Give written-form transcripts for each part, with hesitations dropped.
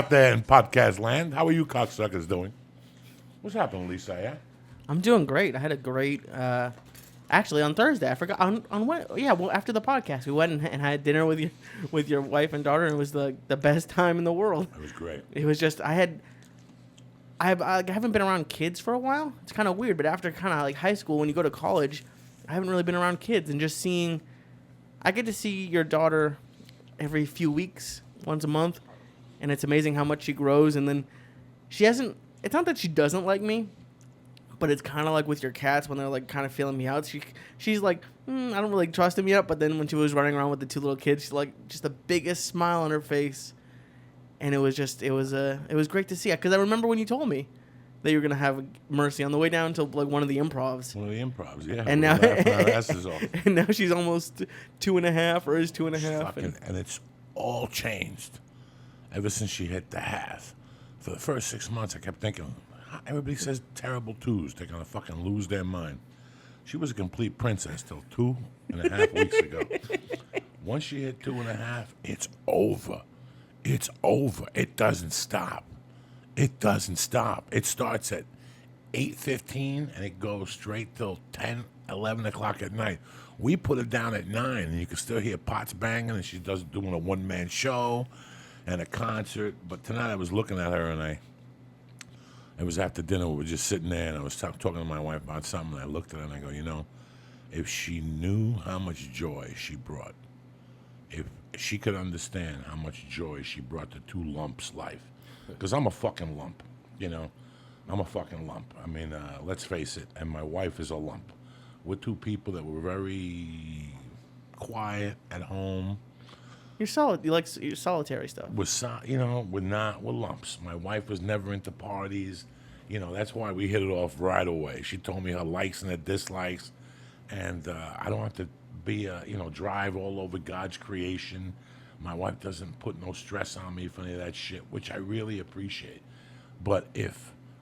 Out there in podcast land. How are you cocksuckers doing? What's happening, Lisa? Yeah? I'm doing great. I had a great, actually on Thursday. I forgot on what? Yeah, well after the podcast, we went and had dinner with your wife and daughter, and it was the best time in the world. It was great. It was just I haven't been around kids for a while. It's kind of weird, but after kind of like high school, when you go to college, I haven't really been around kids, and just seeing, I get to see your daughter every few weeks, once a month, and it's amazing how much she grows. And then she hasn't. It's not that she doesn't like me, but it's kind of like with your cats when they're like kind of feeling me out. She's like, I don't really trust him yet. But then when she was running around with the two little kids, she's like just the biggest smile on her face, and it was great to see. Because I remember when you told me that you were gonna have Mercy on the way down to like one of the improvs. One of the improvs, yeah. And now, laughing our asses off. and now she's almost 2.5 or is 2.5. And it's all changed ever since she hit the half. For the first 6 months, I kept thinking, everybody says terrible twos. They're going to fucking lose their mind. She was a complete princess till 2.5 weeks ago. Once she hit 2.5, it's over. It's over. It doesn't stop. It doesn't stop. It starts at 8:15 and it goes straight till 10, 11 o'clock at night. We put her down at 9 and you can still hear pots banging, and she's doing a one-man show and a concert. But tonight I was looking at her, and it was after dinner. We were just sitting there, and I was talking to my wife about something, and I looked at her and I go, if she knew how much joy she brought, if she could understand how much joy she brought to two lumps' life, because I'm a fucking lump, I'm a fucking lump. I mean, let's face it, and my wife is a lump. We're two people that were very quiet at home. You're solid. You like your solitary stuff. We're lumps. My wife was never into parties. That's why we hit it off right away. She told me her likes and her dislikes, and I don't have to be, drive all over God's creation. My wife doesn't put no stress on me for any of that shit, which I really appreciate. But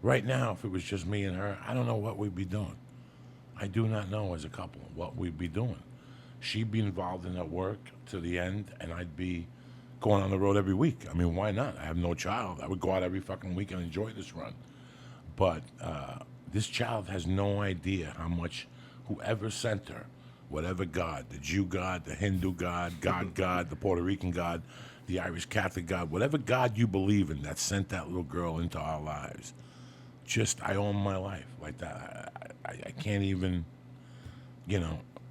right now, if it was just me and her, I don't know what we'd be doing. I do not know as a couple what we'd be doing. She'd be involved in her work to the end, and I'd be going on the road every week. I mean, why not? I have no child. I would go out every fucking week and enjoy this run. But this child has no idea how much whoever sent her, whatever God, the Jew God, the Hindu God, God, the Puerto Rican God, the Irish Catholic God, whatever God you believe in that sent that little girl into our lives, I own my life like that. I can't even,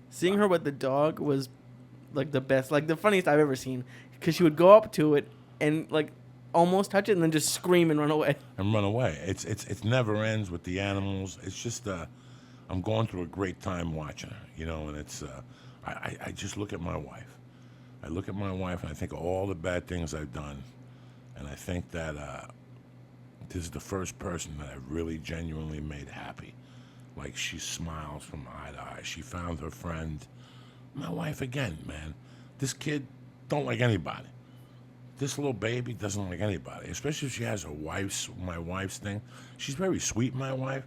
Seeing her with the dog was like the best, like the funniest I've ever seen. Because she would go up to it and like almost touch it and then just scream and run away. It never ends with the animals. It's just I'm going through a great time watching her, and it's I just look at my wife. I look at my wife and I think of all the bad things I've done, and I think that this is the first person that I've really genuinely made happy. Like, she smiles from eye to eye. She found her friend. My wife again, man. This kid don't like anybody. This little baby doesn't like anybody, especially if she has my wife's thing. She's very sweet, my wife,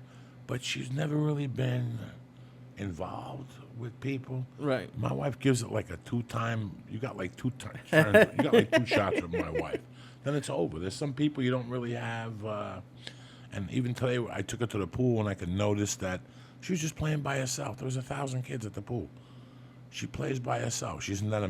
but she's never really been involved with people. Right. My wife gives it like a two-time. You got like two times. You got like two shots with my wife. Then it's over. There's some people you don't really have. And even today, I took her to the pool, and I could notice that she was just playing by herself. There was 1,000 kids at the pool. She plays by herself. She's in that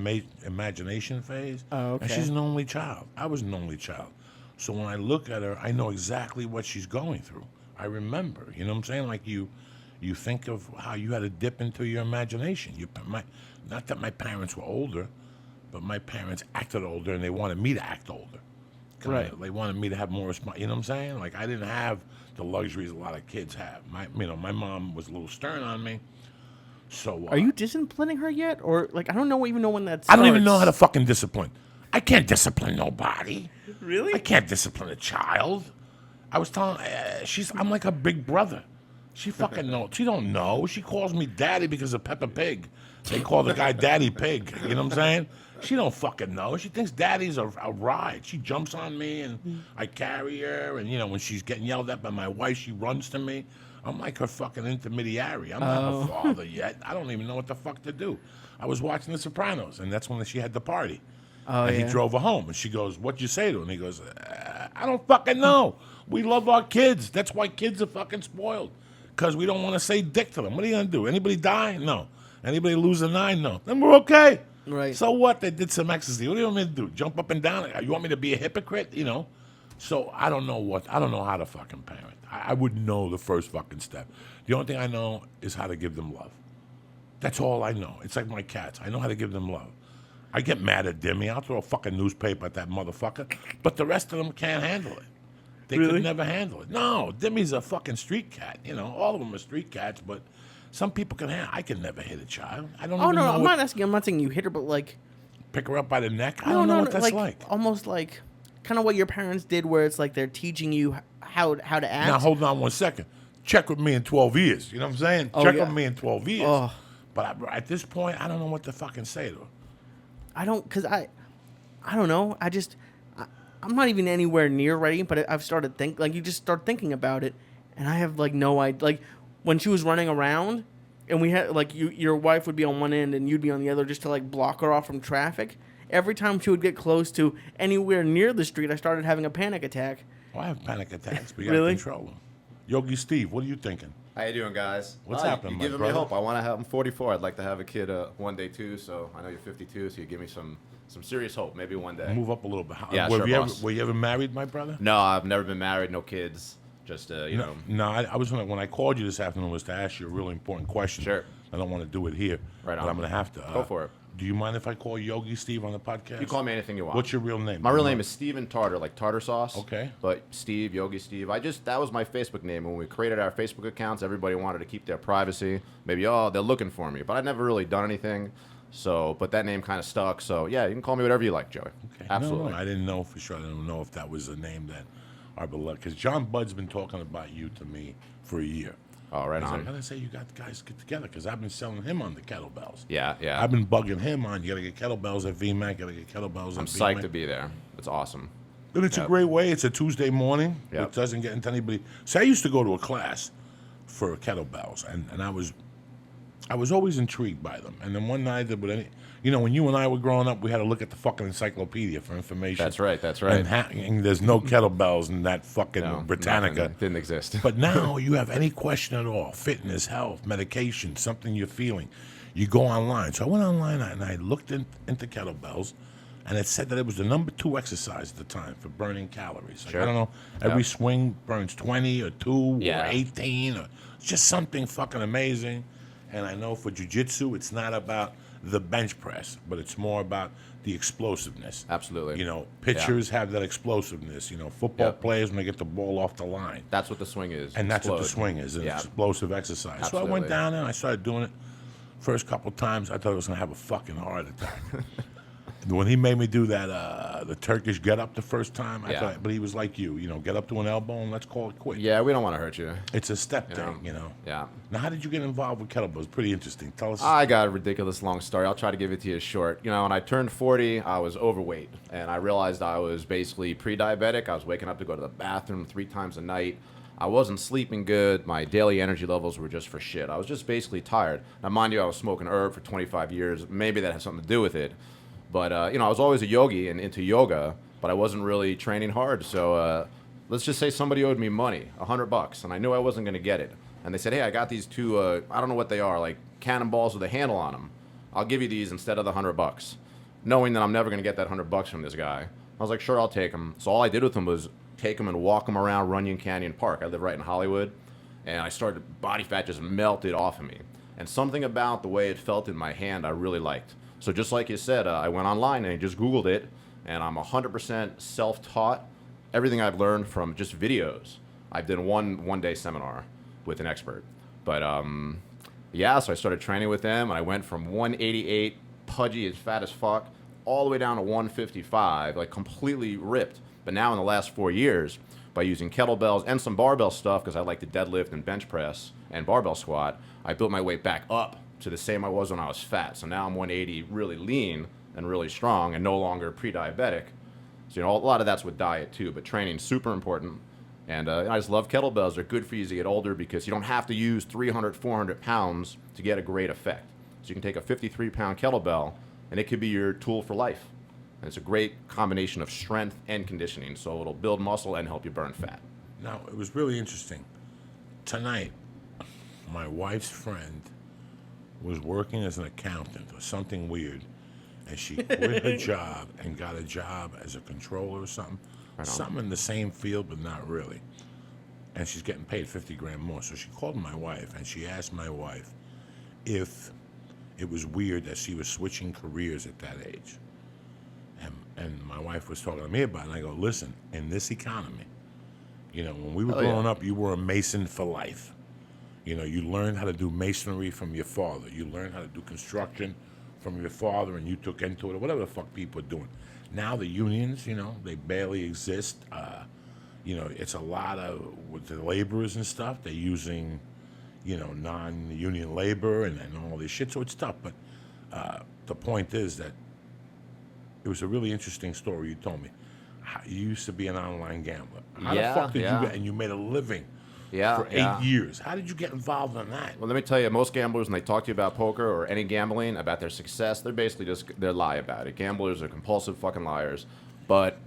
imagination phase. Oh, okay. And she's an only child. I was an only child. So when I look at her, I know exactly what she's going through. I remember. You know what I'm saying? Like you think of how you had to dip into your imagination. Not that my parents were older, but my parents acted older, and they wanted me to act older. Right. They wanted me to have more response. You know what I'm saying? Like, I didn't have the luxuries a lot of kids have. My mom was a little stern on me. So are you disciplining her yet, or like I don't know even know when that I starts. don't even know how to fucking discipline. I can't discipline nobody. Really? I can't discipline a child. I was telling I'm like a big brother. She fucking knows. She don't know. She calls me daddy because of Peppa Pig. They call the guy Daddy Pig. You know what I'm saying? She don't fucking know. She thinks daddy's a ride. She jumps on me, and I carry her. And, when she's getting yelled at by my wife, she runs to me. I'm like her fucking intermediary. I'm not her father yet. I don't even know what the fuck to do. I was watching The Sopranos, and that's when she had the party. Oh, and yeah. he drove her home, and she goes, "What'd you say to him?" And he goes, I don't fucking know. We love our kids. That's why kids are fucking spoiled. Because we don't want to say dick to them. What are you going to do? Anybody die? No. Anybody lose a 9? No. Then we're okay. Right. So what? They did some ecstasy. What do you want me to do? Jump up and down? You want me to be a hypocrite? You know? So I don't know how to fucking parent. I wouldn't know the first fucking step. The only thing I know is how to give them love. That's all I know. It's like my cats. I know how to give them love. I get mad at Dimmy. I'll throw a fucking newspaper at that motherfucker. But the rest of them can't handle it. They could never handle it. No, Dimmy's a fucking street cat. You know, all of them are street cats, but some people can handle. I can never hit a child. I don't even know. I'm not asking. I'm not saying you hit her, but like pick her up by the neck. I don't know what that's like. Almost like kind of what your parents did, where it's like they're teaching you how to act. Now hold on 1 second. Check with me in 12 years. You know what I'm saying? Check with me in 12 years. Oh. But at this point, I don't know what to fucking say to her. I don't know. I'm not even anywhere near ready, but I've started you just start thinking about it, and I have like no idea. Like when she was running around, and we had like your wife would be on one end and you'd be on the other, just to like block her off from traffic. Every time she would get close to anywhere near the street, I started having a panic attack. Well, I have panic attacks, but you gotta control them. Yogi Steve, what are you thinking? How you doing, guys? What's happening, You're giving me hope. I want to have. I'm 44. I'd like to have a kid one day too. So I know you're 52. So you give me some serious hope. Maybe one day. Move up a little bit. Yeah, Were you ever married, my brother? No, I've never been married. No kids. Just you know. No, I was when I called you this afternoon was to ask you a really important question. Sure. I don't want to do it here. Right on. But I'm gonna have to. Go for it. Do you mind if I call Yogi Steve on the podcast? You call me anything you want. What's your real name? My real name is Steven Tartar, like tartar sauce. Okay. But Steve, Yogi Steve. That was my Facebook name. When we created our Facebook accounts, everybody wanted to keep their privacy. Maybe, they're looking for me. But I'd never really done anything. So, but that name kind of stuck. So, yeah, you can call me whatever you like, Joey. Okay. Absolutely. No, I didn't know for sure. I didn't know if that was a name that our beloved. Because John Budd's been talking about you to me for a year. Oh, right He's on. like, I gotta say, you got the guys get together because I've been selling him on the kettlebells. Yeah. I've been bugging him on. You gotta get kettlebells at VMAC. You gotta get kettlebells. I'm psyched to be there. It's awesome. And it's a great way. It's a Tuesday morning. Yep. It doesn't get into anybody. So I used to go to a class for kettlebells, and I was always intrigued by them. And then one night, when you and I were growing up, we had to look at the fucking encyclopedia for information. That's right. And there's no kettlebells in that fucking Britannica. Nothing. Didn't exist. But now you have any question at all, fitness, health, medication, something you're feeling, you go online. So I went online and I looked into kettlebells, and it said that it was the number 2 exercise at the time for burning calories. Like, Sure. I don't know, every swing burns 20 or 2 Yeah. or 18 or it's just something fucking amazing. And I know for jiu-jitsu, it's not about the bench press, but it's more about the explosiveness. Absolutely. Pitchers have that explosiveness. Football players, when they get the ball off the line. That's what the swing is. And that's what the Explode. swing is, an explosive exercise. Absolutely. So I went down there and I started doing it. First couple times, I thought I was going to have a fucking heart attack. When he made me do that, the Turkish get up the first time, I thought, but he was like you, get up to an elbow and let's call it quit. Yeah, we don't want to hurt you. It's a step thing, Yeah. Now, how did you get involved with kettlebells? Pretty interesting. Tell us. I got a ridiculous long story. I'll try to give it to you short. When I turned 40, I was overweight, and I realized I was basically pre-diabetic. I was waking up to go to the bathroom 3 times a night. I wasn't sleeping good. My daily energy levels were just for shit. I was just basically tired. Now, mind you, I was smoking herb for 25 years. Maybe that has something to do with it. But, I was always a yogi and into yoga, but I wasn't really training hard. So let's just say somebody owed me money, $100, and I knew I wasn't going to get it. And they said, hey, I got these 2, I don't know what they are, like cannonballs with a handle on them. I'll give you these instead of the $100. Knowing that I'm never going to get that $100 from this guy. I was like, sure, I'll take them. So all I did with them was take them and walk them around Runyon Canyon Park. I live right in Hollywood. And I started, body fat just melted off of me. And something about the way it felt in my hand I really liked. So just like you said, I went online and I just Googled it, and I'm 100% self-taught. Everything I've learned from just videos. I've done one-day seminar with an expert. But, so I started training with them, and I went from 188, pudgy as fat as fuck, all the way down to 155, like completely ripped. But now in the last 4 years, by using kettlebells and some barbell stuff, because I like to deadlift and bench press and barbell squat, I built my weight back up to the same I was when I was fat. So now I'm 180, really lean and really strong and no longer pre-diabetic. So, a lot of that's with diet too, but training's super important. And I just love kettlebells. They're good for you as you get older because you don't have to use 300, 400 pounds to get a great effect. So you can take a 53-pound kettlebell and it could be your tool for life. And it's a great combination of strength and conditioning. So it'll build muscle and help you burn fat. Now, it was really interesting. Tonight, my wife's friend was working as an accountant or something weird, and she quit her job and got a job as a controller or something. Right on. Something in the same field, but not really. And she's getting paid 50 grand more. So she called my wife, and she asked my wife if it was weird that she was switching careers at that age. And my wife was talking to me about it, and I go, listen, in this economy, you know, when we were growing up, you were a mason for life. You know, you learned how to do masonry from your father. You learned how to do construction from your father, and you took into it, or whatever the fuck people are doing. Now the unions, you know, they barely exist. You know, it's a lot of, with the laborers and stuff, they're using, you know, non-union labor and all this shit, so it's tough. But the point is that it was a really interesting story you told me. You used to be an online gambler. How the fuck did you get, and you made a living for 8 years. How did you get involved in that? Well, let me tell you, most gamblers, when they talk to you about poker or any gambling, about their success, they're basically they lie about it. Gamblers are compulsive fucking liars. But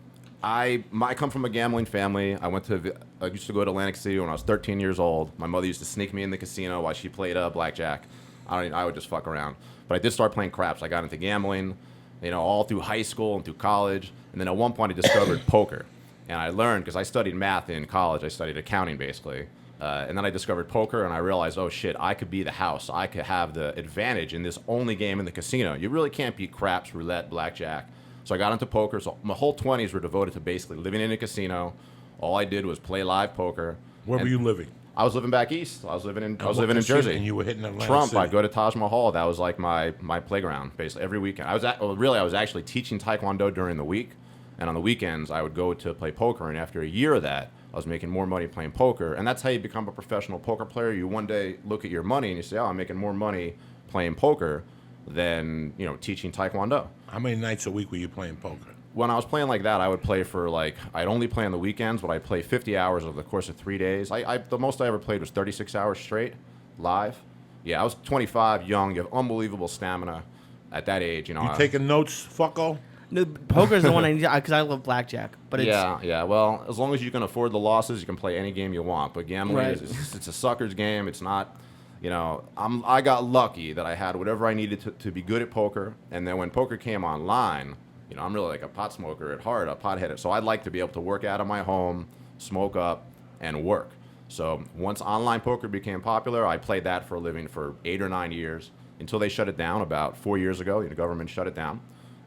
I come from a gambling family. I used to go to Atlantic City when I was 13 years old. My mother used to sneak me in the casino while she played blackjack. I would just fuck around. But I did start playing craps. I got into gambling, you know, all through high school and through college. And then at one point I discovered poker. And I learned, because I studied math in college. I studied accounting, basically. And then I discovered poker, and I realized, oh, shit, I could be the house. I could have the advantage in this only game in the casino. You really can't beat craps, roulette, blackjack. So I got into poker. So my whole 20s were devoted to basically living in a casino. All I did was play live poker. Where were you living? I was living back east. I was living in Jersey. And you were hitting Atlantic Trump. City. I'd go to Taj Mahal. That was like my playground, basically, every weekend. I was actually teaching Taekwondo during the week. And on the weekends, I would go to play poker. And after a year of that, I was making more money playing poker. And that's how you become a professional poker player. You one day look at your money and you say, oh, I'm making more money playing poker than, you know, teaching Taekwondo. How many nights a week were you playing poker? When I was playing like that, I would play for I'd only play on the weekends, but I'd play 50 hours over the course of 3 days. The most I ever played was 36 hours straight, live. Yeah, I was 25, young. You have unbelievable stamina at that age. You know, You taking notes, fucko? No, poker's the one I need because I love blackjack. But it's, yeah. Well, as long as you can afford the losses, you can play any game you want. But gambling it's a sucker's game. It's not. You know, I got lucky that I had whatever I needed to be good at poker. And then when poker came online, you know, I'm really like a pot smoker at heart, a pothead. So I'd like to be able to work out of my home, smoke up, and work. So once online poker became popular, I played that for a living for 8 or 9 years until they shut it down about 4 years ago. The government shut it down.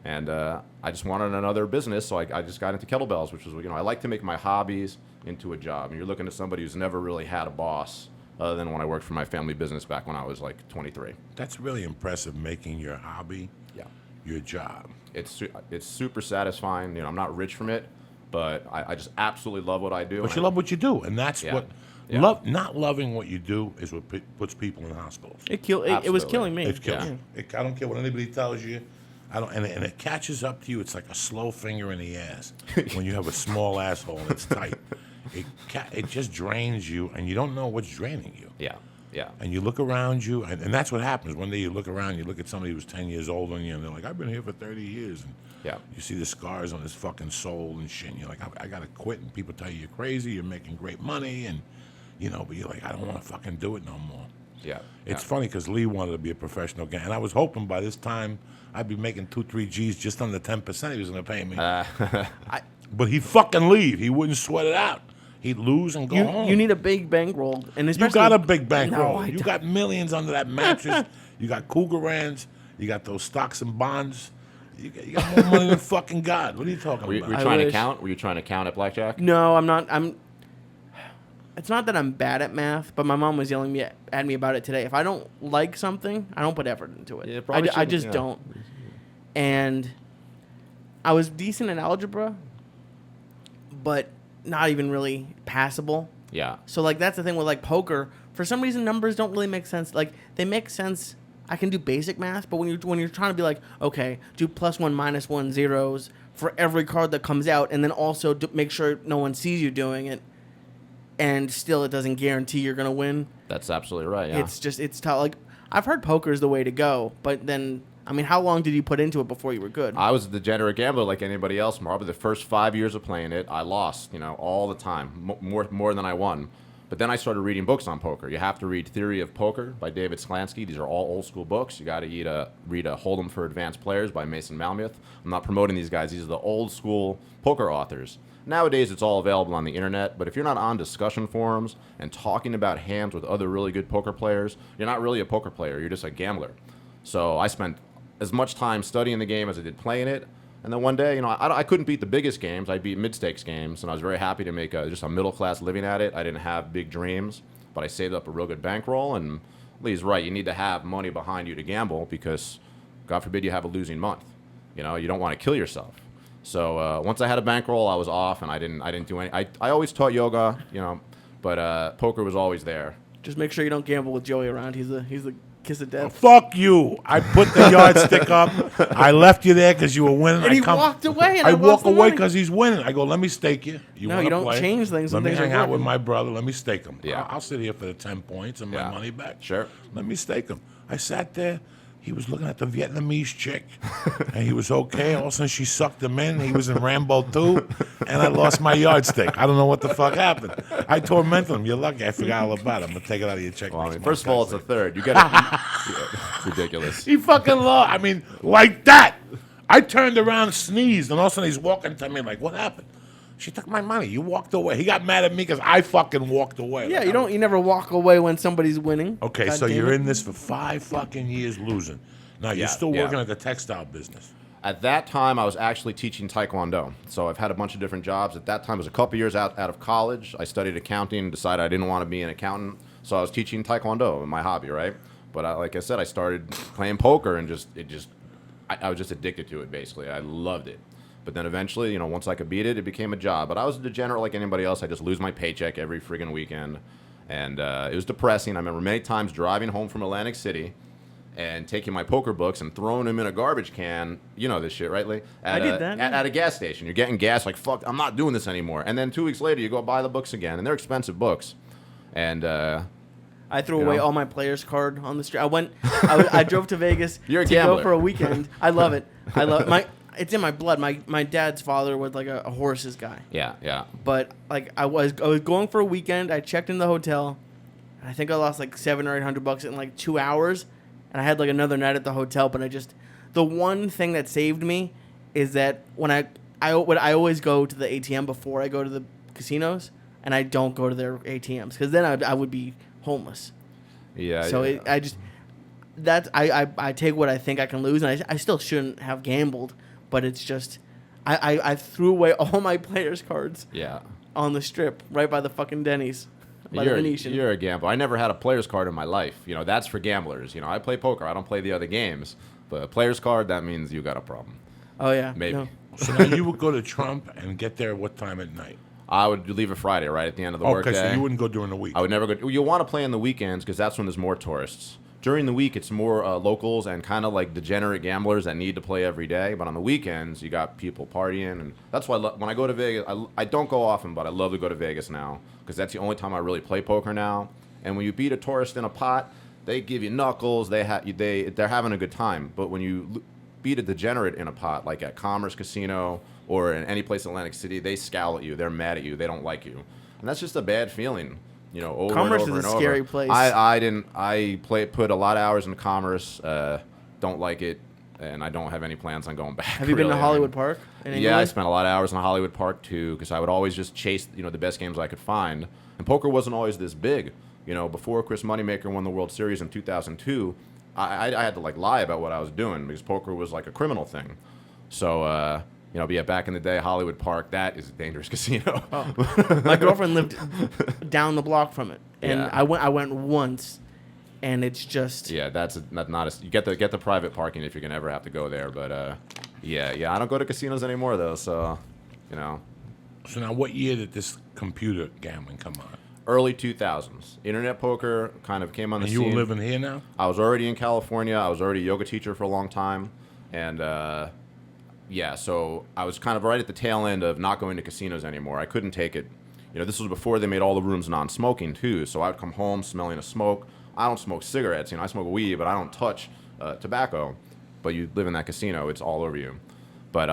And I just wanted another business, so I just got into kettlebells, which was, you know, I like to make my hobbies into a job. And you're looking at somebody who's never really had a boss other than when I worked for my family business back when I was like 23. That's really impressive, making your hobby your job. It's super satisfying. You know, I'm not rich from it, but I just absolutely love what I do. But you love what you do, and that's what... Yeah. Not loving what you do is what puts people in hospitals. It was killing me. It's killing you. I don't care what anybody tells you. And it catches up to you. It's like a slow finger in the ass when you have a small asshole and it's tight. It just drains you, and you don't know what's draining you. Yeah. And you look around you, and that's what happens. One day you look around, you look at somebody who's 10 years older than you, and they're like, I've been here for 30 years. And you see the scars on his fucking soul and shit, and you're like, I got to quit. And people tell you you're crazy, you're making great money, and, you know, but you're like, I don't want to fucking do it no more. Yeah. It's funny because Lee wanted to be a professional guy, and I was hoping by this time I'd be making 2-3 G's just under 10% he was going to pay me. But he'd fucking leave. He wouldn't sweat it out. He'd lose and go home. You need a big bankroll, and you got a big bankroll. No, You got millions under that mattress. You got Cougarans. You got those stocks and bonds. You got more money than fucking God. What are you talking about? Were you trying to count? Were you trying to count at blackjack? No, I'm not. It's not that I'm bad at math, but my mom was yelling at me about it today. If I don't like something, I don't put effort into it. Yeah, I just don't. And I was decent in algebra, but not even really passable. Yeah. So, like, that's the thing with, like, poker. For some reason, numbers don't really make sense. Like, they make sense. I can do basic math, but when you're trying to be like, okay, do +1, -1 zeros for every card that comes out, and then also make sure no one sees you doing it, and still it doesn't guarantee you're going to win. That's absolutely right, yeah. It's tough. Like, I've heard poker is the way to go, but then I mean, how long did you put into it before you were good? I was a degenerate gambler like anybody else. Probably the first 5 years of playing it, I lost, all the time, more than I won. But then I started reading books on poker. You have to read Theory of Poker by David Slansky. These are all old school books. You got to read Hold'em for Advanced Players by Mason Malmuth. I'm not promoting these guys. These are the old school poker authors. Nowadays, it's all available on the internet. But if you're not on discussion forums and talking about hands with other really good poker players, you're not really a poker player. You're just a gambler. So I spent as much time studying the game as I did playing it. And then one day, I couldn't beat the biggest games. I beat mid-stakes games, and I was very happy to make just a middle-class living at it. I didn't have big dreams, but I saved up a real good bankroll. And Lee's right. You need to have money behind you to gamble because, God forbid, you have a losing month. You don't want to kill yourself. So once I had a bankroll, I was off, and I didn't do any. I always taught yoga, but poker was always there. Just make sure you don't gamble with Joey around. He's the kiss of death. Fuck you! I put the yardstick up. I left you there because you were winning. And he walked away. And I walk away because he's winning. I go, let me stake you. No, you don't play? change things. Let me things hang are out with working. my brother. Let me stake him. Yeah. I'll sit here for the 10 points and my money back. Sure. Let me stake him. I sat there. He was looking at the Vietnamese chick, and he was okay. All of a sudden, she sucked him in. He was in Rambo 2, and I lost my yardstick. I don't know what the fuck happened. I tormented him. You're lucky I forgot all about it. I'm going to take it out of your check. Well, first of all, it's a third. You got it. Ridiculous. He fucking lost. I mean, like that. I turned around, sneezed, and all of a sudden he's walking to me like, what happened? She took my money. You walked away. He got mad at me because I fucking walked away. Yeah, Like, you never walk away when somebody's winning. Okay, God so damn you're it. in this for 5 fucking years losing. Now, you're Yeah, still yeah. working at the textile business. At that time, I was actually teaching Taekwondo. So I've had a bunch of different jobs. At that time, it was a couple years out of college. I studied accounting and decided I didn't want to be an accountant. So I was teaching Taekwondo, my hobby, right? But like I said, I started playing poker and I was just addicted to it, basically. I loved it. But then eventually, once I could beat it, it became a job. But I was a degenerate like anybody else. I just lose my paycheck every friggin' weekend. And it was depressing. I remember many times driving home from Atlantic City and taking my poker books and throwing them in a garbage can. You know this shit, right, Lee? I did that. At a gas station. You're getting gas, like, fuck, I'm not doing this anymore. And then 2 weeks later, you go buy the books again. And they're expensive books. And I threw away all my players card on the street. I drove to Vegas You're a to gambler. go for a weekend. I love it. It's in my blood. My dad's father was like a horses guy. Yeah. But like I was going for a weekend. I checked in the hotel. And I think I lost like $700 or $800 in like 2 hours, and I had like another night at the hotel. But the one thing that saved me is that when I always go to the ATM before I go to the casinos, and I don't go to their ATMs because then I would be homeless. Yeah. So yeah. I take what I think I can lose, and I still shouldn't have gambled, but it's just I threw away all my players cards Yeah. on the strip right by the fucking Denny's, by the Venetian. You're a gambler. I never had a player's card in my life. That's for gamblers. I play poker. I don't play the other games. But a player's card, that means you got a problem. Oh yeah, Maybe. No. So now you would go to Trump and get there what time at night? I would leave it Friday, right at the end of the Okay, workday. so you wouldn't go during the week. I would never go. You want to play on the weekends because that's when there's more tourists. During the week, it's more locals and kind of like degenerate gamblers that need to play every day. But on the weekends, you got people partying, and that's why when I go to Vegas, I don't go often, but I love to go to Vegas now because that's the only time I really play poker now. And when you beat a tourist in a pot, they give you knuckles. They're having a good time. But when you beat a degenerate in a pot, like at Commerce Casino or in any place in Atlantic City, they scowl at you. They're mad at you. They don't like you, and that's just a bad feeling. Over Commerce and over is a and over. scary place. I put a lot of hours in Commerce. Don't like it, and I don't have any plans on going back. Have you been to really. Hollywood Park? In Yeah, I England? spent a lot of hours in Hollywood Park too, because I would always just chase the best games I could find. And poker wasn't always this big. Before Chris Moneymaker won the World Series in 2002, I had to lie about what I was doing because poker was like a criminal thing. So. But yeah, back in the day, Hollywood Park, that is a dangerous casino. Oh. My girlfriend lived down the block from it, and Yeah. I went once, and it's just Yeah, that's not a. You get the private parking if you're gonna ever have to go there. But yeah, I don't go to casinos anymore though. So, So now what year did this computer gambling come on? early 2000s, internet poker kind of came on the And scene. you were living here now? I was already in California. I was already a yoga teacher for a long time, and yeah, so I was kind of right at the tail end of not going to casinos anymore. I couldn't take it. This was before they made all the rooms non-smoking too. So I would come home smelling of smoke. I don't smoke cigarettes. I smoke weed, but I don't touch tobacco. but you live in that casino, it's all over you. But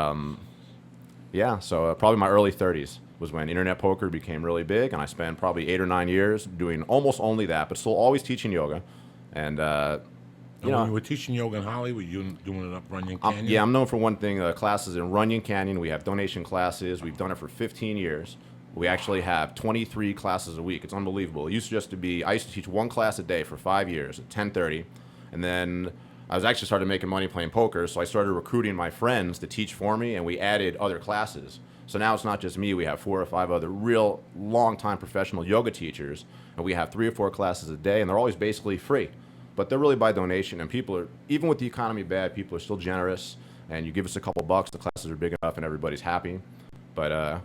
yeah, so probably my early 30s was when internet poker became really big, and I spent probably 8 or 9 years doing almost only that, but still always teaching yoga. And And when you were teaching yoga in Hollywood, you doing it up Runyon Canyon? yeah, I'm known for one thing, classes in Runyon Canyon. We have donation classes. We've done it for 15 years. We actually have 23 classes a week. It's unbelievable. It used to just to be, I used to teach one class a day for 5 years at 10:30. And then I was actually started making money playing poker, so I started recruiting my friends to teach for me, and we added other classes. So now it's not just me. We have 4 or 5 other real long-time professional yoga teachers, and we have 3 or 4 classes a day, and they're always basically free. But they're really by donation, and people are, even with the economy bad, people are still generous, and you give us a couple bucks, the classes are big enough, and everybody's happy. But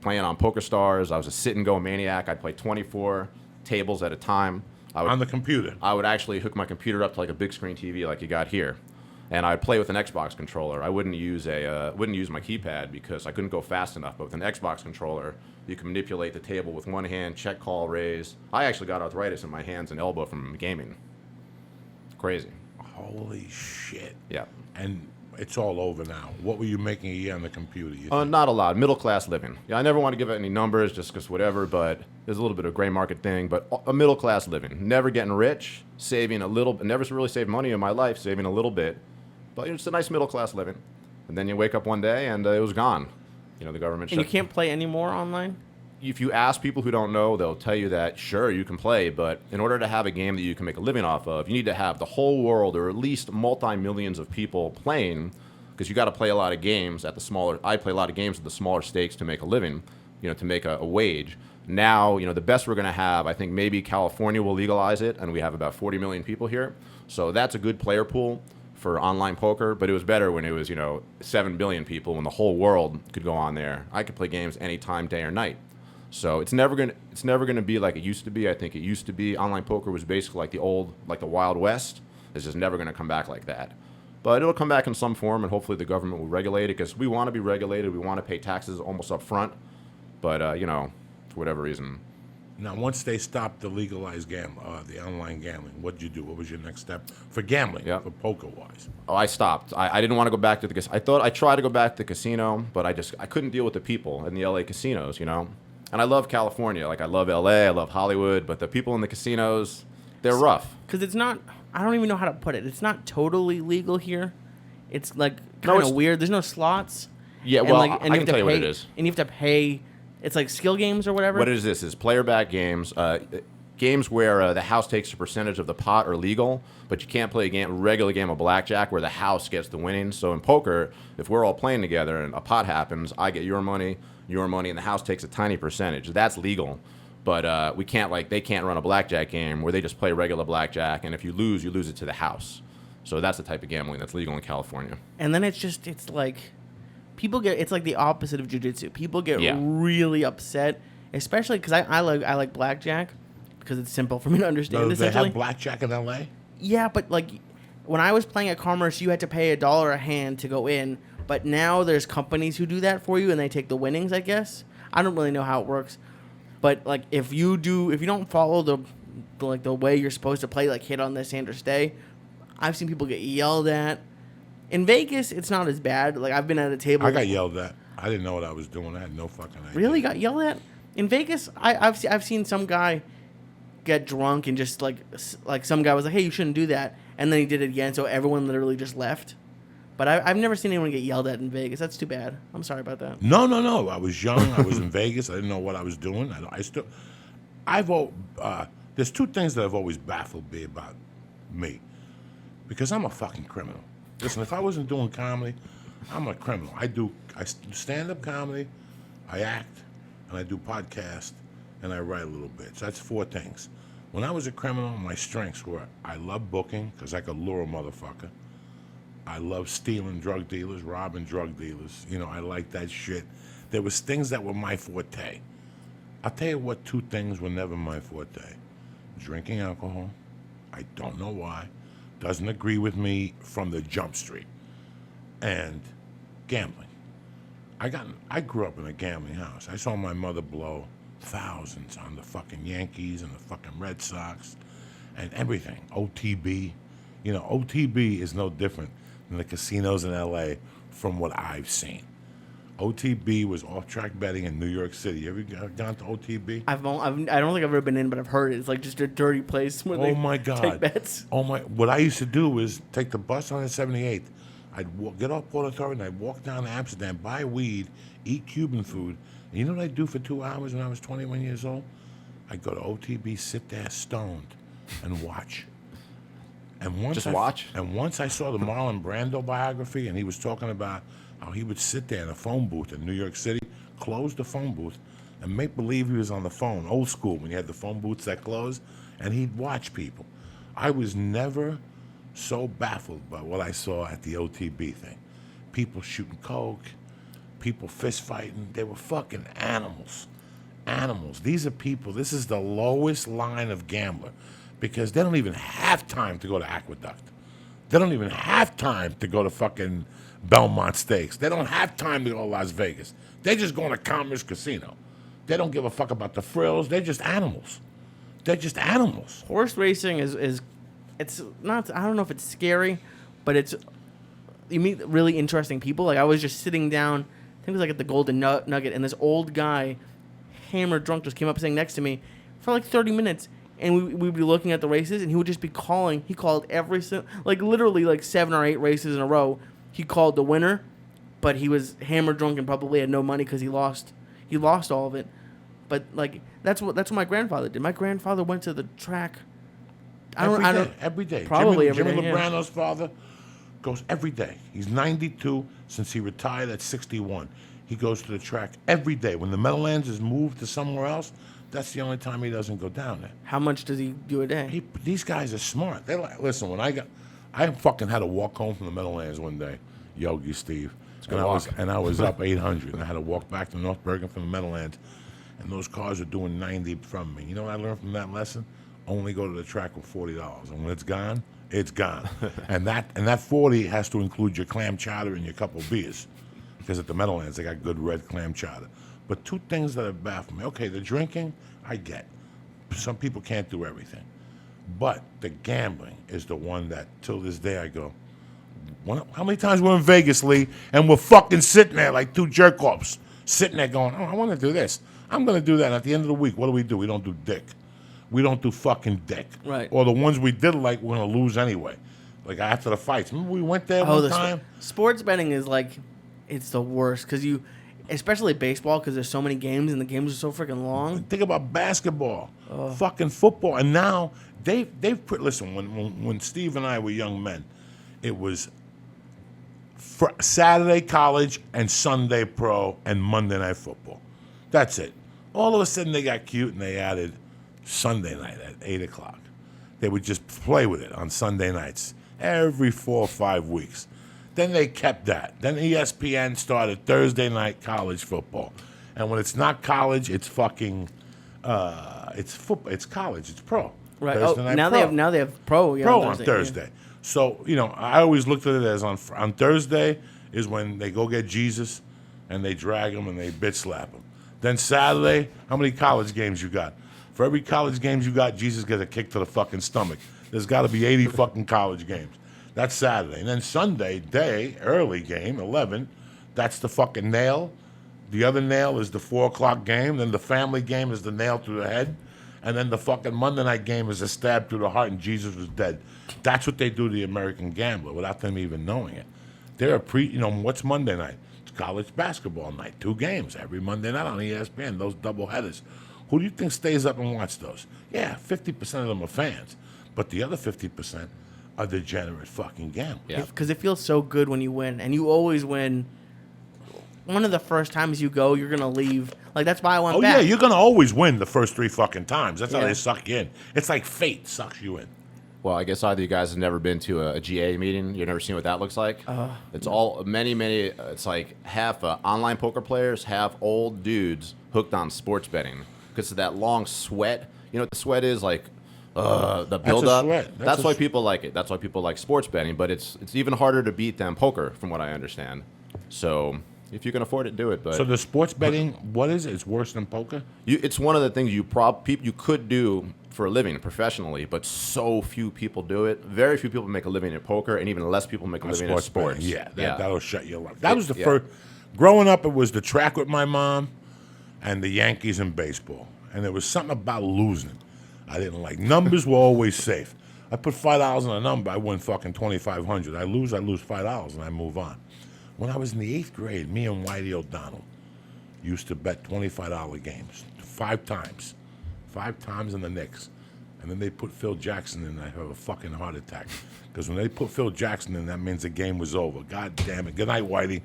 playing on Poker Stars, I was a sit-and-go maniac. I'd play 24 tables at a time. On the computer? I would actually hook my computer up to like a big screen TV like you got here, and I'd play with an Xbox controller. I wouldn't use my keypad because I couldn't go fast enough. But with an Xbox controller, you can manipulate the table with one hand, check, call, raise. I actually got arthritis in my hands and elbow from gaming. Crazy. Holy shit. Yeah. And it's all over now. What were you making a year on the computer? Not a lot. Middle class living. Yeah, I never want to give out any numbers just because whatever, but there's a little bit of gray market thing. But a middle class living. Never getting rich, saving a little. Never really saved money in my life, saving a little bit. But it's a nice middle class living. And then you wake up one day and it was gone. The government. And you can't play anymore online? If you ask people who don't know, they'll tell you that, sure, you can play, but in order to have a game that you can make a living off of, you need to have the whole world or at least multi-millions of people playing, because you got to play a lot of games at the smaller, I play a lot of games at the smaller stakes to make a living, to make a wage. Now, the best we're going to have, I think maybe California will legalize it, and we have about 40 million people here. So that's a good player pool for online poker, but it was better when it was, 7 billion people, when the whole world could go on there. I could play games anytime, day or night. So it's never gonna be like it used to be. I think it used to be online poker was basically like the Wild West. It's just never gonna come back like that. But it'll come back in some form, and hopefully the government will regulate it, because we want to be regulated. We want to pay taxes almost up front. But for whatever reason. Now, once they stopped the legalized the online gambling, what'd you do? What was your next step for gambling, for poker-wise? Oh, I stopped. I didn't want to go back to the casino. I tried to go back to the casino, but I couldn't deal with the people in the LA casinos, And I love California. Like, I love LA, I love Hollywood, but the people in the casinos, they're rough. Because it's not, I don't even know how to put it. It's not totally legal here. It's like kind of weird. There's no slots. Yeah, well, I can tell you what it is. And you have to pay, it's like skill games or whatever. What it is player-backed games. Games where the house takes a percentage of the pot are legal, but you can't play a regular game of blackjack where the house gets the winnings. So in poker, if we're all playing together and a pot happens, I get your money, and the house takes a tiny percentage. That's legal, but we can't they can't run a blackjack game where they just play regular blackjack, and if you lose it to the house. So that's the type of gambling that's legal in California. And then it's like people get, it's like the opposite of jiu-jitsu. People get really upset, especially because I like blackjack because it's simple for me to understand. They have blackjack in LA? Yeah, but like when I was playing at Commerce, you had to pay $1 a hand to go in. But now there's companies who do that for you, and they take the winnings, I guess. I don't really know how it works. But like if you don't follow the way you're supposed to play, like hit on this hand or stay, I've seen people get yelled at. In Vegas, it's not as bad. Like I've been at a table. I got yelled at. I didn't know what I was doing. I had no fucking idea. Really got yelled at? In Vegas, I've seen some guy get drunk and just like some guy was like, "Hey, you shouldn't do that," and then he did it again. So everyone literally just left. But I've never seen anyone get yelled at in Vegas. That's too bad. I'm sorry about that. No. I was young. I was in Vegas. I didn't know what I was doing. There's 2 things that have always baffled me about me. Because I'm a fucking criminal. Listen, if I wasn't doing comedy, I'm a criminal. I do stand-up comedy, I act, and I do podcast, and I write a little bit. So that's 4 things. When I was a criminal, my strengths were I love booking, because I could lure a motherfucker. I love stealing drug dealers, robbing drug dealers. I like that shit. There was things that were my forte. I'll tell you what 2 things were never my forte. Drinking alcohol. I don't know why. Doesn't agree with me from the jump street. And gambling. I grew up in a gambling house. I saw my mother blow thousands on the fucking Yankees and the fucking Red Sox and everything. OTB. OTB is no different than the casinos in L.A. from what I've seen. OTB was off-track betting in New York City. You ever gone to OTB? I don't think I've ever been in, but I've heard it. It's like just a dirty place where they My God. take bets. What I used to do was take the bus on the 78th. I'd get off Port Authority and I'd walk down to Amsterdam, buy weed, eat Cuban food. And you know what I'd do for 2 hours when I was 21 years old? I'd go to OTB, sit there stoned, and watch. And once watch? And once I saw the Marlon Brando biography, and he was talking about how he would sit there in a phone booth in New York City, close the phone booth, and make believe he was on the phone, old school, when you had the phone booths that closed, and he'd watch people. I was never so baffled by what I saw at the OTB thing. People shooting coke, people fist fighting. They were fucking animals. Animals. These are people. This is the lowest line of gambler because they don't even have time to go to Aqueduct. They don't even have time to go to fucking Belmont Stakes. They don't have time to go to Las Vegas. They're just going to Commerce Casino. They don't give a fuck about the frills. They're just animals. They're just animals. Horse racing is it's not, I don't know if it's scary, but you meet really interesting people. Like I was just sitting down, I think it was like at the Golden Nugget, and this old guy, hammered drunk, just came up sitting next to me for like 30 minutes, and we'd be looking at the races, and he would just be calling. He called literally like 7 or 8 races in a row. He called the winner, but he was hammered drunk and probably had no money because he lost all of it. But like that's what my grandfather did. My grandfather went to the track. Every day. Probably Jimmy every day. Lobrano's father goes every day. He's 92 since he retired at 61. He goes to the track every day. When the Meadowlands is moved to somewhere else, that's the only time he doesn't go down there. How much does he do a day? These guys are smart. Listen, I fucking had to walk home from the Meadowlands one day, Yogi Steve, and I was up 800, and I had to walk back to North Bergen from the Meadowlands, and those cars are doing 90 from me. You know what I learned from that lesson? Only go to the track with $40, and when it's gone, it's gone. and that 40 has to include your clam chowder and your couple beers, because at the Meadowlands they got good red clam chowder. But 2 things that have baffled me. Okay, the drinking, I get. Some people can't do everything. But the gambling is the one that, till this day, I go, how many times we're in Vegas, Lee, and we're fucking sitting there like 2 jerk-offs, sitting there going, I want to do this. I'm going to do that. And at the end of the week, what do? We don't do dick. We don't do fucking dick. Right. Or the ones we did like, we're going to lose anyway. Like after the fights. Remember we went there one time? Sports betting is like, it's the worst because especially baseball, because there's so many games and the games are so freaking long. Think about basketball, fucking football, and now they've put. Listen, when Steve and I were young men, it was Saturday college and Sunday pro and Monday night football. That's it. All of a sudden they got cute and they added Sunday night at 8:00. They would just play with it on Sunday nights every 4 or 5 weeks. Then they kept that. Then ESPN started Thursday night college football, and when it's not college, it's fucking, it's football. It's college. It's pro. Right. Thursday night now pro. they have pro. Yeah, Pro on Thursday. Yeah. So I always looked at it as on Thursday is when they go get Jesus, and they drag him and they bitch slap him. Then Saturday, how many college games you got? For every college games you got, Jesus gets a kick to the fucking stomach. There's got to be 80 fucking college games. That's Saturday. And then Sunday, early game, 11, that's the fucking nail. The other nail is the 4 o'clock game. Then the family game is the nail through the head. And then the fucking Monday night game is a stab through the heart and Jesus was dead. That's what they do to the American gambler without them even knowing it. They're what's Monday night? It's college basketball night. 2 games every Monday night on ESPN, those double headers. Who do you think stays up and watches those? Yeah, 50% of them are fans. But the other 50% are degenerate fucking gamblers. Yeah. Because it feels so good when you win, and you always win. One of the first times you go, you're gonna leave. Like that's why I went back. Oh yeah, you're gonna always win the first 3 fucking times. That's how Yeah. they suck you in. It's like fate sucks you in. Well, I guess either you guys have never been to a GA meeting. You've never seen what that looks like. It's all many. It's like half online poker players, half old dudes hooked on sports betting because of that long sweat. You know what the sweat is like. The build-up. That's why people like it. That's why people like sports betting. But it's even harder to beat than poker, from what I understand. So if you can afford it, do it. But So the sports betting, what is it? It's worse than poker? it's one of the things you could do for a living professionally, but so few people do it. Very few people make a living at poker, and even less people make a living at sports. betting. Yeah, that'll shut your life. That was the Yeah. first. Growing up, it was the track with my mom and the Yankees and baseball. And there was something about losing I didn't like. Numbers were always safe. I put $5 on a number, I win fucking $2,500. I lose $5, and I move on. When I was in the 8th grade, me and Whitey O'Donnell used to bet $25 games 5 times. 5 times in the Knicks. And then they put Phil Jackson in, I have a fucking heart attack. Because when they put Phil Jackson in, that means the game was over. God damn it. Good night, Whitey.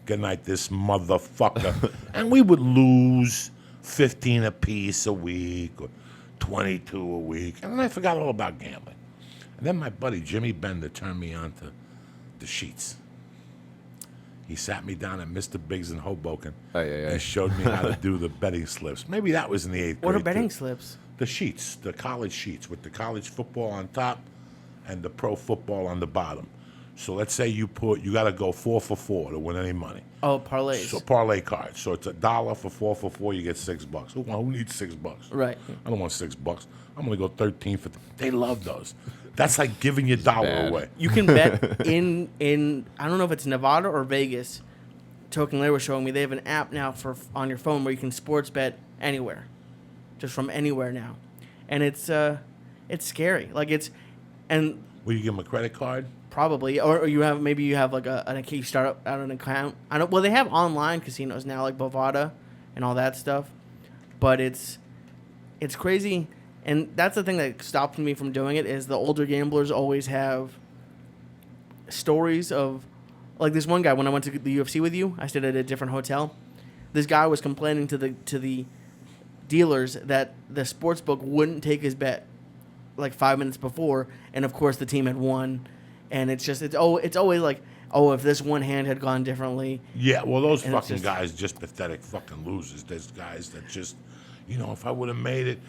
Good night, this motherfucker. And we would lose 15 apiece a week or 22 a week. And then I forgot all about gambling. And then my buddy Jimmy Bender turned me on to the sheets. He sat me down at Mr. Biggs in Hoboken and showed me how to do the betting slips. Maybe that was in the 8th grade. What are betting too. slips? The sheets, the college sheets with the college football on top and the pro football on the bottom. So let's say you got to go 4 for 4 to win any money. Oh, parlays. So parlay cards. So it's $1 for 4 for 4. You get $6. Who needs $6? Right. I don't want $6. I'm gonna go 13 for. They love those. That's like giving your dollar bad. away. You can bet in I don't know if it's Nevada or Vegas. Token Lair was showing me they have an app now on your phone where you can sports bet anywhere, just from anywhere now, and it's scary. Like and Will you give them a credit card? probably or you have like you start out an account. I don't. Well, they have online casinos now like Bovada and all that stuff, but it's crazy. And that's the thing that stopped me from doing it is the older gamblers always have stories of, like this one guy, when I went to the UFC with you, I stayed at a different hotel. This guy was complaining to the dealers that the sports book wouldn't take his bet like 5 minutes before, and of course the team had won. And it's always like, oh, if this one hand had gone differently. Yeah, well, those And it's fucking just- guys just pathetic fucking losers. There's guys that just, if I would have made it,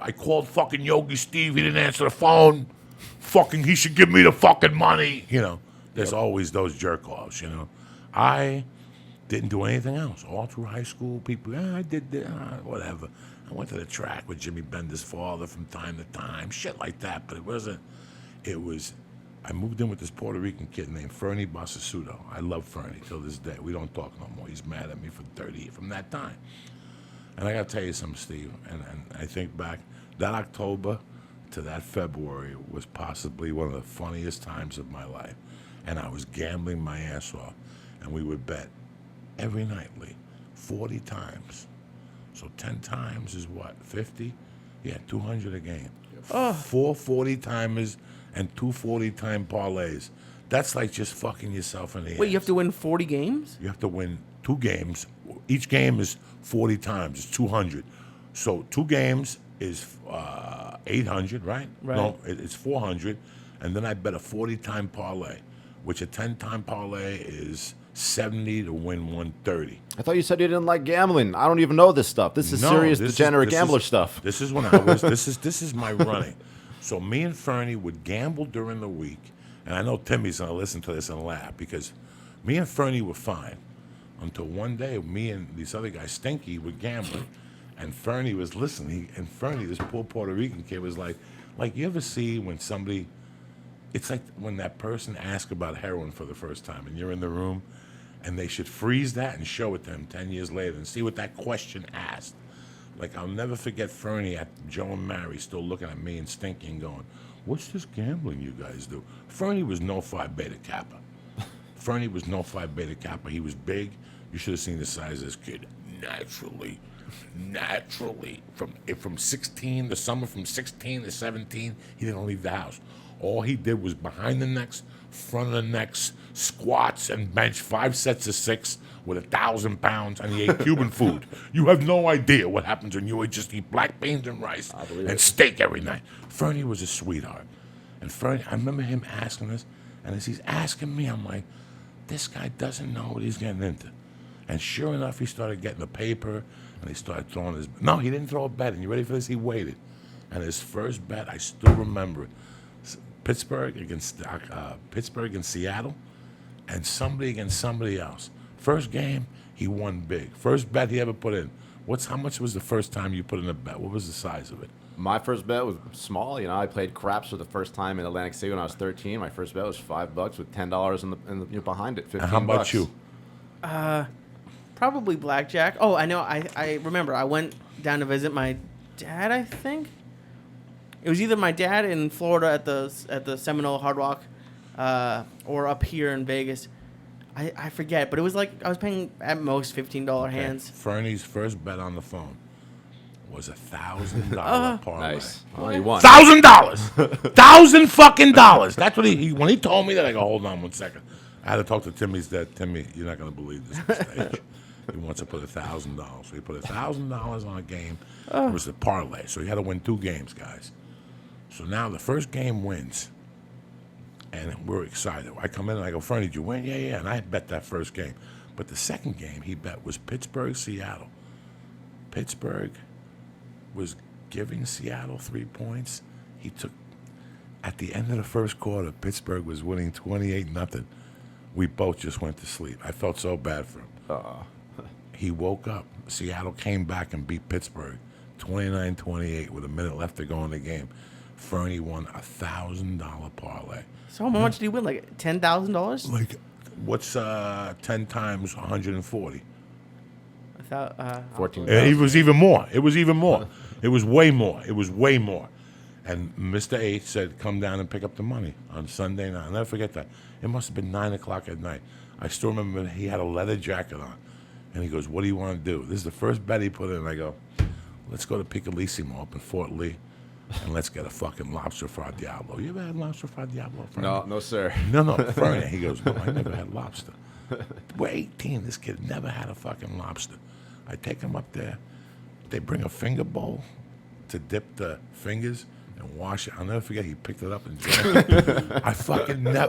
I called fucking Yogi Steve. He didn't answer the phone. Fucking, he should give me the fucking money. There's always those jerk offs. I didn't do anything else all through high school. People, I did this, whatever. I went to the track with Jimmy Bender's father from time to time, shit like that. But it wasn't. It was. I moved in with this Puerto Rican kid named Fernie Basasudo. I love Fernie till this day. We don't talk no more. He's mad at me from that time. And I got to tell you something, Steve, and I think back, that October to that February was possibly one of the funniest times of my life. And I was gambling my ass off. And we would bet every night, Lee, 40 times. So 10 times is what, 50? Yeah, 200 a game. Oh. 4 40-timers and 2 40-time parlays. That's like just fucking yourself in the ass. Wait, you have to win 40 games? You have to win 2 games. Each game is 40 times. It's 200. So 2 games is 800, right? Right. No, it's 400. And then I bet a 40-time parlay, which a 10-time parlay is 70 to win 130. I thought you said you didn't like gambling. I don't even know this stuff. This is serious degenerate gambler stuff. This is when I was. This is my running. So me and Fernie would gamble during the week, and I know Timmy's gonna listen to this and laugh because me and Fernie were fine until one day me and these other guys, Stinky, were gambling, and Fernie was listening. And Fernie, this poor Puerto Rican kid, was like you ever see when somebody. It's like when that person asks about heroin for the first time, and you're in the room. And they should freeze that and show it to him 10 years later and see what that question asked. Like, I'll never forget Fernie at Joe and Mary still looking at me and Stinky and going, what's this gambling you guys do? Fernie was no Phi Beta Kappa. Fernie was no Phi Beta Kappa. He was big. You should have seen the size of this kid. Naturally. From 16, the summer from 16 to 17, he didn't leave the house. All he did was behind the necks, front of the necks, squats and bench 5 sets of 6 with 1,000 pounds, and he ate Cuban food. You have no idea what happens when you just eat black beans and rice and steak every night. Fernie was a sweetheart. And Fernie, I remember him asking this, and as he's asking me, I'm like, this guy doesn't know what he's getting into. And sure enough, he started getting the paper, and he started throwing his... No, he didn't throw a bet. And you ready for this? He waited. And his first bet, I still remember it. Pittsburgh against Seattle, and somebody against somebody else. First game, he won big. First bet he ever put in How much was the first time you put in a bet? What was the size of it? My first bet was small. I played craps for the first time in Atlantic City when I was 13. My first bet was $5 with $10 in the behind it. 15 And how about bucks. you? Probably blackjack. Oh, I know. I remember. I went down to visit my dad. I think it was either my dad in Florida at the Seminole Hard Rock, or up here in Vegas. I forget, but it was like I was paying at most $15 hands. Fernie's first bet on the phone was $1,000 parlay. Nice. Oh, you won. $1,000 fucking dollars. That's what when he told me that. I go, hold on 1 second. I had to talk to Timmy's dad. Timmy, you're not gonna believe this mistake. He wants to put $1,000. So he put $1,000 on a game. It was a parlay. So he had to win 2 games, guys. So now the first game wins. And we're excited. I come in and I go, Fernie, did you win? Yeah. And I bet that first game. But the second game he bet was Pittsburgh, Seattle. Pittsburgh was giving Seattle 3 points. He took, at the end of the first quarter, Pittsburgh was winning 28-0. We both just went to sleep. I felt so bad for him. He woke up. Seattle came back and beat Pittsburgh 29-28 with a minute left to go in the game. Fernie won $1,000 parlay. So how much did he win? Like $10,000? Like, what's 10 times 140? I thought. 14. It was even more. It was even more. It was way more. It was way more. And Mr. H said, come down and pick up the money on Sunday night. I'll never forget that. It must have been 9 o'clock at night. I still remember he had a leather jacket on. And he goes, what do you want to do? This is the first bet he put in. I go, let's go to Piccolissimo up in Fort Lee. And let's get a fucking lobster fra Diablo. You ever had lobster fra Diablo? Fernie? No, sir. No, Fernie. He goes, no, I never had lobster. We're 18. This kid never had a fucking lobster. I take him up there. They bring a finger bowl to dip the fingers and wash it. I'll never forget. He picked it up and drank it.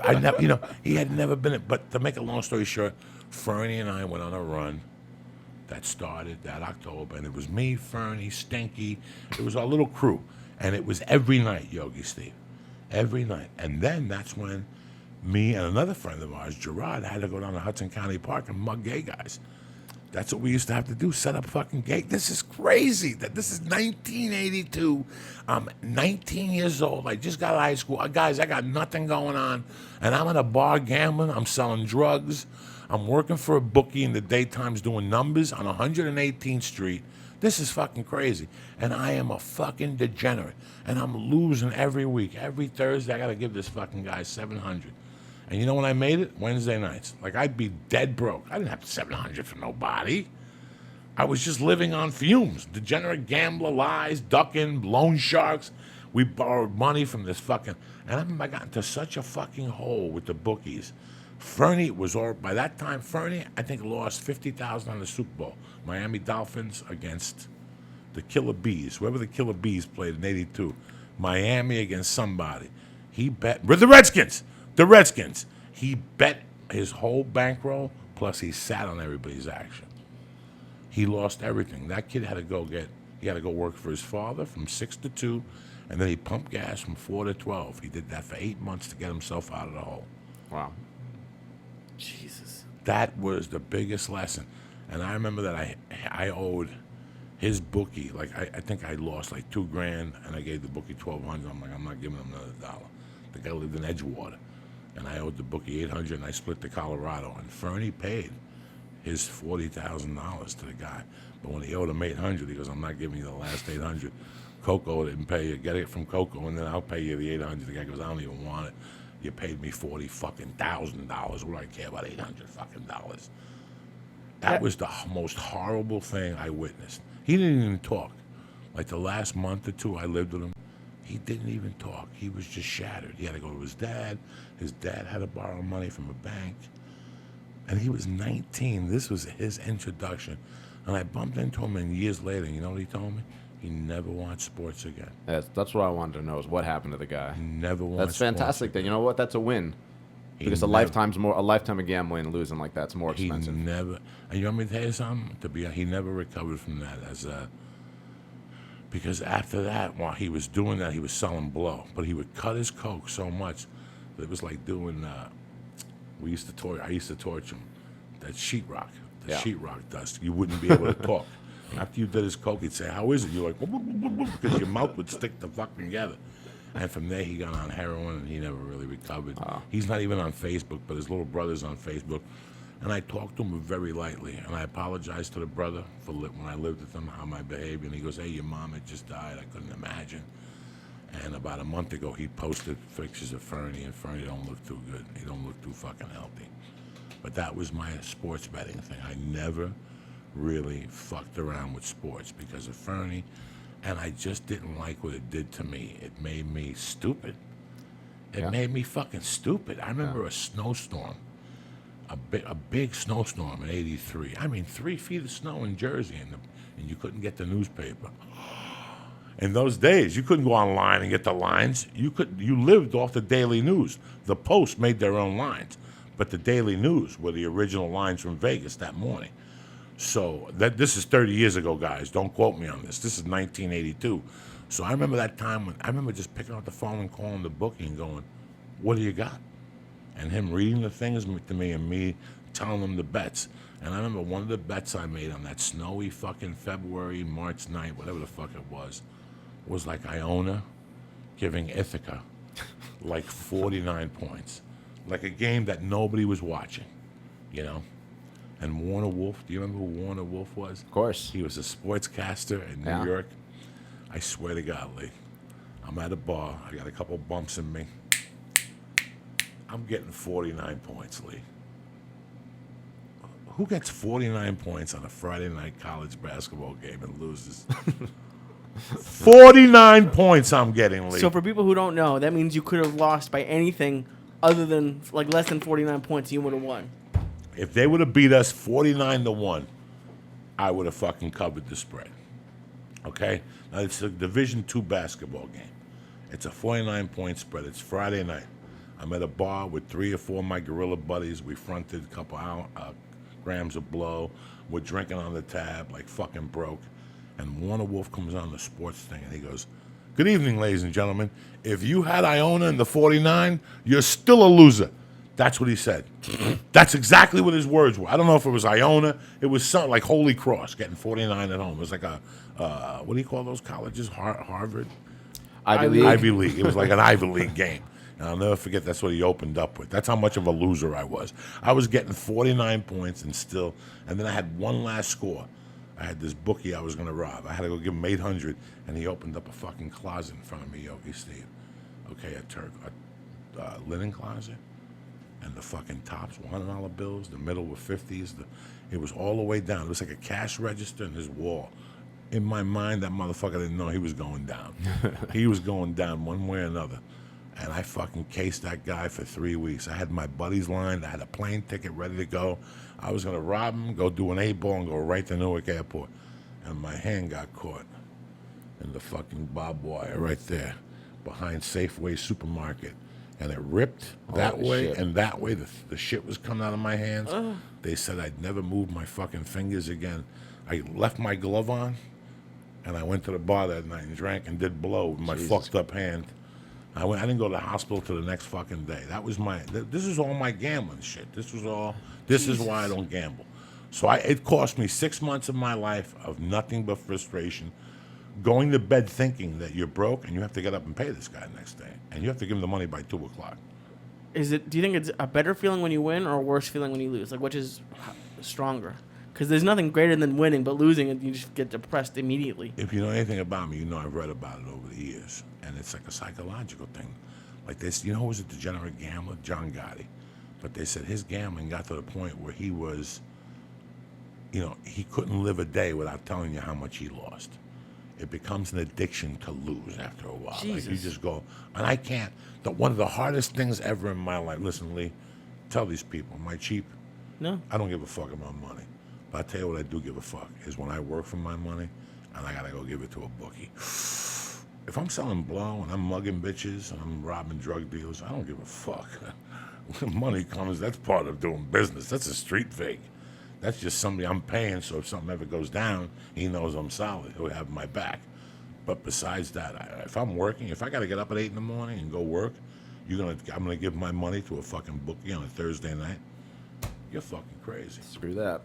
I never, he had never been it. But to make a long story short, Fernie and I went on a run that started that October. And it was me, Fernie, Stinky. It was our little crew. And it was every night, Yogi Steve. Every night. And then that's when me and another friend of ours, Gerard, had to go down to Hudson County Park and mug gay guys. That's what we used to have to do, set up fucking gay. This is crazy. This is 1982. I'm 19 years old. I just got out of high school. Guys, I got nothing going on. And I'm at a bar gambling. I'm selling drugs. I'm working for a bookie in the daytimes doing numbers on 118th Street. This is fucking crazy. And I am a fucking degenerate. And I'm losing every week. Every Thursday, I got to give this fucking guy $700. And you know when I made it? Wednesday nights. Like, I'd be dead broke. I didn't have $700 for nobody. I was just living on fumes. Degenerate gambler, lies, ducking, loan sharks. We borrowed money from this fucking... And I remember I got into such a fucking hole with the bookies. Fernie was all... By that time, Fernie, I think, lost $50,000 on the Super Bowl. Miami Dolphins against the Killer Bees. Whoever the Killer Bees played in 82. Miami against somebody. He bet... With the Redskins! The Redskins. He bet his whole bankroll, plus he sat on everybody's action. He lost everything. That kid had to go work for his father from 6 to 2, and then he pumped gas from 4 to 12. He did that for 8 months to get himself out of the hole. Wow. Jesus. That was the biggest lesson. And I remember that I owed his bookie, like I think I lost like $2,000, and I gave the bookie $1,200. I'm like, I'm not giving him another dollar. The guy lived in Edgewater. And I owed the bookie $800, and I split to Colorado. And Fernie paid his $40,000 to the guy. But when he owed him $800, he goes, I'm not giving you the last $800. Coco didn't pay you. Get it from Coco, and then I'll pay you the $800. The guy goes, I don't even want it. You paid me $40,000. What do I care about $800? That was the most horrible thing I witnessed. He didn't even talk. Like the last month or two I lived with him, he didn't even talk. He was just shattered. He had to go to his dad. His dad had to borrow money from a bank. And he was 19. This was his introduction. And I bumped into him, and years later, you know what he told me? He never watched sports again. That's what I wanted to know is what happened to the guy. He never watched That's fantastic. Then you know what? That's a win. Because a lifetime of gambling and losing like that's more expensive. He never. And you want me to tell you something? He never recovered from that because after that, while he was doing that, he was selling blow. But he would cut his coke so much that it was like doing. I used to torture him. That sheetrock, sheetrock dust. You wouldn't be able to talk. After you did his coke, he'd say, "How is it?" You're like, "Whoop, whoop, whoop, whoop," because your mouth would stick the fucking together. And from there, he got on heroin, and he never really recovered. He's not even on Facebook, but his little brother's on Facebook. And I talked to him very lightly, and I apologized to the brother for when I lived with him, how my behavior. And he goes, "Hey, your mom had just died. I couldn't imagine." And about a month ago, he posted pictures of Fernie, and Fernie don't look too good. He don't look too fucking healthy. But that was my sports betting thing. I never really fucked around with sports because of Fernie, and I just didn't like what it did to me. It made me stupid. It made me fucking stupid. I remember a snowstorm, a big snowstorm in '83. I mean, 3 feet of snow in Jersey, and you couldn't get the newspaper. In those days, you couldn't go online and get the lines. You lived off the Daily News. The Post made their own lines, but the Daily News were the original lines from Vegas that morning. So this is 30 years ago, guys. Don't quote me on this. This is 1982. So I remember that time when I remember just picking up the phone and calling the bookie and going, "What do you got?" And him reading the things to me and me telling him the bets. And I remember one of the bets I made on that snowy fucking February, March 9th, whatever the fuck it was like Iona giving Ithaca like 49 points. Like a game that nobody was watching, you know? And Warner Wolf, do you remember who Warner Wolf was? Of course. He was a sportscaster in New York. I swear to God, Lee, I'm at a bar. I got a couple bumps in me. I'm getting 49 points, Lee. Who gets 49 points on a Friday night college basketball game and loses? 49 points I'm getting, Lee. So for people who don't know, that means you could have lost by anything other than like less than 49 points. You would have won. If they would have beat us 49-1, I would have fucking covered the spread. Okay? Now, it's a Division II basketball game. It's a 49-point spread. It's Friday night. I'm at a bar with 3 or 4 of my gorilla buddies. We fronted a couple grams of blow. We're drinking on the tab like fucking broke. And Warner Wolf comes on the sports thing, and he goes, "Good evening, ladies and gentlemen. If you had Iona in the 49, you're still a loser." That's what he said. That's exactly what his words were. I don't know if it was Iona. It was something like Holy Cross, getting 49 at home. It was like a, what do you call those colleges? Harvard? Ivy League. Ivy League. It was like an Ivy League game. And I'll never forget, that's what he opened up with. That's how much of a loser I was. I was getting 49 points and then I had one last score. I had this bookie I was going to rob. I had to go give him 800, and he opened up a fucking closet in front of me, Yogi Steve. Okay, a linen closet, and the fucking tops were $100 bills, the middle were 50s. It was all the way down. It was like a cash register in his wall. In my mind, that motherfucker didn't know he was going down. He was going down one way or another. And I fucking cased that guy for 3 weeks. I had my buddies lined. I had a plane ticket ready to go. I was going to rob him, go do an 8-ball, and go right to Newark Airport. And my hand got caught in the fucking barbed wire right there behind Safeway Supermarket. And it ripped that way and that way. The shit was coming out of my hands. They said I'd never move my fucking fingers again. I left my glove on, and I went to the bar that night and drank and did blow with my fucked up hand. I didn't go to the hospital till the next fucking day. That was this is all my gambling shit. This is why I don't gamble. So it cost me 6 months of my life of nothing but frustration, going to bed thinking that you're broke and you have to get up and pay this guy the next day. And you have to give him the money by 2 o'clock. Do you think it's a better feeling when you win or a worse feeling when you lose? Like, which is stronger? Because there's nothing greater than winning, but losing, you just get depressed immediately. If you know anything about me, you know I've read about it over the years. And it's like a psychological thing. Like this, who was a degenerate gambler? John Gotti. But they said his gambling got to the point where he was, he couldn't live a day without telling you how much he lost. It becomes an addiction to lose after a while. Jesus. Like you just go, and I can't. One of the hardest things ever in my life, listen, Lee, tell these people, am I cheap? No. I don't give a fuck about money. But I tell you what I do give a fuck is when I work for my money and I gotta go give it to a bookie. If I'm selling blow and I'm mugging bitches and I'm robbing drug dealers, I don't give a fuck. When money comes, that's part of doing business. That's a street fake. That's just somebody I'm paying, so if something ever goes down, he knows I'm solid. He'll have my back. But besides that, if I'm working, if I got to get up at 8 in the morning and go work, I'm going to give my money to a fucking bookie on a Thursday night? You're fucking crazy. Screw that.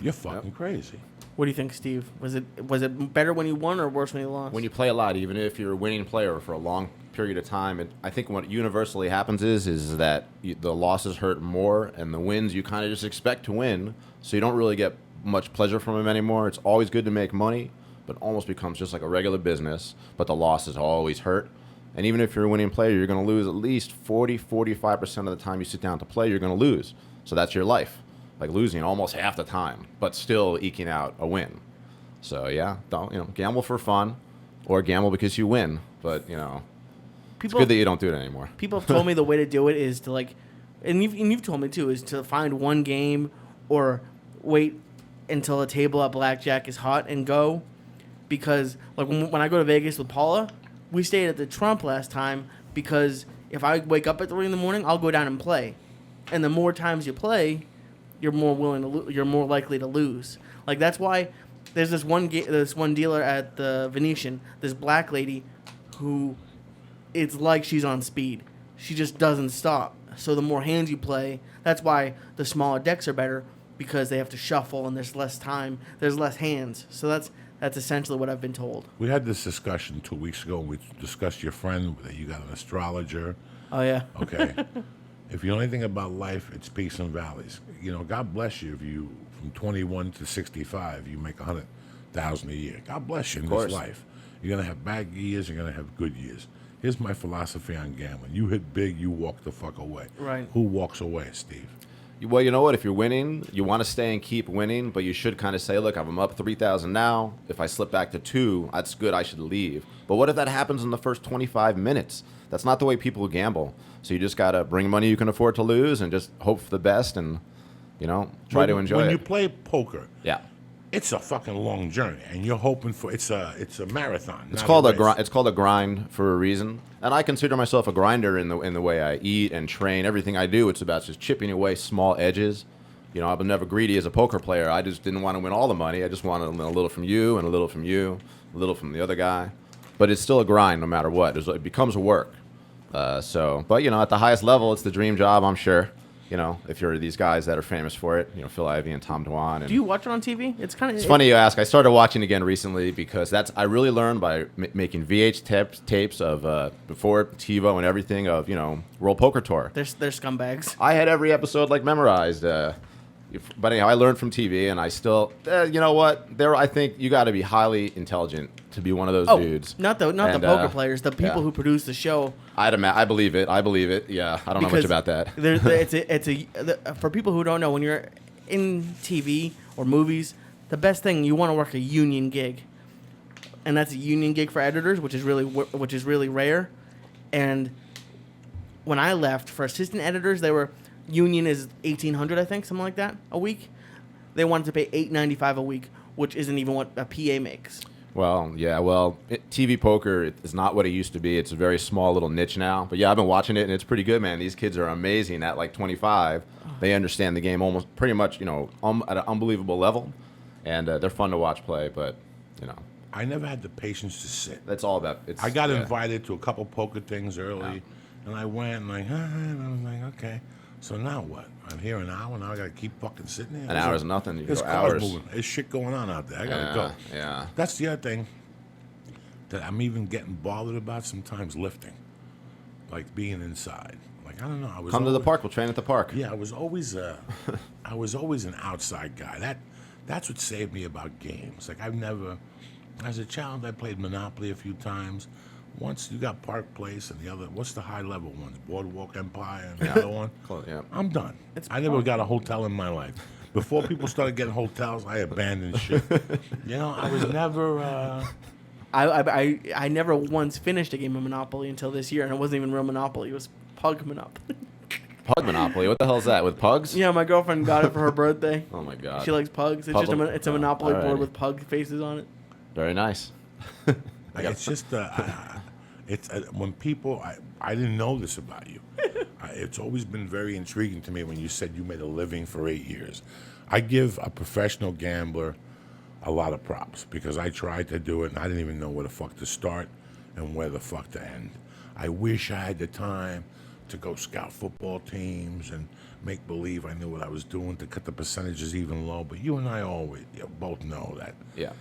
You're fucking crazy. What do you think, Steve? Was it better when you won or worse when you lost? When you play a lot, even if you're a winning player for a long period of time, I think what universally happens is that the losses hurt more, and the wins you kind of just expect to win, so you don't really get much pleasure from them anymore. It's always good to make money, but almost becomes just like a regular business, but the losses always hurt. And even if you're a winning player, you're going to lose at least 45% of the time you sit down to play, you're going to lose. So that's your life. Like losing almost half the time, but still eking out a win. So yeah, don't gamble for fun, or gamble because you win. But it's good that you don't do it anymore. People have told me the way to do it is to and you've told me too, is to find one game or wait until a table at blackjack is hot and go. Because like when I go to Vegas with Paula, we stayed at the Trump last time because if I wake up at 3 a.m, I'll go down and play, and the more times you play, you're more likely to lose. Like that's why there's this one dealer at the Venetian, this black lady, who it's like she's on speed. She just doesn't stop. So the more hands you play, that's why the smaller decks are better, because they have to shuffle and there's less time, there's less hands. So that's essentially what I've been told. We had this discussion 2 weeks ago. We discussed your friend that you got an astrologer. Oh yeah. Okay. If you know anything about life, it's peaks and valleys. God bless you if you, from 21 to 65, you make 100,000 a year. God bless you in this life. You're going to have bad years, you're going to have good years. Here's my philosophy on gambling. You hit big, you walk the fuck away. Right. Who walks away, Steve? Well, you know what? If you're winning, you want to stay and keep winning, but you should kind of say, look, I'm up 3,000 now. If I slip back to 2, that's good. I should leave. But what if that happens in the first 25 minutes? That's not the way people gamble. So you just got to bring money you can afford to lose and just hope for the best and, try to enjoy it. When you play poker, yeah, it's a fucking long journey, and you're hoping for it's a marathon. It's called a grind for a reason, and I consider myself a grinder in the way I eat and train. Everything I do, it's about just chipping away small edges. I've been never greedy as a poker player. I just didn't want to win all the money. I just wanted a little from you and a little from you, a little from the other guy. But it's still a grind no matter what. It becomes a work. But at the highest level, it's the dream job, I'm sure. If you're these guys that are famous for it, Phil Ivey and Tom Dwan. And do you watch it on TV? It's funny you ask. I started watching again recently because I really learned by making VH tapes of before TiVo and everything of World Poker Tour. They're scumbags. I had every episode memorized. But anyhow, I learned from TV, and I still, you know what? I think you got to be highly intelligent to be one of those dudes. Not the poker players, the people who produce the show. I believe it. Yeah, I don't know much about that. For people who don't know, when you're in TV or movies, the best thing, you want to work a union gig, and that's a union gig for editors, which is really rare. And when I left, for assistant editors, union is $1,800, I think, something like that, a week. They wanted to pay $895 a week, which isn't even what a PA makes. Well, yeah, TV poker is not what it used to be. It's a very small little niche now. But yeah, I've been watching it, and it's pretty good, man. These kids are amazing at 25. They understand the game almost pretty much, at an unbelievable level, and they're fun to watch play. But I never had the patience to sit. That's all about it. I got invited to a couple poker things early, and I went and and I was like, okay. So now what? I'm here an hour, now I gotta keep fucking sitting there. An hour is nothing. You There's go cars hours. moving. There's shit going on out there. I gotta go. Yeah. That's the other thing that I'm even getting bothered about sometimes, lifting, like being inside. Like I don't know. Come to the park. We'll train at the park. Yeah, I was always an outside guy. That's what saved me about games. Like as a child, I played Monopoly a few times. Once you got Park Place and the other, what's the high level ones? Boardwalk Empire and the other one? Yeah. I'm done. I never got a hotel in my life. Before people started getting hotels, I abandoned shit. I was never... I never once finished a game of Monopoly until this year, and it wasn't even real Monopoly. It was Pug Monopoly. Pug Monopoly? What the hell is that? With pugs? Yeah, my girlfriend got it for her birthday. Oh, my God. She likes pugs. It's it's a Monopoly board with pug faces on it. Very nice. It's just... It's when people, I didn't know this about you. It's always been very intriguing to me when you said you made a living for 8 years. I give a professional gambler a lot of props because I tried to do it and I didn't even know where the fuck to start and where the fuck to end. I wish I had the time to go scout football teams and make believe I knew what I was doing to cut the percentages even low. But you and I always both know that. Yeah.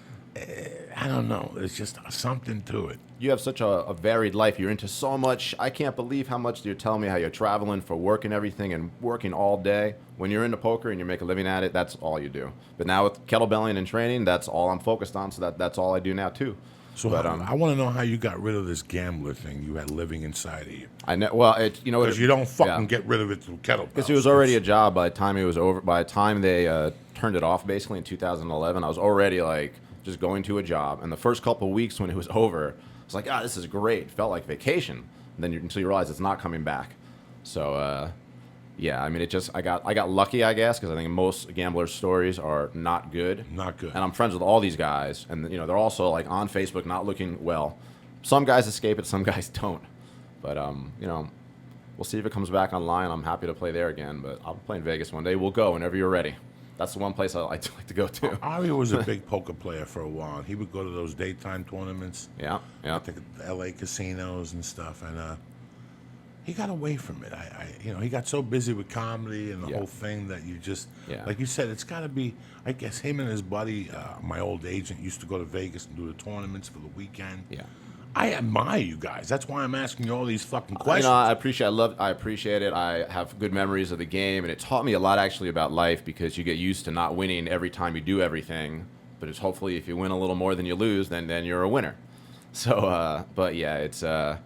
I don't know. There's just something to it. You have such a varied life. You're into so much. I can't believe how much you're telling me how you're traveling for work and everything and working all day. When you're into poker and you make a living at it, that's all you do. But now with kettlebelling and training, that's all I'm focused on. So that's all I do now too. So But, I want to know how you got rid of this gambler thing you had living inside of you. I know. Well, Because you don't fucking get rid of it through kettlebells. Because it was already a job by the time it was over. By the time they turned it off, basically in 2011, I was already like just going to a job. And the first couple of weeks when it was over, I was like, this is great. It felt like vacation. And then until you realize it's not coming back. So yeah, I mean, I got lucky, I guess, because I think most gamblers' stories are not good. Not good. And I'm friends with all these guys, and they're also like on Facebook, not looking well. Some guys escape it, some guys don't. But we'll see if it comes back online. I'm happy to play there again, but I'll play in Vegas one day. We'll go whenever you're ready. That's the one place I like to go to. Ari was a big poker player for a while. He would go to those daytime tournaments. Yeah. At the L.A. casinos and stuff, and he got away from it. He got so busy with comedy and the whole thing that you just, like you said, it's got to be. I guess him and his buddy, my old agent, used to go to Vegas and do the tournaments for the weekend. Yeah. I admire you guys. That's why I'm asking you all these fucking questions. I appreciate it. I have good memories of the game, and it taught me a lot actually about life because you get used to not winning every time you do everything. But it's hopefully if you win a little more than you lose, then you're a winner. So, but yeah, it's no,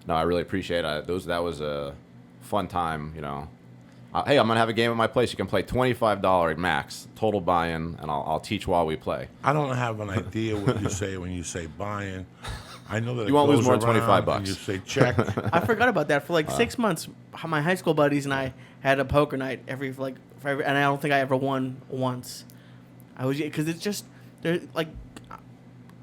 I really appreciate it. That was a fun time. Hey, I'm gonna have a game at my place. You can play $25 max total buy-in, and I'll teach while we play. I don't have an idea what you say when you say buy-in. I know that you won't lose more than $25. You say check. I forgot about that. For like 6 months, my high school buddies and I had a poker night every, and I don't think I ever won once. Because it's just, like,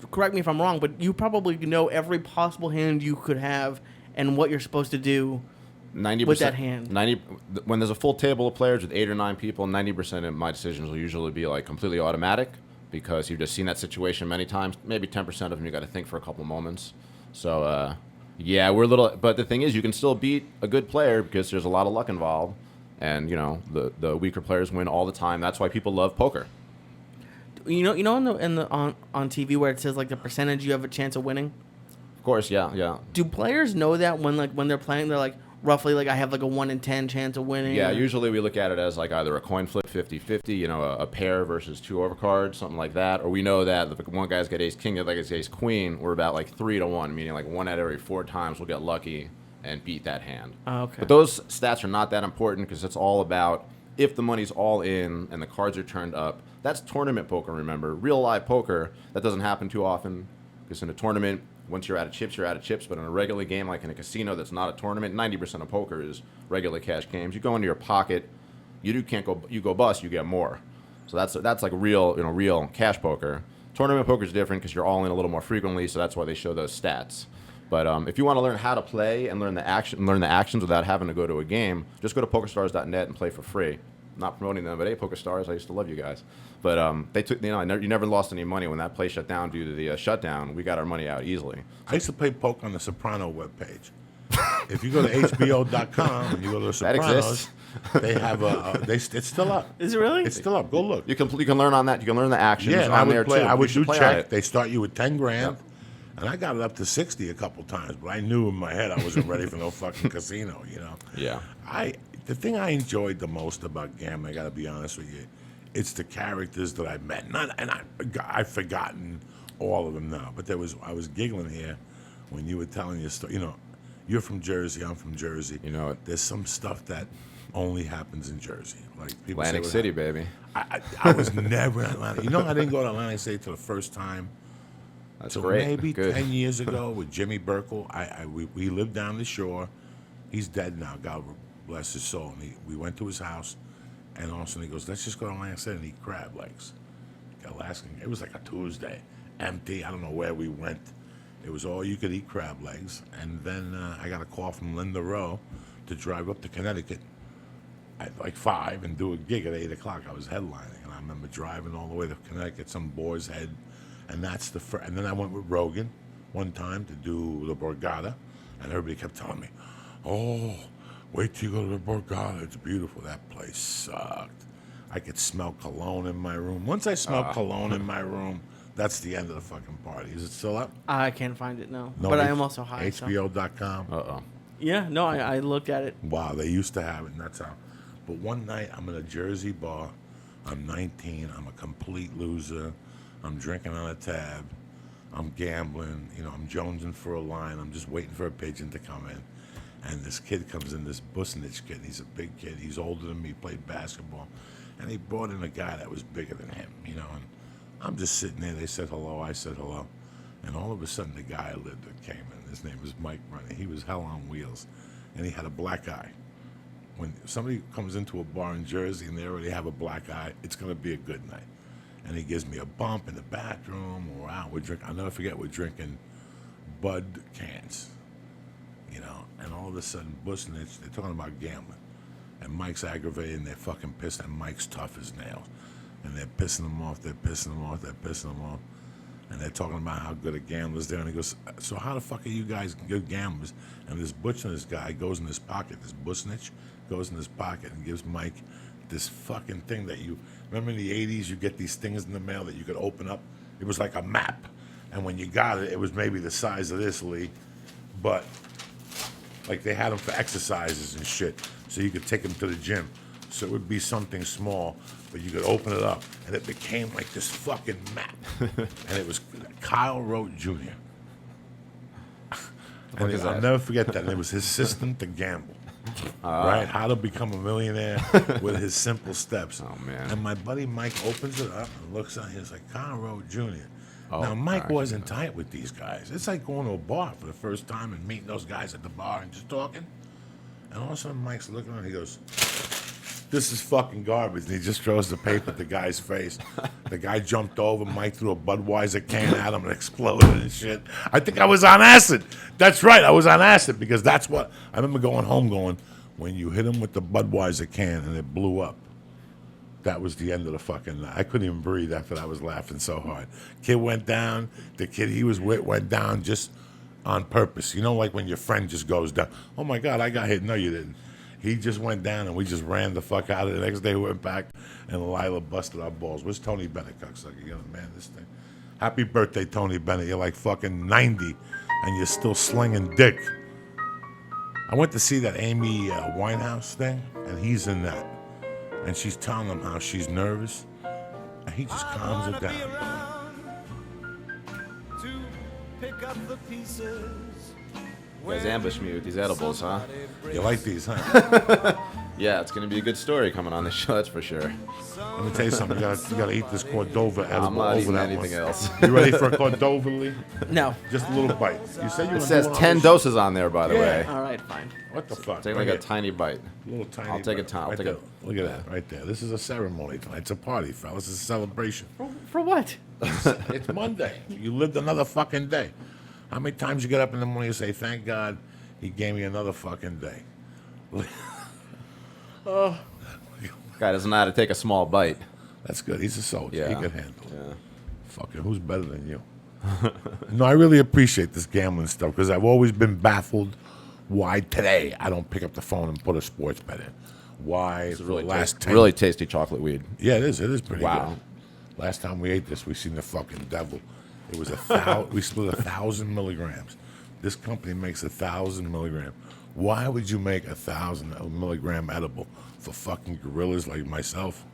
correct me if I'm wrong, but you probably know every possible hand you could have and what you're supposed to do 90% with that hand. When there's a full table of players with 8 or 9 people, 90% of my decisions will usually be like completely automatic. Because you've just seen that situation many times. Maybe 10% of them you got to think for a couple moments. So, yeah, we're a little. But the thing is, you can still beat a good player because there's a lot of luck involved, and the weaker players win all the time. That's why people love poker. On TV where it says like the percentage you have a chance of winning. Of course, yeah. Do players know that when they're playing, they're like roughly like I have like a 1 in 10 chance of winning? Yeah, usually we look at it as like either a coin flip 50-50, a pair versus 2 overcards, something like that. Or we know that if one guy's got ace king, the other guy's ace queen, we're about like 3-1, meaning like 1 out of every 4 times we'll get lucky and beat that hand. Oh, okay. But those stats are not that important because it's all about if the money's all in and the cards are turned up. That's tournament poker, remember. Real live poker, that doesn't happen too often because in a tournament, once you're out of chips, you're out of chips. But in a regular game, like in a casino that's not a tournament, 90% of poker is regular cash games. You go into your pocket, you go bust, you get more. So that's like real cash poker. Tournament poker is different because you're all in a little more frequently, so that's why they show those stats. But if you want to learn how to play and learn the actions without having to go to a game, just go to PokerStars.net and play for free. Not promoting them, but hey, PokerStars, I used to love you guys. But they took, you never lost any money when that place shut down due to the shutdown. We got our money out easily. I used to play poker on the Soprano webpage. If you go to HBO.com and you go to the Sopranos, that exists. They have it's still up. Is it really? It's still up. Go look. You can learn on that. You can learn the actions Yeah, and on there too. I would do play check. They start you with $10,000. Yep. And I got it up to 60 a couple times, but I knew in my head I wasn't ready for no fucking casino, Yeah. The thing I enjoyed the most about gambling, I got to be honest with you, it's the characters that I met. I've forgotten all of them now, but I was giggling here when you were telling your story. You're from Jersey, I'm from Jersey. There's some stuff that only happens in Jersey. Like people Atlantic say, City, baby. I was never in Atlanta. I didn't go to Atlantic City till the first time. That's So great. maybe Good. 10 years ago with Jimmy Burkle, we lived down the shore. He's dead now, God bless his soul. And we went to his house, and all of a sudden he goes, let's just go to Atlantic City and eat crab legs. Alaskan. It was like a Tuesday, empty. I don't know where we went. It was all you could eat crab legs. And then I got a call from Linda Rowe to drive up to Connecticut at like 5 and do a gig at 8 o'clock. I was headlining, and I remember driving all the way to Connecticut, some boar's head. And that's and then I went with Rogan one time to do the Borgata, and everybody kept telling me, "Oh, Wait till you go to the Borgata. It's beautiful. That place sucked. I could smell cologne in my room. Once I smell cologne in my room, that's the end of the fucking party. Is it still up? I can't find it, no. No, But I am also high. So. HBO.com. Uh-oh. Yeah, no, I looked at it. Wow, they used to have it, and that's how. But one night, I'm in a Jersey bar. I'm 19. I'm a complete loser. I'm drinking on a tab. I'm gambling. You know, I'm jonesing for a line. I'm just waiting for a pigeon to come in. And this kid comes in, this Busnich kid. He's a big kid. He's older than me, played basketball. And he brought in a guy that was bigger than him, you know. And I'm just sitting there. They said hello. I said hello. And all of a sudden, the guy I lived with came in. His name was Mike Running. He was hell on wheels. And he had a black eye. When somebody comes into a bar in Jersey and they already have a black eye, it's going to be a good night. And he gives me a bump in the bathroom. We're out. I'll never forget, we're drinking Bud cans. You know, and all of a sudden, Busnich, they're talking about gambling. And Mike's aggravated, and they're fucking pissed, and Mike's tough as nails. And they're pissing him off, they're pissing him off, they're pissing him off. And they're talking about how good a gambler's there. And he goes, so how the fuck are you guys good gamblers? And this Busnich guy goes in his pocket, this Busnich goes in his pocket and gives Mike this fucking thing that you, remember in the 80s, you get these things in the mail that you could open up? It was like a map. And when you got it, it was maybe the size of this, Lee. But like they had them for exercises and shit, so you could take them to the gym. So it would be something small, but you could open it up, and it became like this fucking map. And it was Kyle Rote Jr. And I'll never forget that. And it was his system to gamble. Right? How to become a millionaire with his simple steps. Oh, man. And my buddy Mike opens it up and looks on it. He's like, Kyle Rote Jr. Oh, now, Mike wasn't tight with these guys. It's like going to a bar for the first time and meeting those guys at the bar and just talking. And all of a sudden, Mike's looking at it, he goes, this is fucking garbage. And he just throws the paper at the guy's face. The guy jumped over. Mike threw a Budweiser can at him and exploded and shit. I think I was on acid. That's right. I was on acid because that's what I remember going home going, when you hit him with the Budweiser can and it blew up, that was the end of the fucking night. I couldn't even breathe after I was laughing so hard. Kid went down. The kid he was with went down just on purpose. You know, like when your friend just goes down. Oh, my God, I got hit. No, you didn't. He just went down, and we just ran the fuck out of it. The next day, we went back, and Lila busted our balls. Where's Tony Bennett, cocksucker? You know, man, this thing. Happy birthday, Tony Bennett. You're like fucking 90, and you're still slinging dick. I went to see that Amy Winehouse thing, and he's in that. And she's telling him how she's nervous, and he just calms her down. To pick up the pieces. You guys ambushed me with these edibles, huh? You like these, huh? Yeah, it's going to be a good story coming on the show, that's for sure. Let me tell you something. You gotta eat this Cordova edible. I'm not over eating that anything one. else. You ready for a Cordova, Lee? No. Just a little bite. You said you It were says doing all 10 this- doses on there, by the Yeah. way. All right, fine. What the fuck? Take Right like a here. tiny bite. Little tiny. I'll take a bite. ton. I'll Right take there. a- Look at that right there. This is a ceremony tonight. It's a party, fellas. It's a celebration. For what? It's Monday. You lived another fuking day. How many times you get up in the morning and say, "Thank God, he gave me another fucking day." Guy doesn't know how to take a small bite. That's good. He's a soldier. He Yeah. can handle it. Yeah. Fucking, who's better than you? No, I really appreciate this gambling stuff because I've always been baffled why today I don't pick up the phone and put a sports bet in. Why It's for really, the last 10 really tasty chocolate weed. Yeah, it is. It is pretty Wow. good. Last time we ate this, we seen the fucking devil. It was we split 1,000 milligrams. This company makes 1,000 milligram. Why would you make 1,000 milligram edible for fucking gorillas like myself?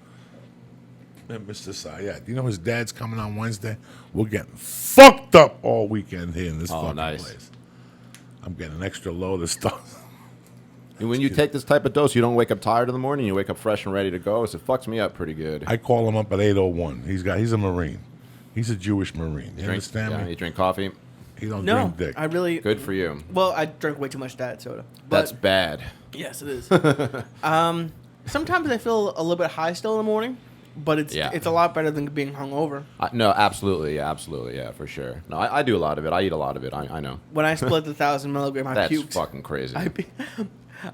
And Mr. Syatt, you know his dad's coming on Wednesday? We're getting fucked up all weekend here in this fucking nice. place. I'm getting an extra load of stuff. And when you take this type of dose, you don't wake up tired in the morning. You wake up fresh and ready to go. So it fucks me up pretty good. I call him up at 8:01. He's a Marine. He's a Jewish Marine. You Drink- understand yeah, me? You drink coffee. He don't No, drink dick. I really. Good for you. Well, I drank way too much diet soda. But That's bad. yes, it is. Sometimes I feel a little bit high still in the morning, but it's Yeah. a lot better than being hungover. No, absolutely. Yeah, absolutely. Yeah, for sure. No, I do a lot of it. I eat a lot of it. I know. When I split the 1,000 milligram, I That's puked. fucking crazy.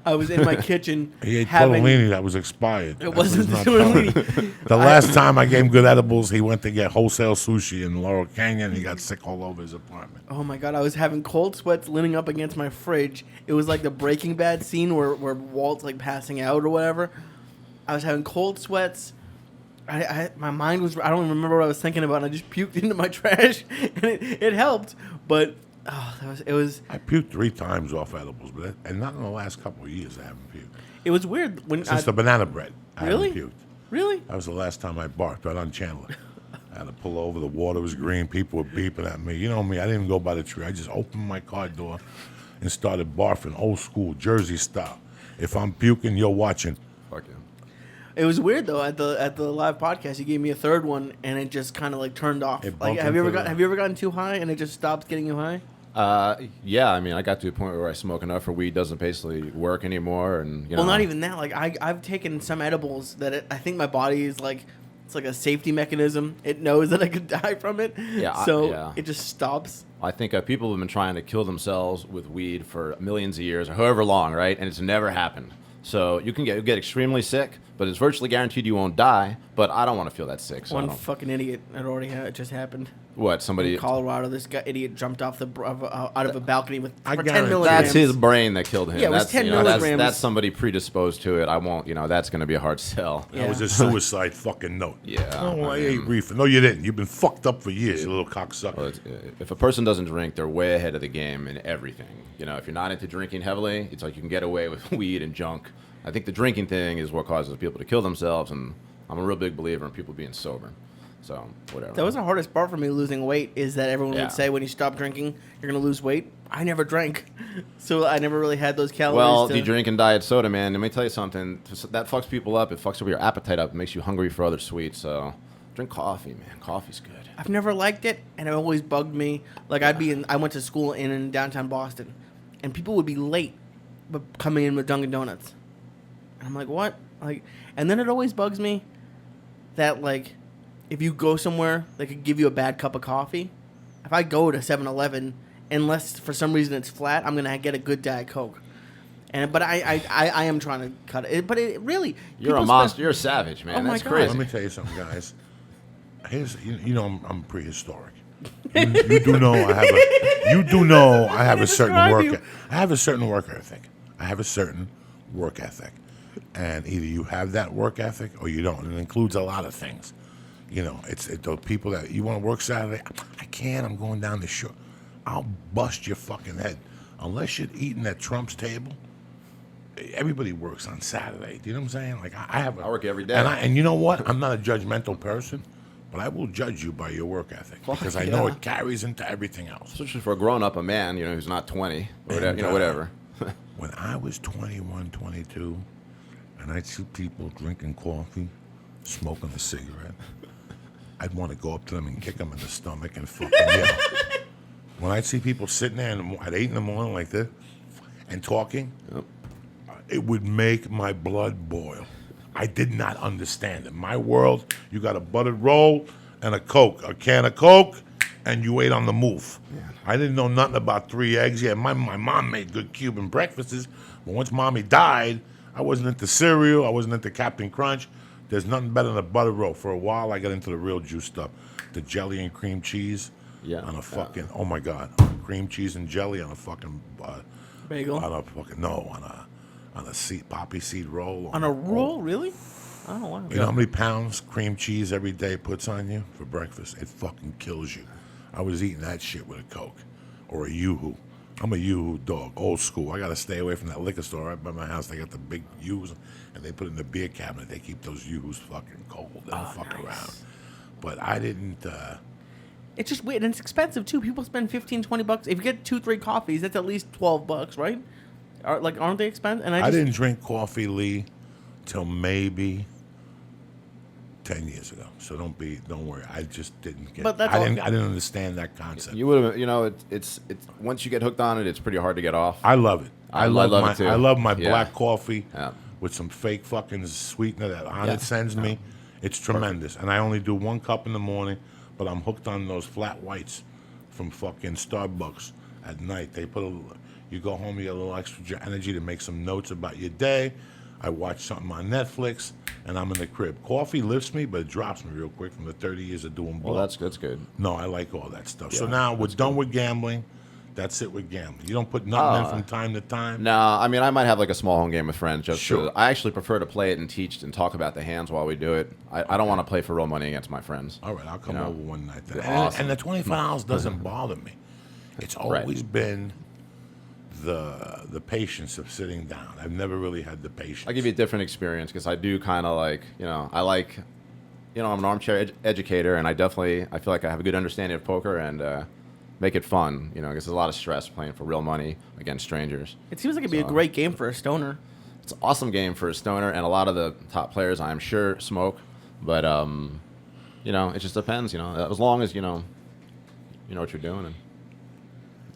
I was in my kitchen He ate having. tortellini that was expired. It That's what wasn't he's the not telling you. tortellini. The last time I gave him good edibles, he went to get wholesale sushi in Laurel Canyon, and he got sick all over his apartment. Oh my god, I was having cold sweats leaning up against my fridge. It was like the Breaking Bad scene where Walt's like passing out or whatever. I was having cold sweats. My mind was, I don't even remember what I was thinking about, and I just puked into my trash, and it helped, but it was I puked 3 times off edibles, and not in the last couple of years I haven't puked. it was weird when Since the banana bread, I Really? haven't puked. Really? That was the last time I barked, right on Chandler. I had to pull over, the water was green, people were beeping at me. You know me, I didn't even go by the tree. I just opened my car door and started barfing, old school, Jersey style. If I'm puking, you're watching. Fuck yeah. It was weird though. At the live podcast, you gave me a third one, and it just kind of like turned off. It Like, bumped have you into ever gotten too high and it just stopped getting you high? Yeah, I mean, I got to a point where I smoke enough where weed doesn't basically work anymore, and you know. Well, not even that. Like I've taken some edibles that I think my body is like, it's like a safety mechanism. It knows that I could die from it. Yeah, So yeah. it just stops. I think people have been trying to kill themselves with weed for millions of years, or however long, right? And it's never happened. So you can get extremely sick, but it's virtually guaranteed you won't die. But I don't want to feel that sick. So I One don't. fucking idiot. It just happened. What, somebody? In Colorado, this guy idiot jumped off out of a balcony with I for guarantee- 10 milligrams. That's his brain that killed him. Yeah, it was that's, 10 that's milligrams. somebody predisposed to it. I won't. That's going to be a hard sell. Yeah. That was a suicide fucking note. Yeah, Oh, I I ate mean- reefer. No, you didn't. You've been fucked up for years, you little cocksucker. Well, if a person doesn't drink, they're way ahead of the game in everything. If you're not into drinking heavily, it's like you can get away with weed and junk. I think the drinking thing is what causes people to kill themselves, and I'm a real big believer in people being sober. So, whatever. That was the hardest part for me losing weight, is that everyone Yeah. would say when you stop drinking, you're going to lose weight. I never drank, so I never really had those calories. Well, to... if you drink and diet soda, man, let me tell you something. That fucks people up. It fucks up your appetite up. It makes you hungry for other sweets. So, drink coffee, man. Coffee's good. I've never liked it, and it always bugged me. Like, I went to school in downtown Boston, and people would be late, but coming in with Dunkin' Donuts. And I'm like, what? Like, and then it always bugs me that, like, if you go somewhere, they could give you a bad cup of coffee. If I go to 7-Eleven, unless for some reason it's flat, I'm gonna get a good Diet Coke. But I am trying to cut it. But it really, You're a people monster. spend- You're a savage, man. Oh my That's God. crazy. Let me tell you something, guys. I'm prehistoric. You do know I have a. You do know I have a certain Describe work. you. I have a certain work ethic. I have a certain work ethic, and either you have that work ethic or you don't. And it includes a lot of things. It's those people that you want to work Saturday. I can't. I'm going down the shore. I'll bust your fucking head unless you're eating at Trump's table. Everybody works on Saturday. Do you know what I'm saying? Like I work every day. and you know what? I'm not a judgmental person, but I will judge you by your work ethic because I know yeah. it carries into everything else. Especially for a grown-up, a man, who's not 20 or whatever. And, Whatever. When I was 21, 22, and I'd see people drinking coffee, smoking a cigarette, I'd want to go up to them and kick them in the stomach and fucking yell. When I'd see people sitting there at 8 in the morning like this and talking, it would make my blood boil. I did not understand it. My world, you got a buttered roll and a Coke, a can of Coke, and you ate on the move. Yeah. I didn't know nothing about 3 eggs. Yeah, my mom made good Cuban breakfasts, but once mommy died, I wasn't into cereal. I wasn't into Captain Crunch. There's nothing better than a buttered roll. For a while, I got into the real juice stuff. The jelly and cream cheese on a fucking, oh my God, cream cheese and jelly on a fucking, Bagel? on a fucking, on a poppy seed roll. On a roll, really? Oh, wow. You know how many pounds cream cheese every day puts on you for breakfast? It fucking kills you. I was eating that shit with a Coke or a Yoo-Hoo. I'm a Yoo-Hoo dog, old school. I got to stay away from that liquor store right by my house. They got the big Yoo-Hoos, and they put it in the beer cabinet. They keep those Yoo-Hoos fucking cold. They don't fuck around. But I didn't... It's just weird, and it's expensive, too. People spend $15-$20. If you get 2-3 coffees, that's at least $12, right? Aren't they expensive? And I didn't drink coffee, Lee, till maybe 10 years ago. So don't worry. I just didn't get. But that's I didn't understand that concept. You would have, it's once you get hooked on it, it's pretty hard to get off. I love it. I love it too. I love my Yeah. black coffee Yeah. with some fake fucking sweetener that Yeah. Honey sends me. It's tremendous. And I only do 1 cup in the morning, but I'm hooked on those flat whites from fucking Starbucks. At night, they put you go home, you get a little extra energy to make some notes about your day. I watch something on Netflix, and I'm in the crib. Coffee lifts me, but it drops me real quick from the 30 years of doing blow. Well, that's good. No, I like all that stuff. So Yeah, now we're that's done good. with gambling. That's it with gambling. You don't put nothing in from time to time. No, I mean, I might have like a small home game with friends. Sure. I actually prefer to play it and teach and talk about the hands while we do it. I don't want to play for real money against my friends. All right, I'll come over one night. Then. Awesome. And the $25 doesn't bother me. It's always been the patience of sitting down. I've never really had the patience. I'll give you a different experience because I do kind of like, I'm an armchair educator, and I feel like I have a good understanding of poker and make it fun, because there's a lot of stress playing for real money against strangers. It seems like it'd be a great game for a stoner. It's an awesome game for a stoner, and a lot of the top players, I'm sure, smoke. But, it just depends, as long as, you know what you're doing. And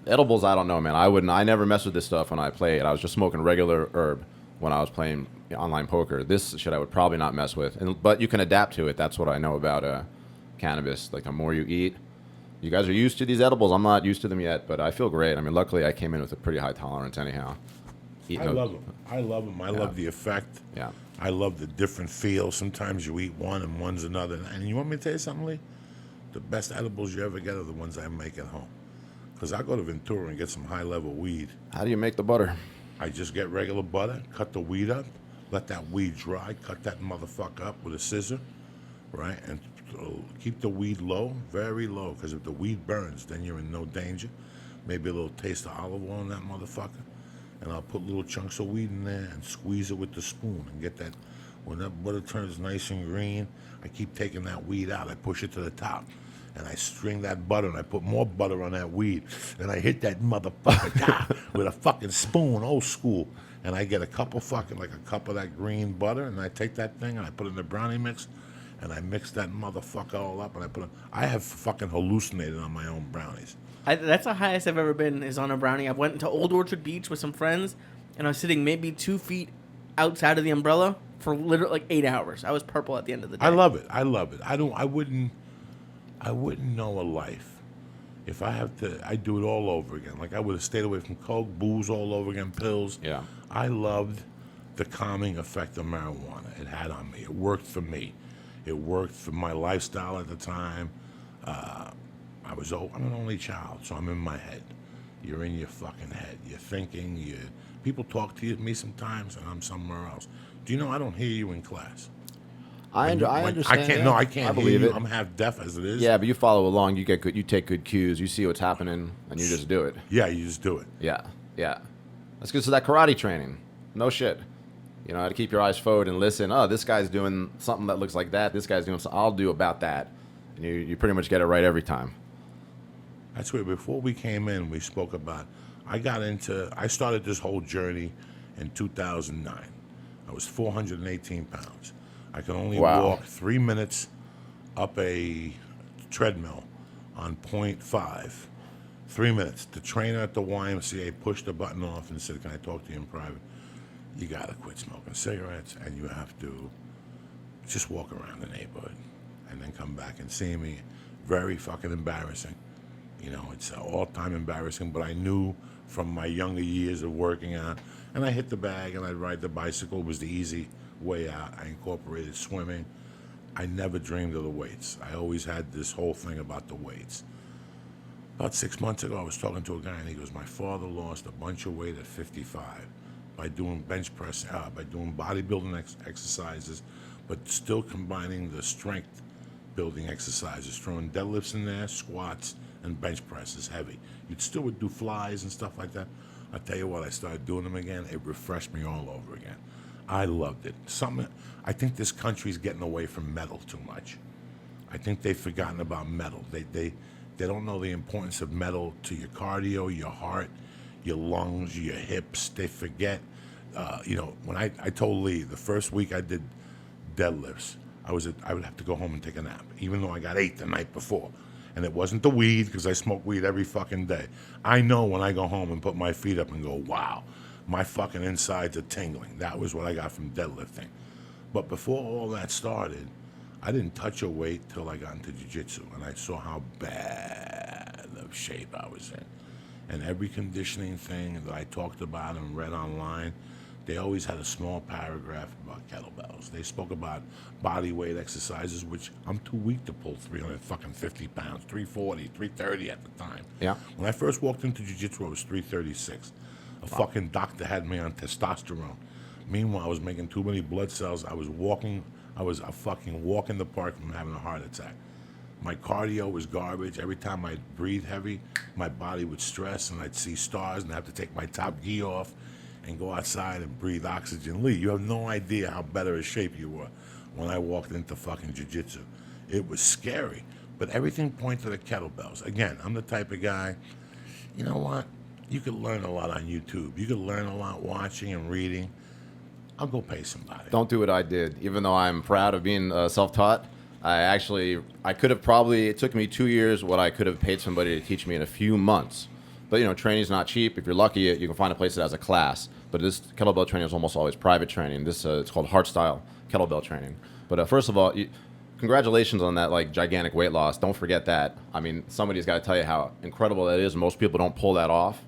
edibles, I don't know, man. I never mess with this stuff when I play it. I was just smoking regular herb when I was playing online poker. This shit I would probably not mess with. But you can adapt to it. That's what I know about cannabis. Like, the more you eat, you guys are used to these edibles. I'm not used to them yet, but I feel great. I mean, luckily I came in with a pretty high tolerance anyhow. I love them. I love the effect. Yeah. I love the different feel. Sometimes you eat one and one's another. And you want me to tell you something, Lee? The best edibles you ever get are the ones I make at home. Because I go to Ventura and get some high-level weed. How do you make the butter? I just get regular butter, cut the weed up, let that weed dry, cut that motherfucker up with a scissor, right? And keep the weed low, very low, because if the weed burns, then you're in no danger. Maybe a little taste of olive oil in that motherfucker. And I'll put little chunks of weed in there and squeeze it with the spoon and get that. When that butter turns nice and green, I keep taking that weed out. I push it to the top. And I string that butter, and I put more butter on that weed. And I hit that motherfucker with a fucking spoon, old school. And I get a cup of that green butter, and I take that thing, and I put it in the brownie mix, and I mix that motherfucker all up, and I have fucking hallucinated on my own brownies. That's the highest I've ever been is on a brownie. I went to Old Orchard Beach with some friends, and I was sitting maybe 2 feet outside of the umbrella for literally like 8 hours. I was purple at the end of the day. I love it. I wouldn't know a life if I'd do it all over again. Like I would have stayed away from coke, booze all over again, pills. Yeah. I loved the calming effect of marijuana it had on me. It worked for me. It worked for my lifestyle at the time. I'm an only child, so I'm in my head. You're in your fucking head. You're thinking. People talk to me sometimes, and I'm somewhere else. Do you know I don't hear you in class? I understand. I can't. No, I can't. I believe hear you. it. I'm half deaf as it is. Yeah, but you follow along. You take good cues. You see what's happening, and you just do it. Yeah, you just do it. Yeah. That's good. So that karate training, no shit. How to keep your eyes forward and listen. Oh, this guy's doing something that looks like that. This guy's doing something. I'll do about that. And you pretty much get it right every time. That's where before we came in, we spoke about. I started this whole journey in 2009. I was 418 pounds. I could only walk 3 minutes up a treadmill on 0.5. 3 minutes. The trainer at the YMCA pushed the button off and said, "Can I talk to you in private? You got to quit smoking cigarettes, and you have to just walk around the neighborhood and then come back and see me." Very fucking embarrassing. It's all-time embarrassing, but I knew from my younger years of working out, and I hit the bag and I'd ride the bicycle. It was the easy way out. I incorporated swimming. I never dreamed of the weights. I always had this whole thing about the weights. About 6 months ago, I was talking to a guy, and he goes, "My father lost a bunch of weight at 55 by doing bench press, by doing bodybuilding exercises, but still combining the strength building exercises, throwing deadlifts in there, squats, and bench presses heavy. You'd still would do flies and stuff like that. I tell you what, I started doing them again. It refreshed me all over again. I loved it. I think this country's getting away from metal too much. I think they've forgotten about metal. They don't know the importance of metal to your cardio, your heart, your lungs, your hips. They forget. When I told Lee the first week I did deadlifts, I would have to go home and take a nap, even though I got 8 the night before. And it wasn't the weed, because I smoke weed every fucking day. I know when I go home and put my feet up and go, wow, my fucking insides are tingling. That was what I got from deadlifting. But before all that started, I didn't touch a weight till I got into jiu-jitsu, and I saw how bad of shape I was in. And every conditioning thing that I talked about and read online, they always had a small paragraph about kettlebells. They spoke about body weight exercises, which I'm too weak to pull 350 pounds, 340, 330 at the time. Yeah. When I first walked into jiu-jitsu, I was 336. A fucking doctor had me on testosterone. Meanwhile, I was making too many blood cells. I was a fucking walk in the park from having a heart attack. My cardio was garbage. Every time I breathe heavy, my body would stress and I'd see stars and I'd have to take my top gi off and go outside and breathe oxygen. Lee, you have no idea how better a shape you were when I walked into fucking jiu-jitsu. It was scary, but everything pointed to the kettlebells. Again, I'm the type of guy, you know what? You could learn a lot on YouTube. You could learn a lot watching and reading. I'll go pay somebody. Don't do what I did. Even though I'm proud of being self-taught, I could have probably, it took me 2 years what I could have paid somebody to teach me in a few months. But, training's not cheap. If you're lucky, you can find a place that has a class. But this kettlebell training is almost always private training. This it's called hardstyle kettlebell training. But first of all, congratulations on that gigantic weight loss. Don't forget that. I mean, somebody's got to tell you how incredible that is. Most people don't pull that off,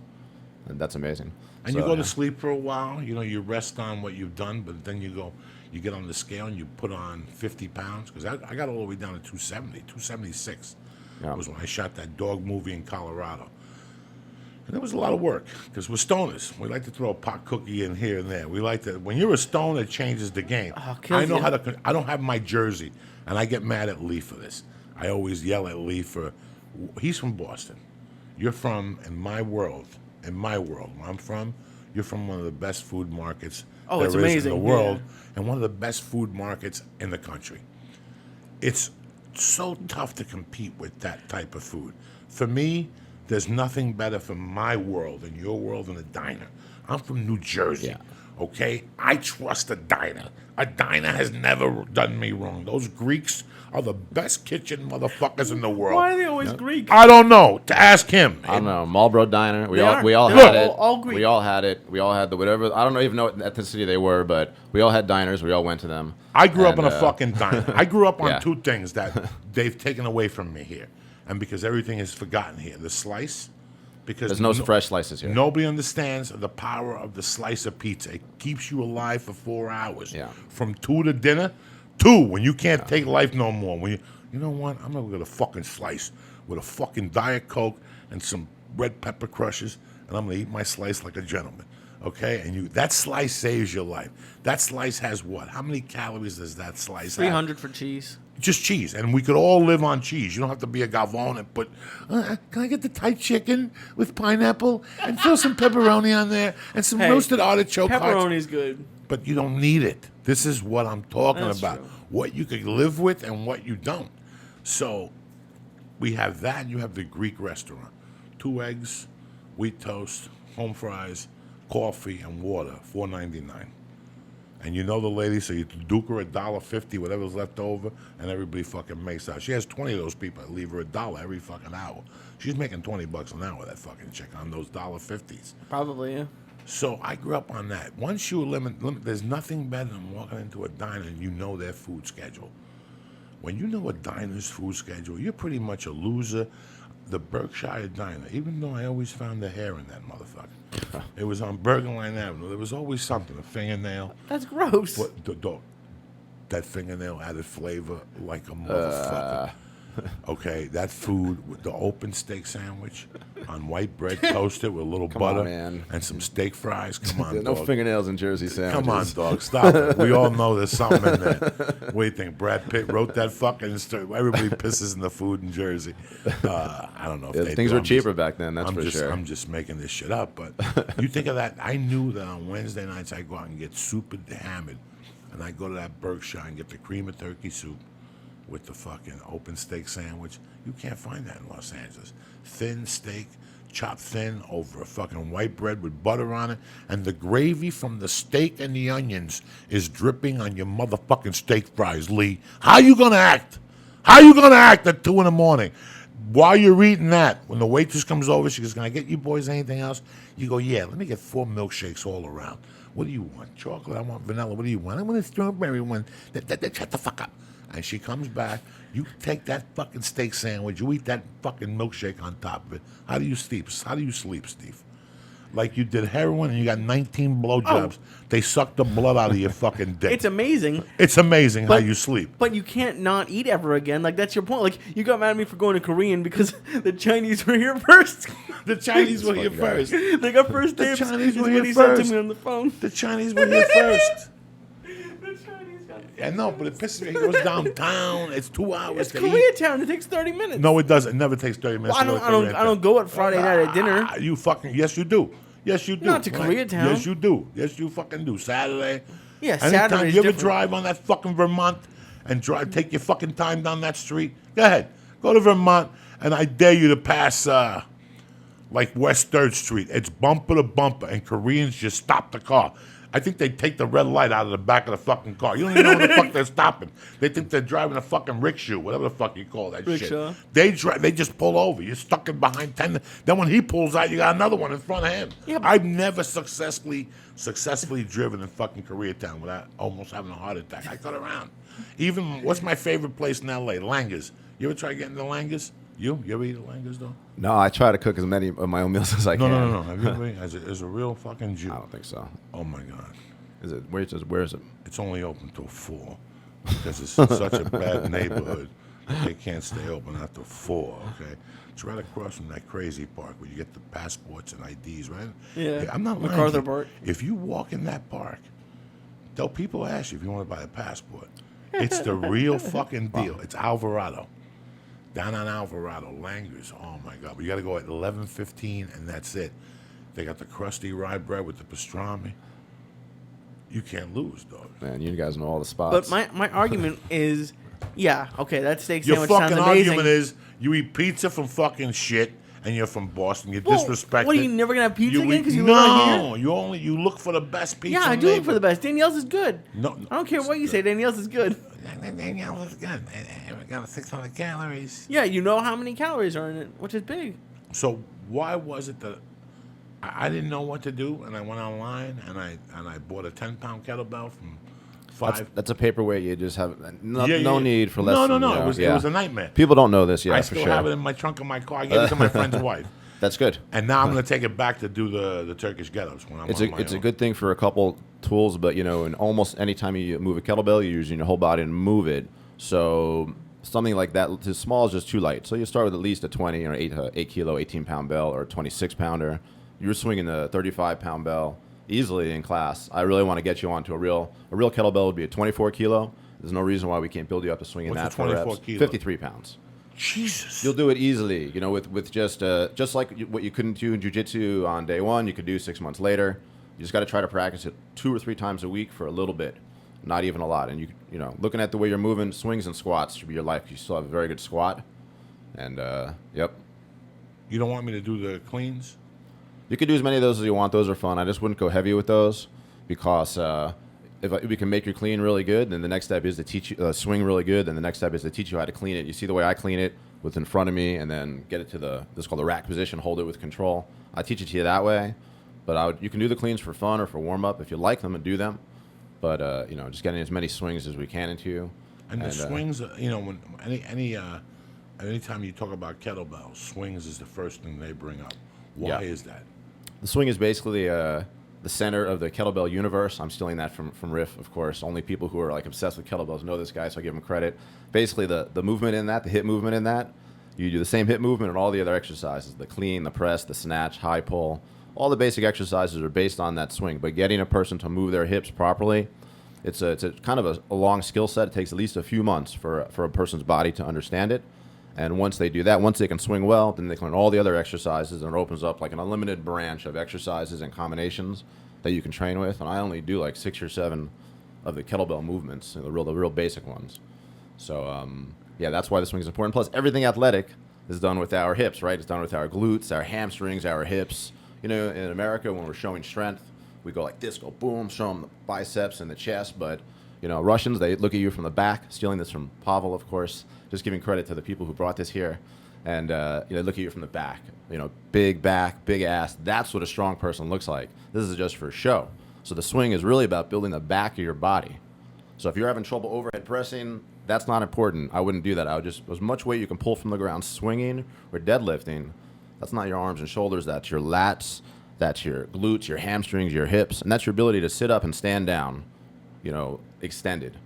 and that's amazing. And you go to sleep for a while. You rest on what you've done, but then you get on the scale and you put on 50 pounds. Because I got all the way down to 270, 276. Yeah. Was when I shot that dog movie in Colorado. And it was a lot of work because we're stoners. We like to throw a pot cookie in here and there. We like to. When you're a stoner, it changes the game. I know how to. I don't have my jersey, and I get mad at Lee for this. I always yell at Lee for. He's from Boston. You're from in my world. In my world, where I'm from, you're from one of the best food markets there it's is amazing. in the world, and one of the best food markets in the country. It's so tough to compete with that type of food. For me, there's nothing better for my world and your world than a diner. I'm from New Jersey, okay? I trust a diner. A diner has never done me wrong. Those Greeks are the best kitchen motherfuckers in the world. Why are they always Greek? I don't know. To ask him. I don't know. Marlboro Diner. We all They're had it. all Greek. We all had it. We all had the whatever. I don't even know what ethnicity they were, but we all had diners. We all went to them. I grew up in a fucking diner. I grew up on Yeah. two things that they've taken away from me here. And because everything is forgotten here. The slice. Because There's no fresh slices here. Nobody understands the power of the slice of pizza. It keeps you alive for 4 hours. Yeah. From 2 to dinner. 2 when you can't take life no more. When you know what? I'm gonna get a fucking slice with a fucking Diet Coke and some red pepper crushes, and I'm gonna eat my slice like a gentleman. Okay? And that slice saves your life. That slice has what? How many calories does that slice have? 300 for cheese. Just cheese, and we could all live on cheese. You don't have to be a Galvon and put, can I get the Thai chicken with pineapple and throw some pepperoni on there and some roasted artichoke hearts? Pepperoni's good. But you don't need it. This is what I'm talking That's about. true. What you could live with and what you don't. So we have that, and you have the Greek restaurant. 2 eggs, wheat toast, home fries, coffee, and water, $4.99. And you know the lady, so you duke her $1.50, whatever's left over, and everybody fucking makes out. She has 20 of those people that leave her $1 every fucking hour. She's making $20 an hour, that fucking chick, on those $1.50s. Probably, yeah. So I grew up on that. Once you eliminate, there's nothing better than walking into a diner and you know their food schedule. When you know a diner's food schedule, you're pretty much a loser. The Berkshire Diner, even though I always found the hair in that motherfucker. It was on Bergenline Avenue. There was always something, a fingernail. That's gross. What, that fingernail added flavor like a motherfucker. Okay, that food with the open steak sandwich on white bread toasted with a little butter on, man. and some steak fries. Come on, There's dog. no fingernails in Jersey sandwiches. Come on, dog. Stop it. We all know there's something in there. What do you think? Brad Pitt wrote that fucking story. Everybody pisses in the food in Jersey. I don't know if they Things do. were cheaper back then, that's for sure. I'm just making this shit up. But you think of that. I knew that on Wednesday nights I go out and get super hammered. And I go to that Berkshire and get the cream of turkey soup with the fucking open steak sandwich. You can't find that in Los Angeles. Thin steak, chopped thin over a fucking white bread with butter on it, and the gravy from the steak and the onions is dripping on your motherfucking steak fries, Lee. How you gonna act? How you gonna act at 2 a.m? While you're eating that, when the waitress comes over, she goes, "Can I get you boys anything else?" You go, "Yeah, let me get 4 milkshakes all around. What do you want? Chocolate? I want vanilla. What do you want? I want a strawberry one." Shut the fuck up. and she comes back, you take that fucking steak sandwich, you eat that fucking milkshake on top of it. How do you sleep? How do you sleep, Steve? Like you did heroin and you got 19 blowjobs. They suck the blood out of your fucking dick. It's amazing. It's amazing how you sleep. But you can't not eat ever again. Like, that's your point. Like, you got mad at me for going to Korean because the Chinese were here first. The Chinese were here first. They got first The dibs. Chinese were is here what he said first. to me on the phone. The Chinese were here first. The Chinese got Yeah, no, but it pisses me. It goes downtown. It's 2 hours It's to eat. Koreatown. It takes 30 minutes. No, it doesn't. It never takes 30 minutes. Well, I don't go at Friday night at dinner. You fucking, yes, you do. Yes, you do. Not to Koreatown. Yes, you do. Yes, you fucking do. Saturday. Yeah, Anytime Saturday's you ever different. drive on that fucking Vermont and take your fucking time down that street, go ahead. Go to Vermont, and I dare you to pass, like West 3rd Street. It's bumper to bumper, and Koreans just stop the car. I think they take the red light out of the back of the fucking car. You don't even know what the fuck they're stopping. They think they're driving a fucking rickshaw, whatever the fuck you call that Rickshaw. shit. They just pull over. You're stuck in behind 10. Then when he pulls out, you got another one in front of him. Yeah, but- I've never successfully driven in fucking Koreatown without almost having a heart attack. I got around. Even, what's my favorite place in L.A.? Langas. You ever try getting to Langas? You ever eat at Langas, though? No, I try to cook as many of my own meals as I No, can. no. Have you ever eaten as a real fucking Jew? I don't think so. Oh, my God. Is it? Where is it? It's only open till 4 because it's such a bad neighborhood that they can't stay open after 4, okay? It's right across from that crazy park where you get the passports and IDs, right? Yeah, I'm not lying. MacArthur to you. Park. If you walk in that park, people ask you if you want to buy a passport. It's the real fucking deal. It's Alvarado. Down on Alvarado, Langers. Oh, my God. But you got to go at 11:15, and that's it. They got the crusty rye bread with the pastrami. You can't lose, dog. Man, you guys know all the spots. But my argument is, yeah, okay, that steak Your sandwich sounds fucking amazing. argument is you eat pizza from fucking shit, and you're from Boston. You're Well, disrespected. what, are you never gonna have pizza again eat- because you live out here? No, you look for the best pizza. Yeah, I in do the look for the best. Danielle's is good. No, I don't care what you say. Danielle's is good. Danielle's is good. We got 600 calories. Yeah, you know how many calories are in it, which is big. So why was it that I didn't know what to do, and I went online and I bought a 10-pound kettlebell from that's a paperweight. You just have no Yeah. need for less. No, than, no. you know, It was a nightmare. People don't know this. Yeah, I for still sure. have it in my trunk of my car. I gave it to my friend's wife. That's good. And now I'm going to take it back to do the Turkish get-ups when I'm It's on my a own. good thing for a couple tools, but in almost any time you move a kettlebell, you're using your whole body to move it. So something like that, too small is just too light. So you start with at least a 20 or 8 kilo, 18-pound bell, or a 26-pounder. You're swinging a 35-pound bell easily in class. I really want to get you onto a real kettlebell would be a 24 kilo. There's no reason why we can't build you up to swinging What's that a for 24 reps. kilo? 53 pounds. Jesus. You'll do it easily, with just like what you couldn't do in jiu-jitsu on day one, you could do 6 months later. You just got to try to practice it 2 or 3 times a week for a little bit, not even a lot. And looking at the way you're moving, swings and squats should be your life. You still have a very good squat, and yep. You don't want me to do the cleans? You could do as many of those as you want. Those are fun. I just wouldn't go heavy with those because if we can make your clean really good, then the next step is to teach you swing really good. Then the next step is to teach you how to clean it. You see the way I clean it with in front of me, and then get it to this is called the rack position. Hold it with control. I teach it to you that way. But you can do the cleans for fun or for warm up if you like them and do them. But just getting as many swings as we can into you. And the swings, when anytime you talk about kettlebells, swings is the first thing they bring up. Why is that? The swing is basically the center of the kettlebell universe. I'm stealing that from Riff, of course. Only people who are obsessed with kettlebells know this guy, so I give him credit. Basically, the movement in that, the hip movement in that, you do the same hip movement and all the other exercises, the clean, the press, the snatch, high pull. All the basic exercises are based on that swing. But getting a person to move their hips properly, it's a kind of a long skill set. It takes at least a few months for a person's body to understand it. And once they do that, once they can swing well, then they can learn all the other exercises, and it opens up an unlimited branch of exercises and combinations that you can train with. And I only do 6 or 7 of the kettlebell movements, the real basic ones. So that's why the swing is important. Plus, everything athletic is done with our hips, right? It's done with our glutes, our hamstrings, our hips. In America, when we're showing strength, we go like this, go boom, show them the biceps and the chest. But Russians, they look at you from the back. Stealing this from Pavel, of course. Just giving credit to the people who brought this here, and look at you from the back. Big back, big ass. That's what a strong person looks like. This is just for show. So the swing is really about building the back of your body. So if you're having trouble overhead pressing, that's not important. I wouldn't do that. I would just, as much weight you can pull from the ground swinging or deadlifting, that's not your arms and shoulders, that's your lats, that's your glutes, your hamstrings, your hips, and that's your ability to sit up and stand down, extended.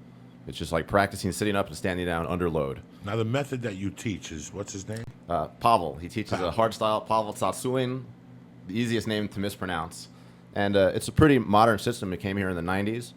It's just like practicing sitting up and standing down under load. Now, the method that you teach is, what's his name? Pavel. He teaches a hard style, Pavel Tsatsuin, the easiest name to mispronounce. And it's a pretty modern system. It came here in the 90s.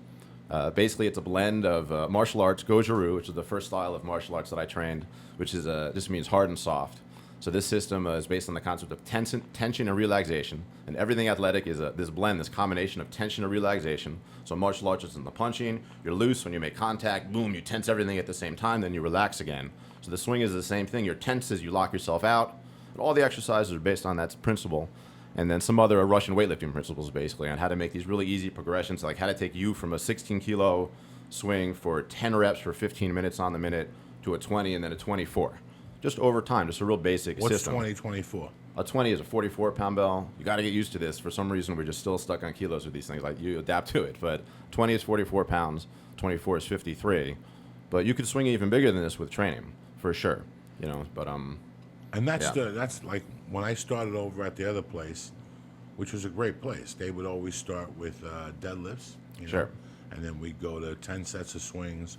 Basically, it's a blend of martial arts, Goju-Ryu, which is the first style of martial arts that I trained, which is just means hard and soft. So this system is based on the concept of tension and relaxation. And everything athletic is this blend, this combination of tension and relaxation. So martial arts is in the punching. You're loose when you make contact. Boom, you tense everything at the same time. Then you relax again. So the swing is the same thing. You're tense as you lock yourself out. And all the exercises are based on that principle. And then some other Russian weightlifting principles, basically, on how to make these really easy progressions, like how to take you from a 16-kilo swing for 10 reps for 15 minutes on the minute to a 20 and then a 24. Just over time, just a real basic system. What's 2024? A 20 is a 44-pound bell. You got to get used to this. For some reason, we're just still stuck on kilos with these things. Like, you adapt to it. But 20 is 44 pounds. 24 is 53. But you could swing even bigger than this with training, for sure. But And that's like when I started over at the other place, which was a great place. They would always start with deadlifts. Sure. And then we'd go to 10 sets of swings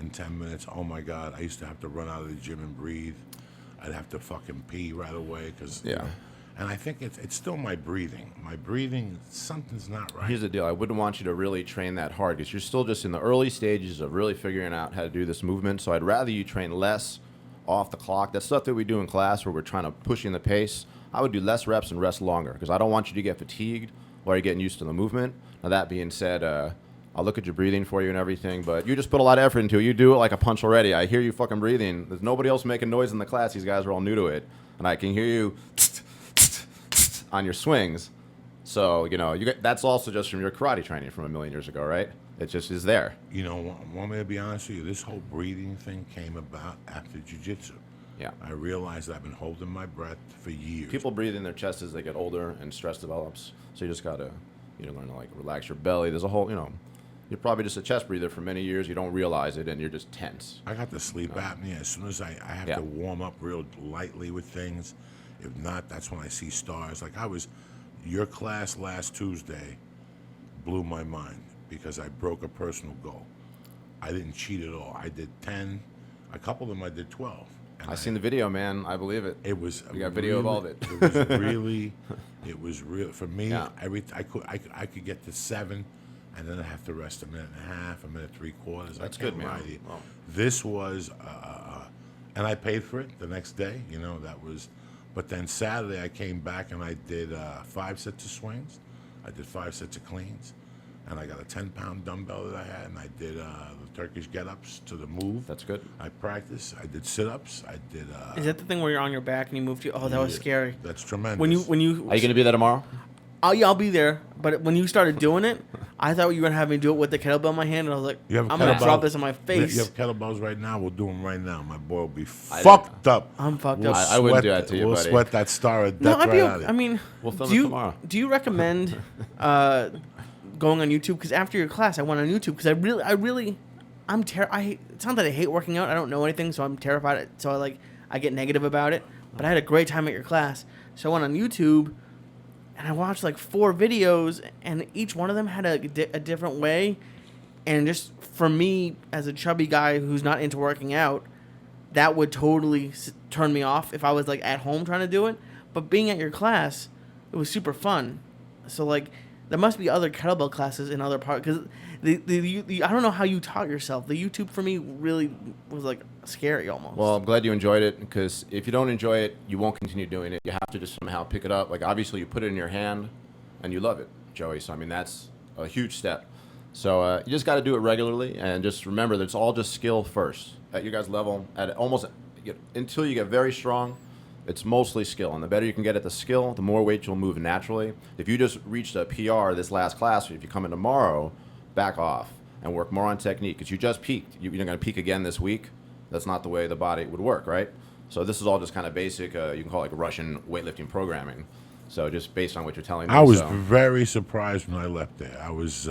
in 10 minutes. Oh, my God. I used to have to run out of the gym and breathe. I'd have to fucking pee right away. And I think it's still my breathing. My breathing, something's not right. Here's the deal. I wouldn't want you to really train that hard because you're still just in the early stages of really figuring out how to do this movement. So I'd rather you train less off the clock. That stuff that we do in class where we're trying to push in the pace, I would do less reps and rest longer because I don't want you to get fatigued while you're getting used to the movement. Now, that being said, I'll look at your breathing for you and everything, but you just put a lot of effort into it. You do it like a punch already. I hear you fucking breathing. There's nobody else making noise in the class. These guys are all new to it. And I can hear you on your swings. So, that's also just from your karate training from a million years ago, right? It just is there. Want me to be honest with you? This whole breathing thing came about after jiu-jitsu. Yeah. I realized I've been holding my breath for years. People breathe in their chest as they get older and stress develops. So you just got to, learn to relax your belly. There's a whole, you're probably just a chest breather for many years. You don't realize it and you're just tense. I got the sleep apnea. As soon as I have to warm up real lightly with things. If not, that's when I see stars. Like your class last Tuesday blew my mind because I broke a personal goal. I didn't cheat at all. I did 10. A couple of them I did 12. I seen the video, man. I believe it. It was. You got video of all of it. It was real for me. Yeah. I could get to 7, and then I have to rest a minute and a half, a minute 3/4. That's good, man. Wow. This was, and I paid for it the next day. That was. But then Saturday I came back and I did 5 sets of swings. I did 5 sets of cleans. And I got a 10-pound dumbbell that I had, and I did the Turkish get-ups to the move. That's good. I practiced. I did sit-ups. I did. Is that the thing where you're on your back and you move to? Oh, that was scary. That's tremendous. When you Are you gonna be there tomorrow? I'll be there. But when you started doing it, I thought you were gonna have me do it with the kettlebell in my hand, and I was like, I'm gonna drop this on my face. You have kettlebells right now. We'll do them right now. My boy will be fucked up. I'm fucked up. I wouldn't do that to you, We'll buddy. sweat that star of death right out of you. I mean, We'll film it tomorrow. Do you recommend going on YouTube? Because after your class, I went on YouTube because it's not that I hate working out. I don't know anything, so I'm terrified. So I get negative about it. But I had a great time at your class, so I went on YouTube, and I watched 4 videos, and each one of them had a different way. And just for me, as a chubby guy who's not into working out, that would totally turn me off if I was at home trying to do it. But being at your class, it was super fun. So there must be other kettlebell classes in other parts because I don't know how you taught yourself. The YouTube for me really was scary almost. Well, I'm glad you enjoyed it because if you don't enjoy it, you won't continue doing it. You have to just somehow pick it up. Obviously, you put it in your hand and you love it, Joey. So, I mean, that's a huge step. So, you just got to do it regularly and just remember that it's all just skill first at your guys' level. Until you get very strong, it's mostly skill. And the better you can get at the skill, the more weight you'll move naturally. If you just reached a PR this last class, if you come in tomorrow, back off and work more on technique because you just peaked. You're going to peak again this week. That's not the way the body would work, right? So this is all just kind of basic, you can call it Russian weightlifting programming. So just based on what you're telling me. I was very surprised when I left there. I was,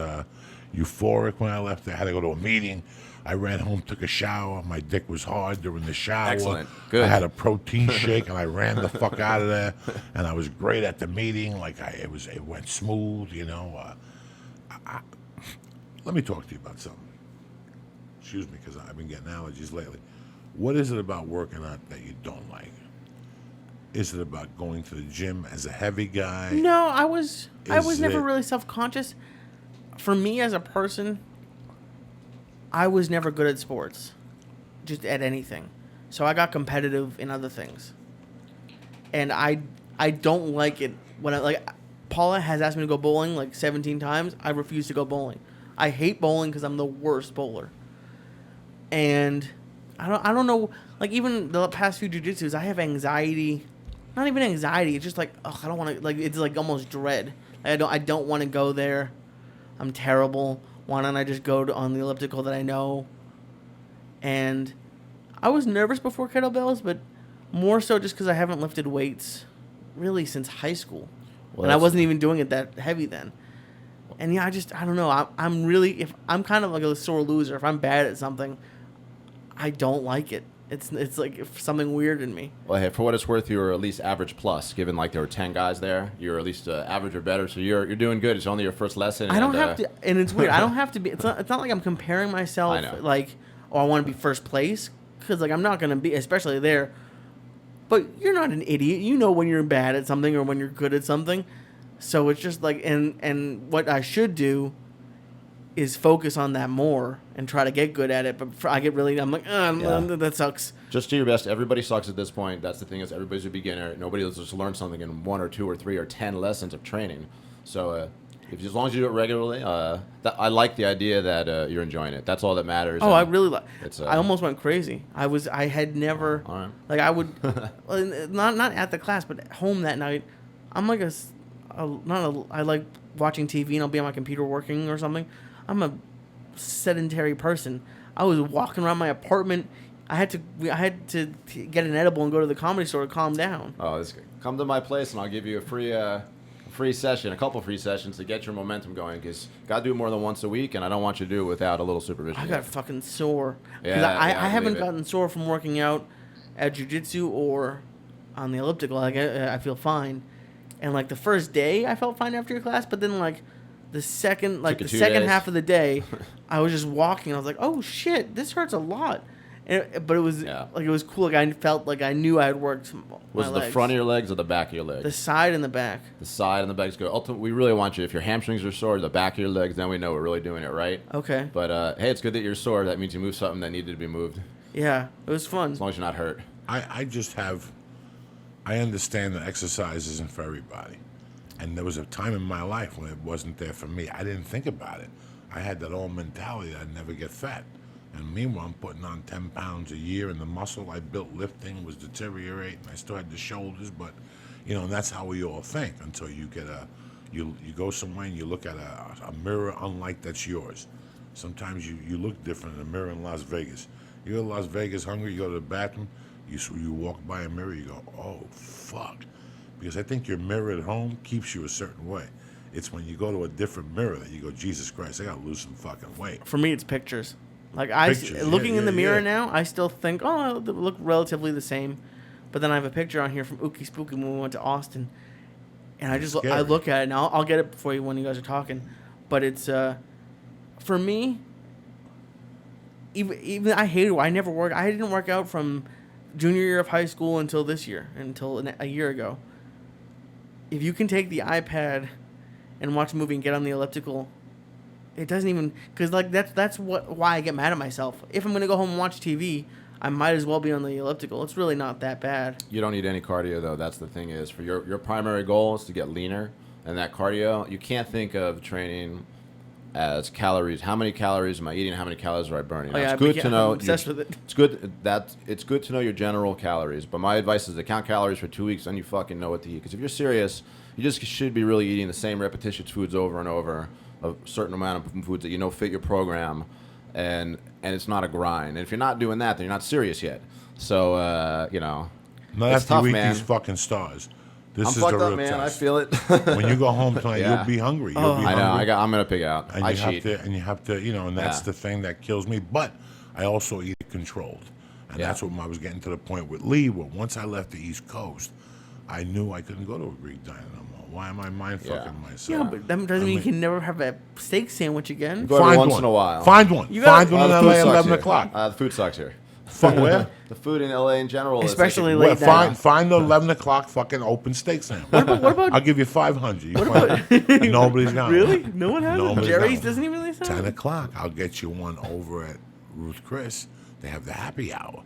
euphoric when I left. I had to go to a meeting. I ran home, took a shower. My dick was hard during the shower. Excellent. Good. I had a protein shake, and I ran the fuck out of there. And I was great at the meeting. It went smooth, you know. Let me talk to you about something. Excuse me, because I've been getting allergies lately. What is it about working out that you don't like? Is it about going to the gym as a heavy guy? No, I was never it- really self-conscious. For me as a person, I was never good at sports, just at anything. So I got competitive in other things. And I don't like it when Paula has asked me to go bowling like 17 times. I refuse to go bowling. I hate bowling because I'm the worst bowler. And I don't know, like even the past few jiu-jitsus, I have anxiety. Not even anxiety. It's just like, ugh, I don't want to, like, it's like almost dread. I don't want to go there. I'm terrible. Why don't I just go on the elliptical that I know? And I was nervous before kettlebells, but more so just because I haven't lifted weights really since high school. Well, And I wasn't even doing it that heavy then. And yeah, I don't know. I'm really, if I'm kind of like a sore loser. If I'm bad at something, I don't like it. It's like something weird in me. Well, hey, for what it's worth, you were at least average plus, given like there were 10 guys there. You were at least average or better, so you're doing good. It's only your first lesson. I don't have to, and it's weird. I don't have to be. It's not like I'm comparing myself. I know. Like, oh, I want to be first place, because like I'm not gonna be, especially there. But you're not an idiot. You know when you're bad at something or when you're good at something. So it's just like, and what I should do is focus on that more and try to get good at it. But I'm like, that sucks. Just do your best. Everybody sucks at this point. That's the thing, is everybody's a beginner. Nobody will just learn something in 1 or 2 or 3 or 10 lessons of training. So as long as you do it regularly, I like the idea that you're enjoying it. That's all that matters. Oh, I really like. It's, I almost went crazy. I had never, all right. like I would, not at the class, but at home that night. I'm like I like watching TV and I'll be on my computer working or something. I'm a sedentary person. I was walking around my apartment. I had to get an edible and go to the comedy store to calm down. Oh, this come to my place and I'll give you a free session, a couple free sessions to get your momentum going, because got to do it more than once a week, and I don't want you to do it without a little supervision. I got fucking sore. Yeah, I I haven't believe it. gotten sore from working out at jiu-jitsu or on the elliptical. Like I feel fine. And like the first day I felt fine after your class, but then like the second days. half of the day, I was just walking. I was like, oh shit, this hurts a lot. But it was like, it was cool. Like I felt like I knew I had worked. Was it the front of your legs or the back of your legs? The side and the back. The side and the back is good. Ultimately, we really want you, if your hamstrings are sore, the back of your legs, then we know we're really doing it right. Okay. But hey, it's good that you're sore. That means you moved something that needed to be moved, Yeah, it was fun. as long as you're not hurt. I understand that exercise isn't for everybody. And there was a time in my life when it wasn't there for me. I didn't think about it. I had that old mentality that I'd never get fat. And meanwhile, I'm putting on 10 pounds a year, and the muscle I built lifting was deteriorating. I still had the shoulders, but, you know, and that's how we all think until you get you go somewhere and you look at a mirror unlike that's yours. Sometimes you look different in a mirror in Las Vegas. You go to Las Vegas hungry, you go to the bathroom, you walk by a mirror, you go, oh, fuck. Because I think your mirror at home keeps you a certain way. It's when you go to a different mirror that you go, Jesus Christ, I gotta lose some fucking weight. For me, it's pictures. Like Pictures, looking in the mirror yeah. now, I still think, oh, they look relatively the same. But then I have a picture on here from Ookie Spooky when we went to Austin, and It's I scary. look at it now. I'll get it for you when you guys are talking. But it's for me. Even I hated. I never worked. I didn't work out from junior year of high school until this year, until a year ago. If you can take the iPad and watch a movie and get on the elliptical, it doesn't even, because like that's why I get mad at myself. If I'm gonna go home and watch TV, I might as well be on the elliptical. It's really not that bad. You don't need any cardio, though. That's the thing, is for your primary goal is to get leaner, and that cardio, you can't think of training as calories. How many calories am I eating? How many calories are I burning? Oh, yeah, It's good to know. I'm obsessed with it. It's good to know your general calories. But my advice is to count calories for 2 weeks, then you fucking know what to eat. Because if you're serious, you just should be really eating the same repetitious foods over and over, a certain amount of foods that you know fit your program, and it's not a grind. And if you're not doing that, then you're not serious yet. So you know, Not it's after tough, you eat man. these fucking stars. This I'm is fucked the up, real man. test. I feel it. When you go home tonight, Yeah. you'll be hungry. You'll Oh. be I know. hungry. I'm gonna pig out. And I you cheat. have to, and that's Yeah. the thing that kills me. But I also eat controlled, and Yeah. that's what I was getting to the point with Lee. Where once I left the East Coast, I knew I couldn't go to a Greek diner no more. Why am I mind fucking myself? Yeah, but that doesn't mean you can never have a steak sandwich again. Go every once in a while. Find one. You gotta- Find one in the LA food at sucks 11 here. o'clock. The food sucks here. Fuck where? The food in LA in general, Especially is late like night. Find the 11 o'clock fucking open steak sandwich. What about I'll give you 500. You find nobody's got really? one. No one has Nobody's it. got Jerry's one. doesn't even really 10 sound. o'clock. I'll get you one over at Ruth Chris. They have the happy hour.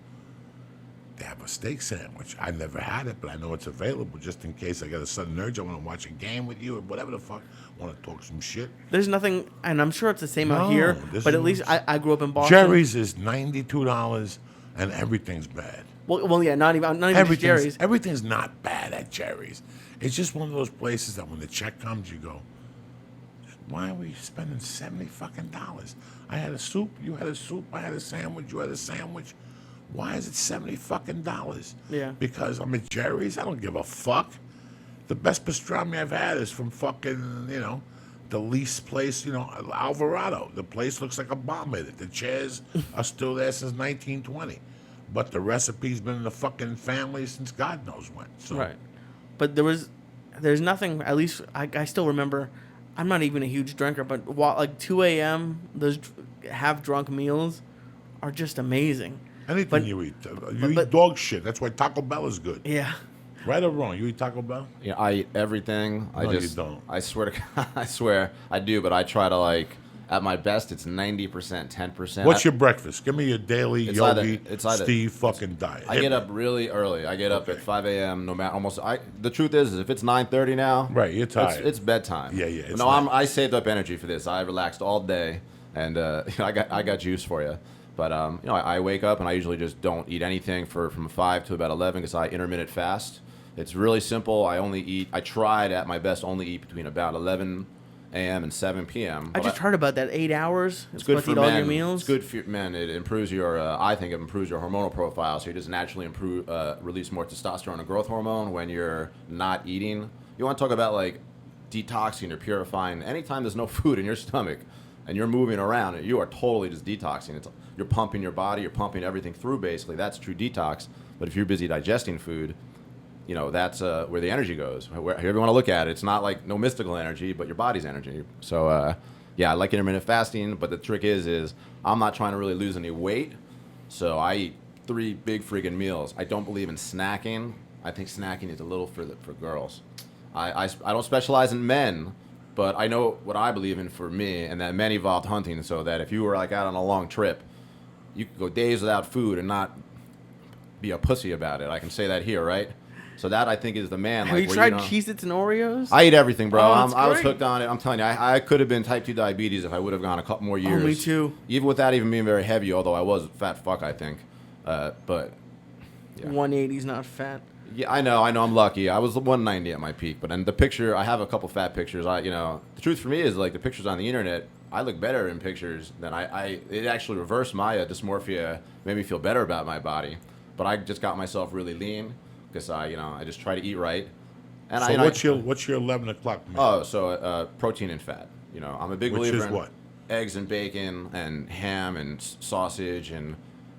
They have a steak sandwich. I never had it, but I know it's available just in case I got a sudden urge. I want to watch a game with you or whatever the fuck. I want to talk some shit. There's nothing, and I'm sure it's the same out No, here. this But is- at least I grew up in Boston. Jerry's is $92 and everything's bad. Well, yeah, not even just Jerry's. Everything's not bad at Jerry's. It's just one of those places that when the check comes, you go, why are we spending $70 fucking dollars? I had a soup, you had a soup, I had a sandwich, you had a sandwich. Why is it $70 fucking dollars? Yeah. Because I'm at Jerry's. I don't give a fuck. The best pastrami I've had is from fucking, the least place, Alvarado. The place looks like a bomb hit it. The chairs are still there since 1920. But the recipe's been in the fucking family since God knows when. So Right. But there's nothing, at least I still remember, I'm not even a huge drinker, but like 2 a.m., those half-drunk meals are just amazing. anything But- you eat. You but- eat dog shit. That's why Taco Bell is good. Yeah. Right or wrong? You eat Taco Bell? Yeah, I eat everything. No, you don't. I swear to God, I swear I do, but I try to at my best, it's 90%, 10%. What's your breakfast? Give me your daily It's Yogi either- Steve fucking diet. I Hit get me. up really early. I get up Okay. at 5 a.m. No matter the truth is if it's 9:30 now, Right, you're tired. It's bedtime. Yeah, it's No, late. I saved up energy for this. I relaxed all day, and I got juice for you. But I wake up and I usually just don't eat anything from 5 to about 11 because I intermittent fast. It's really simple. I tried at my best only eat between about 11 a.m. and 7 p.m. I just heard about that. 8 hours. It's good for eat men. all your meals. It's good for men. It improves your. I think it improves your hormonal profile. So you just naturally release more testosterone and growth hormone when you're not eating. You want to talk about detoxing or purifying? Anytime there's no food in your stomach and you're moving around, you are totally just detoxing. You're pumping your body. You're pumping everything through. Basically, that's true detox. But if you're busy digesting food, that's where the energy goes. However you want to look at it, it's not no mystical energy, but your body's energy. So, I like intermittent fasting, but the trick is I'm not trying to really lose any weight, so I eat 3 big friggin' meals. I don't believe in snacking. I think snacking is a little for girls. I don't specialize in men, but I know what I believe in for me, and that men evolved hunting, so that if you were out on a long trip, you could go days without food and not be a pussy about it. I can say that here, right? So that I think is the man. Have you tried Cheez-Its and Oreos? I eat everything, bro. Oh, that's I was great. hooked on it. I'm telling you, I could have been type 2 diabetes if I would have gone a couple more years. me too. Even without even being very heavy, although I was a fat fuck, I think. But yeah. 180's not fat. Yeah, I know. I'm lucky. I was 190 at my peak, but in the picture, I have a couple fat pictures. The truth for me is the pictures on the internet. I look better in pictures than it actually reversed my dysmorphia, made me feel better about my body. But I just got myself really lean because I just try to eat right. And So what's your 11 o'clock meal? Oh, so protein and fat. I'm a big Which believer is in what? eggs and bacon and ham and sausage and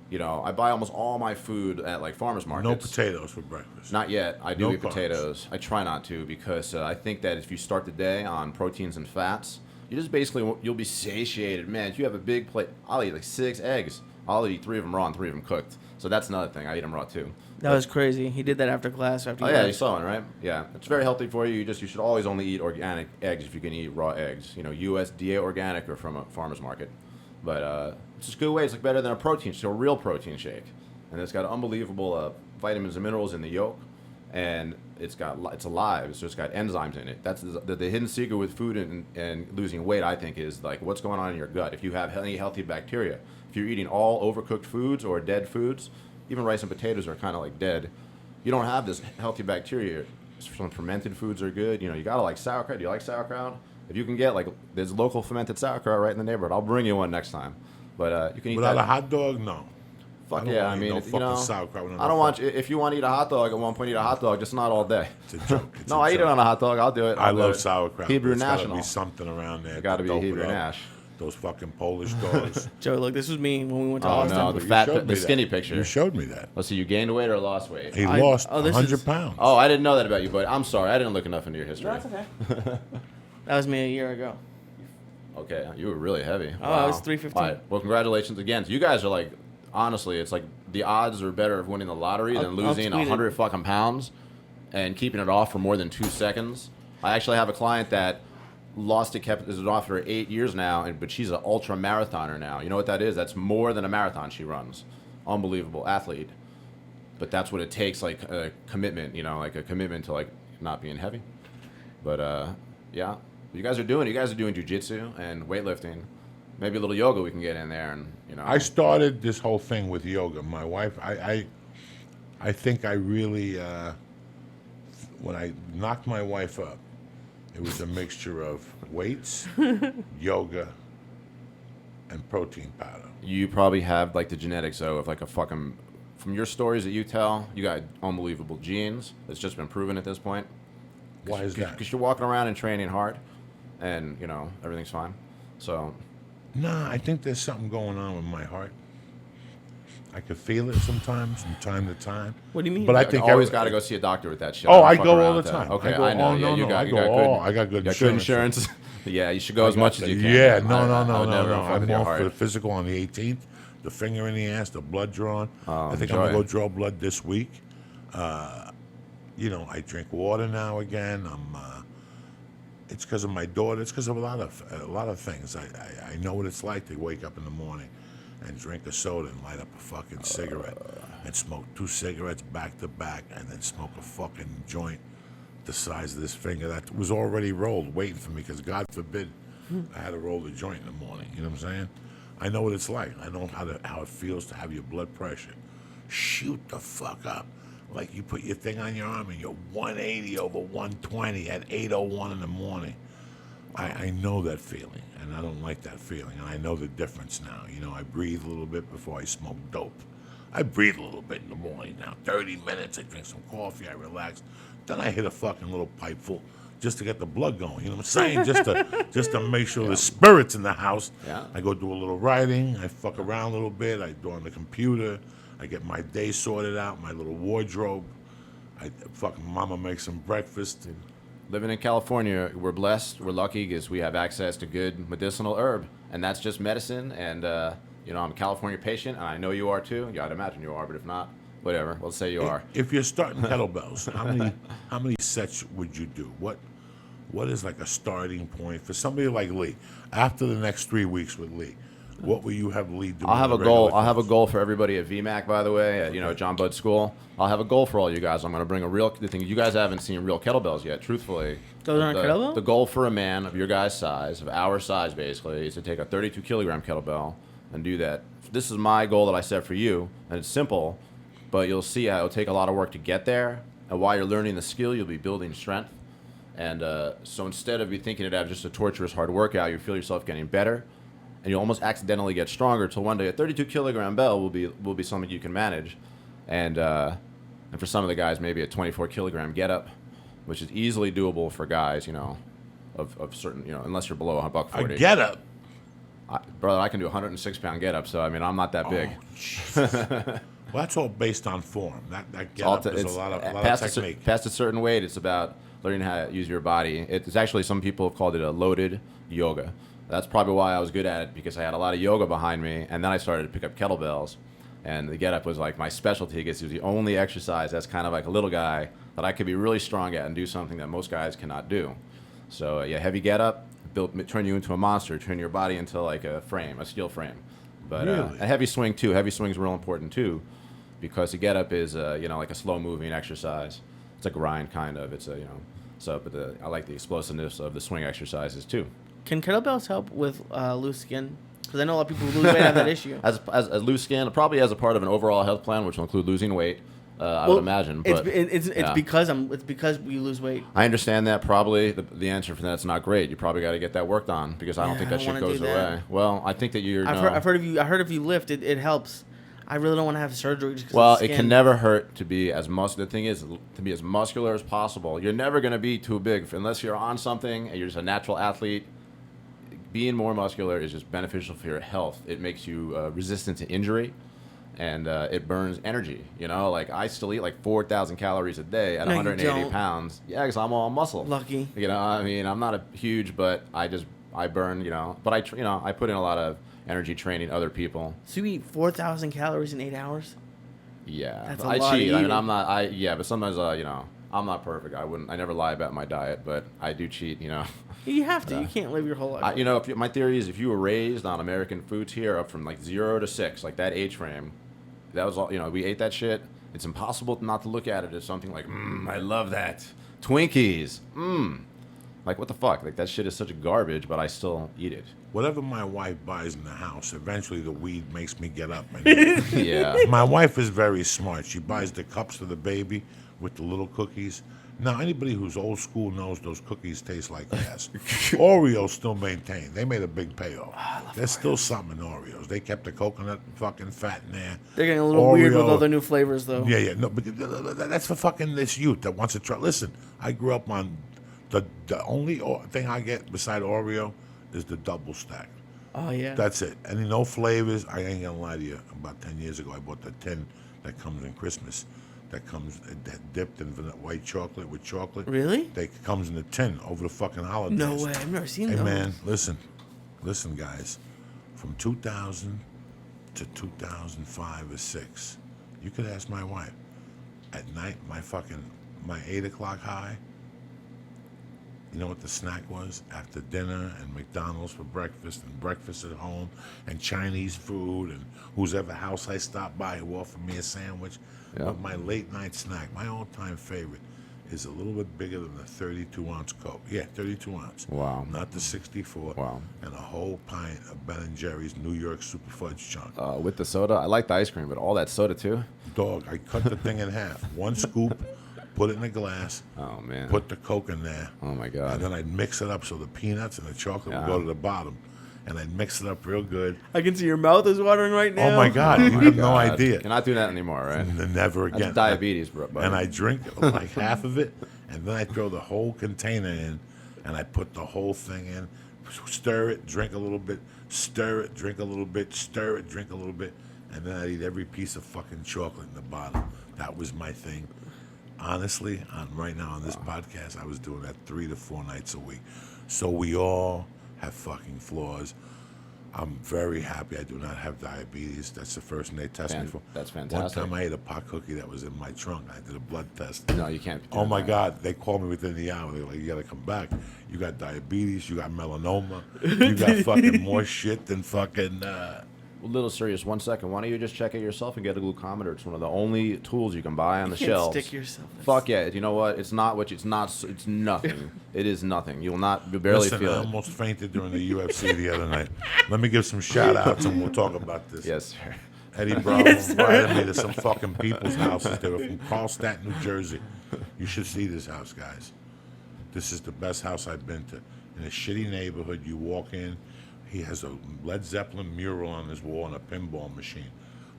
I buy almost all my food at farmers markets. No potatoes for breakfast. Not yet. I do No eat carbs. potatoes. I try not to because I think that if you start the day on proteins and fats, you just basically you'll be satiated. Man, if you have a big plate, I'll eat 6 eggs. I'll eat 3 of them raw and 3 of them cooked. So that's another thing. I eat them raw too. That was crazy. He did that after class. Oh yeah, you saw one, right? Yeah, it's very healthy for you. You should always only eat organic eggs if you can eat raw eggs. USDA organic or from a farmer's market. But it's just a good way. It's better than a real protein shake, and it's got unbelievable vitamins and minerals in the yolk, and it's alive. So it's got enzymes in it. That's the hidden secret with food and losing weight. I think is what's going on in your gut. If you have any healthy bacteria, if you're eating all overcooked foods or dead foods. Even rice and potatoes are kind of dead. You don't have this healthy bacteria. Some fermented foods are good. You gotta like sauerkraut. Do you like sauerkraut? If you can get there's local fermented sauerkraut right in the neighborhood. I'll bring you one next time. But you can eat Without that. a hot dog, no. Fuck don't yeah, wanna I eat mean, no you fucking know, sauerkraut with no I don't want fuck- if you want to eat a hot dog at one point, eat a hot dog, just not all day. It's a joke. It's No, a I eat it joke. on a hot dog. I'll do it. I I'll do love it. sauerkraut. Hebrew There's gotta National. be something around there. It gotta to be dope Hebrew it up. Nash. Those fucking Polish dogs. Joe, look, this was me when we went to Oh, Austin. no, But you fat- showed me the skinny that. picture. You showed me that. Let's see, you gained weight or lost weight? He I- lost oh, this 100 is- pounds. Oh, I didn't know that about you, but I'm sorry. I didn't look enough into your history. okay. That was me a year ago. Okay, you were really heavy. Oh, I was 315. All right. Well, congratulations again. You guys are like, honestly, it's like the odds are better of winning the lottery than I'll losing tweet it. 100 fucking pounds and keeping it off for more than 2 seconds. I actually have a client that lost it, kept it off for 8 years now, but she's an ultra marathoner now. You know what that is? That's more than a marathon she runs. Unbelievable athlete. But that's what it takes, like a commitment, you know, like a commitment to like not being heavy. But yeah, you guys are doing jujitsu and weightlifting. Maybe a little yoga we can get in there, and you know. I started this whole thing with yoga. My wife, I think I really, when I knocked my wife up, it was a mixture of weights, yoga, and protein powder. You probably have like the genetics though of like a fucking. From your stories that you tell, you got unbelievable genes. It's just been proven at this point. Why is that? Because you're walking around and training hard, and you know everything's fine. So Nah, I think there's something going on with my heart. I could feel it sometimes from time to time. What do you mean? But I you think always every- got to go see a doctor with that shit. Oh, don't I fuck go around all the with that. time. Okay, I go- I know. oh, Yeah, no, you no, got I you go got all- good. I got good you got good insurance. insurance. Yeah, you should go as I much got as you the- can. Yeah, no, I no, would never no. fuck I'm with your off for the heart. physical on the 18th. The finger in the ass, the blood drawn. Oh, I think enjoy. I'm gonna go draw blood this week. You know, I drink water now again. It's because of my daughter. It's because of a lot of things. I know what it's like to wake up in the morning and drink a soda and light up a fucking cigarette and smoke 2 cigarettes back to back and then smoke a fucking joint the size of this finger that was already rolled waiting for me because God forbid I had to roll the joint in the morning. You know what I'm saying? I know what it's like. I know how it feels to have your blood pressure shoot the fuck up. Like you put your thing on your arm and you're 180 over 120 at 8:01 in the morning. I know that feeling, and I don't like that feeling, and I know the difference now. You know, I breathe a little bit before I smoke dope. I breathe a little bit in the morning now. 30 minutes, I drink some coffee, I relax. Then I hit a fucking little pipe full just to get the blood going. You know what I'm saying? just to make sure the spirit's in the house. Yeah. I go do a little writing. I fuck around a little bit. I do on the computer. I get my day sorted out, my little wardrobe. I fucking mama makes some breakfast. Living in California, we're blessed. We're lucky because we have access to good medicinal herb, and that's just medicine. And you know, I'm a California patient, and I know you are too. Yeah, I'd imagine you are, but if not, whatever. Let's say you are. If you're starting kettlebells, how many sets would you do? What is like a starting point for somebody like Lee? After the next 3 weeks with Lee, what will you have Lee do? I'll have a goal. I'll have a goal for everybody at VMAC, by the way, at, you know, John Budd School. I'll have a goal for all you guys. I'm going to bring a real thing. You guys haven't seen real kettlebells yet, truthfully. Those aren't kettlebell? The goal for a man of your guy's size, of our size basically, is to take a 32 kilogram kettlebell and do that. This is my goal that I set for you, and it's simple, but you'll see how it'll take a lot of work to get there. And while you're learning the skill, you'll be building strength. And so instead of you thinking it as just a torturous hard workout, you feel yourself getting better. And you almost accidentally get stronger till one day a 32 kilogram bell will be something you can manage, and for some of the guys maybe a 24 kilogram get up, which is easily doable for guys, you know, of certain, you know, unless you're below $140. A get up. Brother, I can do a 106 pound get up, so I mean I'm not that big. Well, that's all based on form. That get up is a lot of technique. Past a certain weight, it's about learning how to use your body. It's actually, some people have called it a loaded yoga. That's probably why I was good at it, because I had a lot of yoga behind me, and then I started to pick up kettlebells, and the get-up was like my specialty, because it was the only exercise that's kind of like a little guy that I could be really strong at and do something that most guys cannot do. So yeah, heavy get-up, turn you into a monster, turn your body into like a frame, a steel frame. But Really? a heavy swing too. Heavy swing's real important too, because the get-up is you know, like a slow-moving exercise. It's a grind kind of. It's a, you know, so but I like the explosiveness of the swing exercises too. Can kettlebells help with loose skin? Because I know a lot of people who lose weight have that issue. As loose skin, probably as a part of an overall health plan, which will include losing weight, I would imagine. But It's yeah. because we lose weight. I understand that. Probably the answer for that's not great. You probably got to get that worked on, because I don't Yeah, think I that don't shit wanna goes do that. away. Well, I think that you're. I've heard if you lift, it helps. I really don't want to have surgery. Just 'cause Well, of the it can skin. never hurt to be as muscular. The thing is, to be as muscular as possible. You're never going to be too big unless you're on something and you're just a natural athlete. Being more muscular is just beneficial for your health. It makes you resistant to injury, and it burns energy. You know, like I still eat like 4,000 calories a day at No, you 180 don't. pounds. Yeah, because I'm all muscle. Lucky. You know, I mean, I'm not a huge, but I burn. You know, but I put in a lot of energy training other people. So you eat 4,000 calories in 8 hours? Yeah, That's a I lot of cheat. I mean, eating. I'm not. Yeah, but sometimes you know, I'm not perfect. I never lie about my diet, but I do cheat. You know. You have to. You can't live your whole life. You know, my theory is if you were raised on American foods here, up from like 0 to 6, like that age frame, that was all. You know, we ate that shit. It's impossible not to look at it as something like, I love that. Twinkies, like what the fuck? Like that shit is such garbage, but I still eat it. Whatever my wife buys in the house, eventually the weed makes me get up. And Yeah. my wife is very smart. She buys the cups for the baby with the little cookies. Now, anybody who's old school knows those cookies taste like ass. Oreos still maintain. They made a big payoff. There's still something in Oreos. They kept the coconut fucking fat in there. They're getting a little weird with Oreo- all the new flavors, though. Yeah, no, but that's for fucking this youth that wants to try. Listen, I grew up on the only thing I get beside Oreo is the double stack. Oh, yeah. That's it. And no flavors. I ain't gonna lie to you. About 10 years ago, I bought the tin that comes in Christmas. That comes dipped in white chocolate with chocolate. Really? They comes in a tin over the fucking holidays. No way. I've never seen Hey those. man, listen, guys. From 2000 to 2005 or 6, you could ask my wife. At night, my 8 o'clock high. You know what the snack was? After dinner and McDonald's for breakfast and breakfast at home and Chinese food and whose ever house I stopped by who offered me a sandwich. Yep. But my late night snack, my all-time favorite, is a little bit bigger than the 32-ounce Coke. Yeah, 32-ounce. Wow. Not the 64. Wow. And a whole pint of Ben & Jerry's New York Super Fudge chunk. With the soda, I like the ice cream, but all that soda too. Dog, I cut the thing in half. One scoop, put it in a glass, Oh man. put the Coke in there. Oh my And god. then I'd mix it up so the peanuts and the chocolate would Yeah. go to the bottom. And I'd mix it up real good. I can see your mouth is watering right now. Oh my God, you My have no God. idea. Cannot do that anymore, right? And never again. That's diabetes, bro. buddy. And I drink like half of it, and then I throw the whole container in, and I put the whole thing in, stir it, drink a little bit, stir it, drink a little bit, stir it, drink a little bit, and then I'd eat every piece of fucking chocolate in the bottom. That was my thing. Honestly, right now on this podcast, I was doing that 3 to 4 nights a week. So we all have fucking flaws. I'm very happy I do not have diabetes. That's the first thing they test me for. That's One fantastic. time I ate a pot cookie that was in my trunk. I did a blood test. No, you can't. do Oh my that. God! They called me within the hour. They're like, "You gotta come back. You got diabetes. You got melanoma. You got fucking more shit than fucking." A little serious. 1 second. Why don't you just check it yourself and get a glucometer? It's one of the only tools you can buy on the can't shelves. stick yourself. Fuck yeah! You know what? It's not what. It's not. It's nothing. It is nothing. You will not. You barely Listen, feel I it. almost fainted during the UFC the other night. Let me give some shout outs and we'll talk about this. Yes, sir. Eddie Bravo invited me to some fucking people's houses. They were from Carlstadt, New Jersey. You should see this house, guys. This is the best house I've been to. In a shitty neighborhood, you walk in, he has a Led Zeppelin mural on his wall and a pinball machine,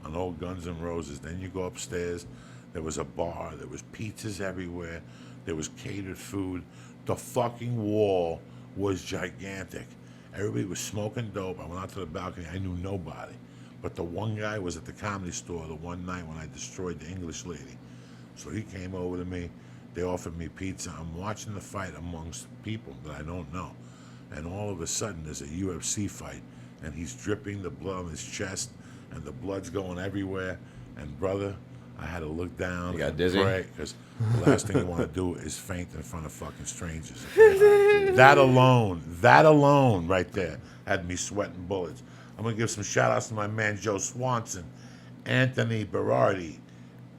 an old Guns N' Roses. Then you go upstairs, there was a bar, there was pizzas everywhere, there was catered food. The fucking wall was gigantic. Everybody was smoking dope. I went out to the balcony, I knew nobody. But the one guy was at the Comedy Store the one night when I destroyed the English lady. So he came over to me. They offered me pizza. I'm watching the fight amongst people that I don't know. And all of a sudden, there's a UFC fight. And he's dripping the blood on his chest. And the blood's going everywhere. And brother, I had to look down You got and dizzy? pray. Because the last thing you want to do is faint in front of fucking strangers. That alone right there had me sweating bullets. I'm going to give some shout outs to my man Joe Swanson, Anthony Berardi,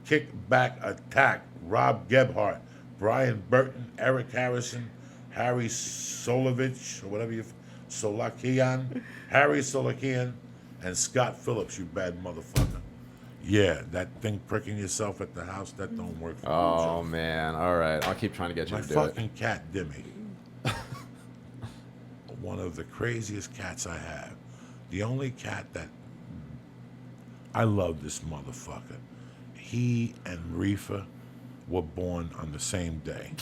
Kickback Attack, Rob Gebhardt, Brian Burton, Eric Harrison, Harry Solovich, or whatever you, Solakian, Harry Solakian, and Scott Phillips, you bad motherfucker. Yeah, that thing pricking yourself at the house, that don't work for you, Oh Joe. man. All right. I'll keep trying to get you My to do it. fucking cat, Dimmy. One of the craziest cats I have. The only cat that I love this motherfucker. He and Reefa were born on the same day.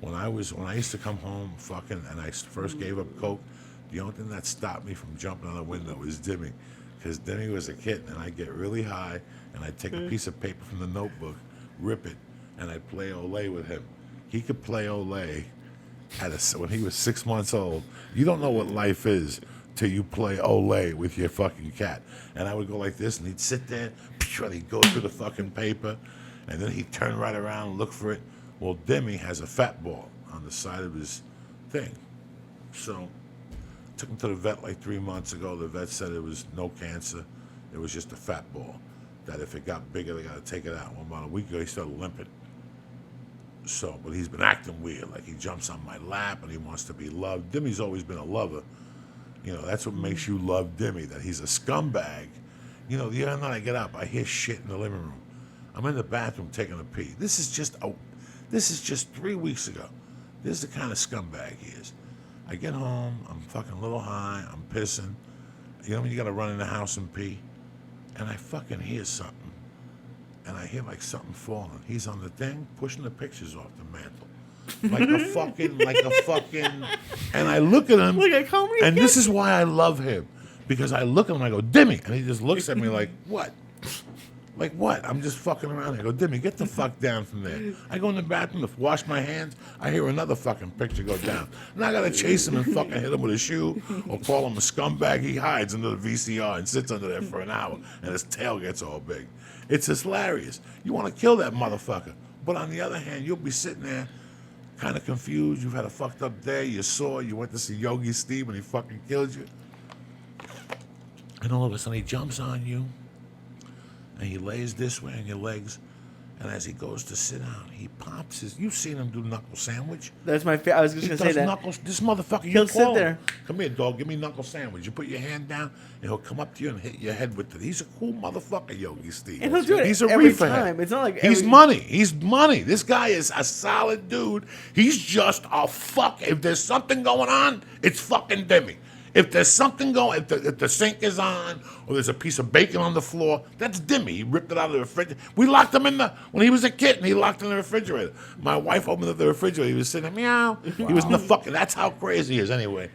When I used to come home fucking and I first gave up coke, the only thing that stopped me from jumping on a window was Dimmy. Because Dimmy was a kid and I'd get really high and I'd take a piece of paper from the notebook, rip it, and I'd play Olay with him. He could play Olay when he was 6 months old. You don't know what life is till you play Olay with your fucking cat. And I would go like this and he'd sit there and he'd go through the fucking paper and then he'd turn right around and look for it. Well, Dimmy has a fat ball on the side of his thing. So took him to the vet like 3 months ago. The vet said it was no cancer. It was just a fat ball. That if it got bigger, they got to take it out. Well, about a week ago, he started limping. So, but he's been acting weird. Like he jumps on my lap and he wants to be loved. Dimmy's always been a lover. You know, that's what makes you love Dimmy, that he's a scumbag. You know, the other night I get up, I hear shit in the living room. I'm in the bathroom taking a pee. This is just 3 weeks ago. This is the kind of scumbag he is. I get home, I'm fucking a little high, I'm pissing. You know when you gotta run in the house and pee? And I fucking hear something. And I hear like something falling. He's on the thing, pushing the pictures off the mantle. Like a fucking, and I look at him, and this is why I love him. Because I look at him and I go, Dimmy. And he just looks at me like, what? Like what? I'm just fucking around. I go, Dimmy, get the fuck down from there. I go in the bathroom to wash my hands. I hear another fucking picture go down. And I gotta chase him and fucking hit him with a shoe or call him a scumbag. He hides under the VCR and sits under there for an hour and his tail gets all big. It's hilarious. You want to kill that motherfucker. But on the other hand, you'll be sitting there kind of confused. You've had a fucked up day. You're sore. You went to see Yogi Steve and he fucking killed you. And all of a sudden he jumps on you. And he lays this way on your legs, and as he goes to sit down, he pops his. You've seen him do knuckle sandwich. That's my favorite. I was just going to say that. Knuckles, this motherfucker, He'll sit there. Come here, dog. Give me knuckle sandwich. You put your hand down, and he'll come up to you and hit your head with it. He's a cool motherfucker, Yogi Steve. And he'll do it He's a every reefer time. head. It's not like He's money. He's money. This guy is a solid dude. He's just a fuck. If there's something going on, it's fucking Demi. If there's something going, if the sink is on, or there's a piece of bacon on the floor, that's Dimmy. He ripped it out of the refrigerator. We locked him when he was a kid, and he locked him in the refrigerator. My wife opened up the refrigerator. He was sitting there, meow. Wow. He was in the fucking, that's how crazy he is anyway.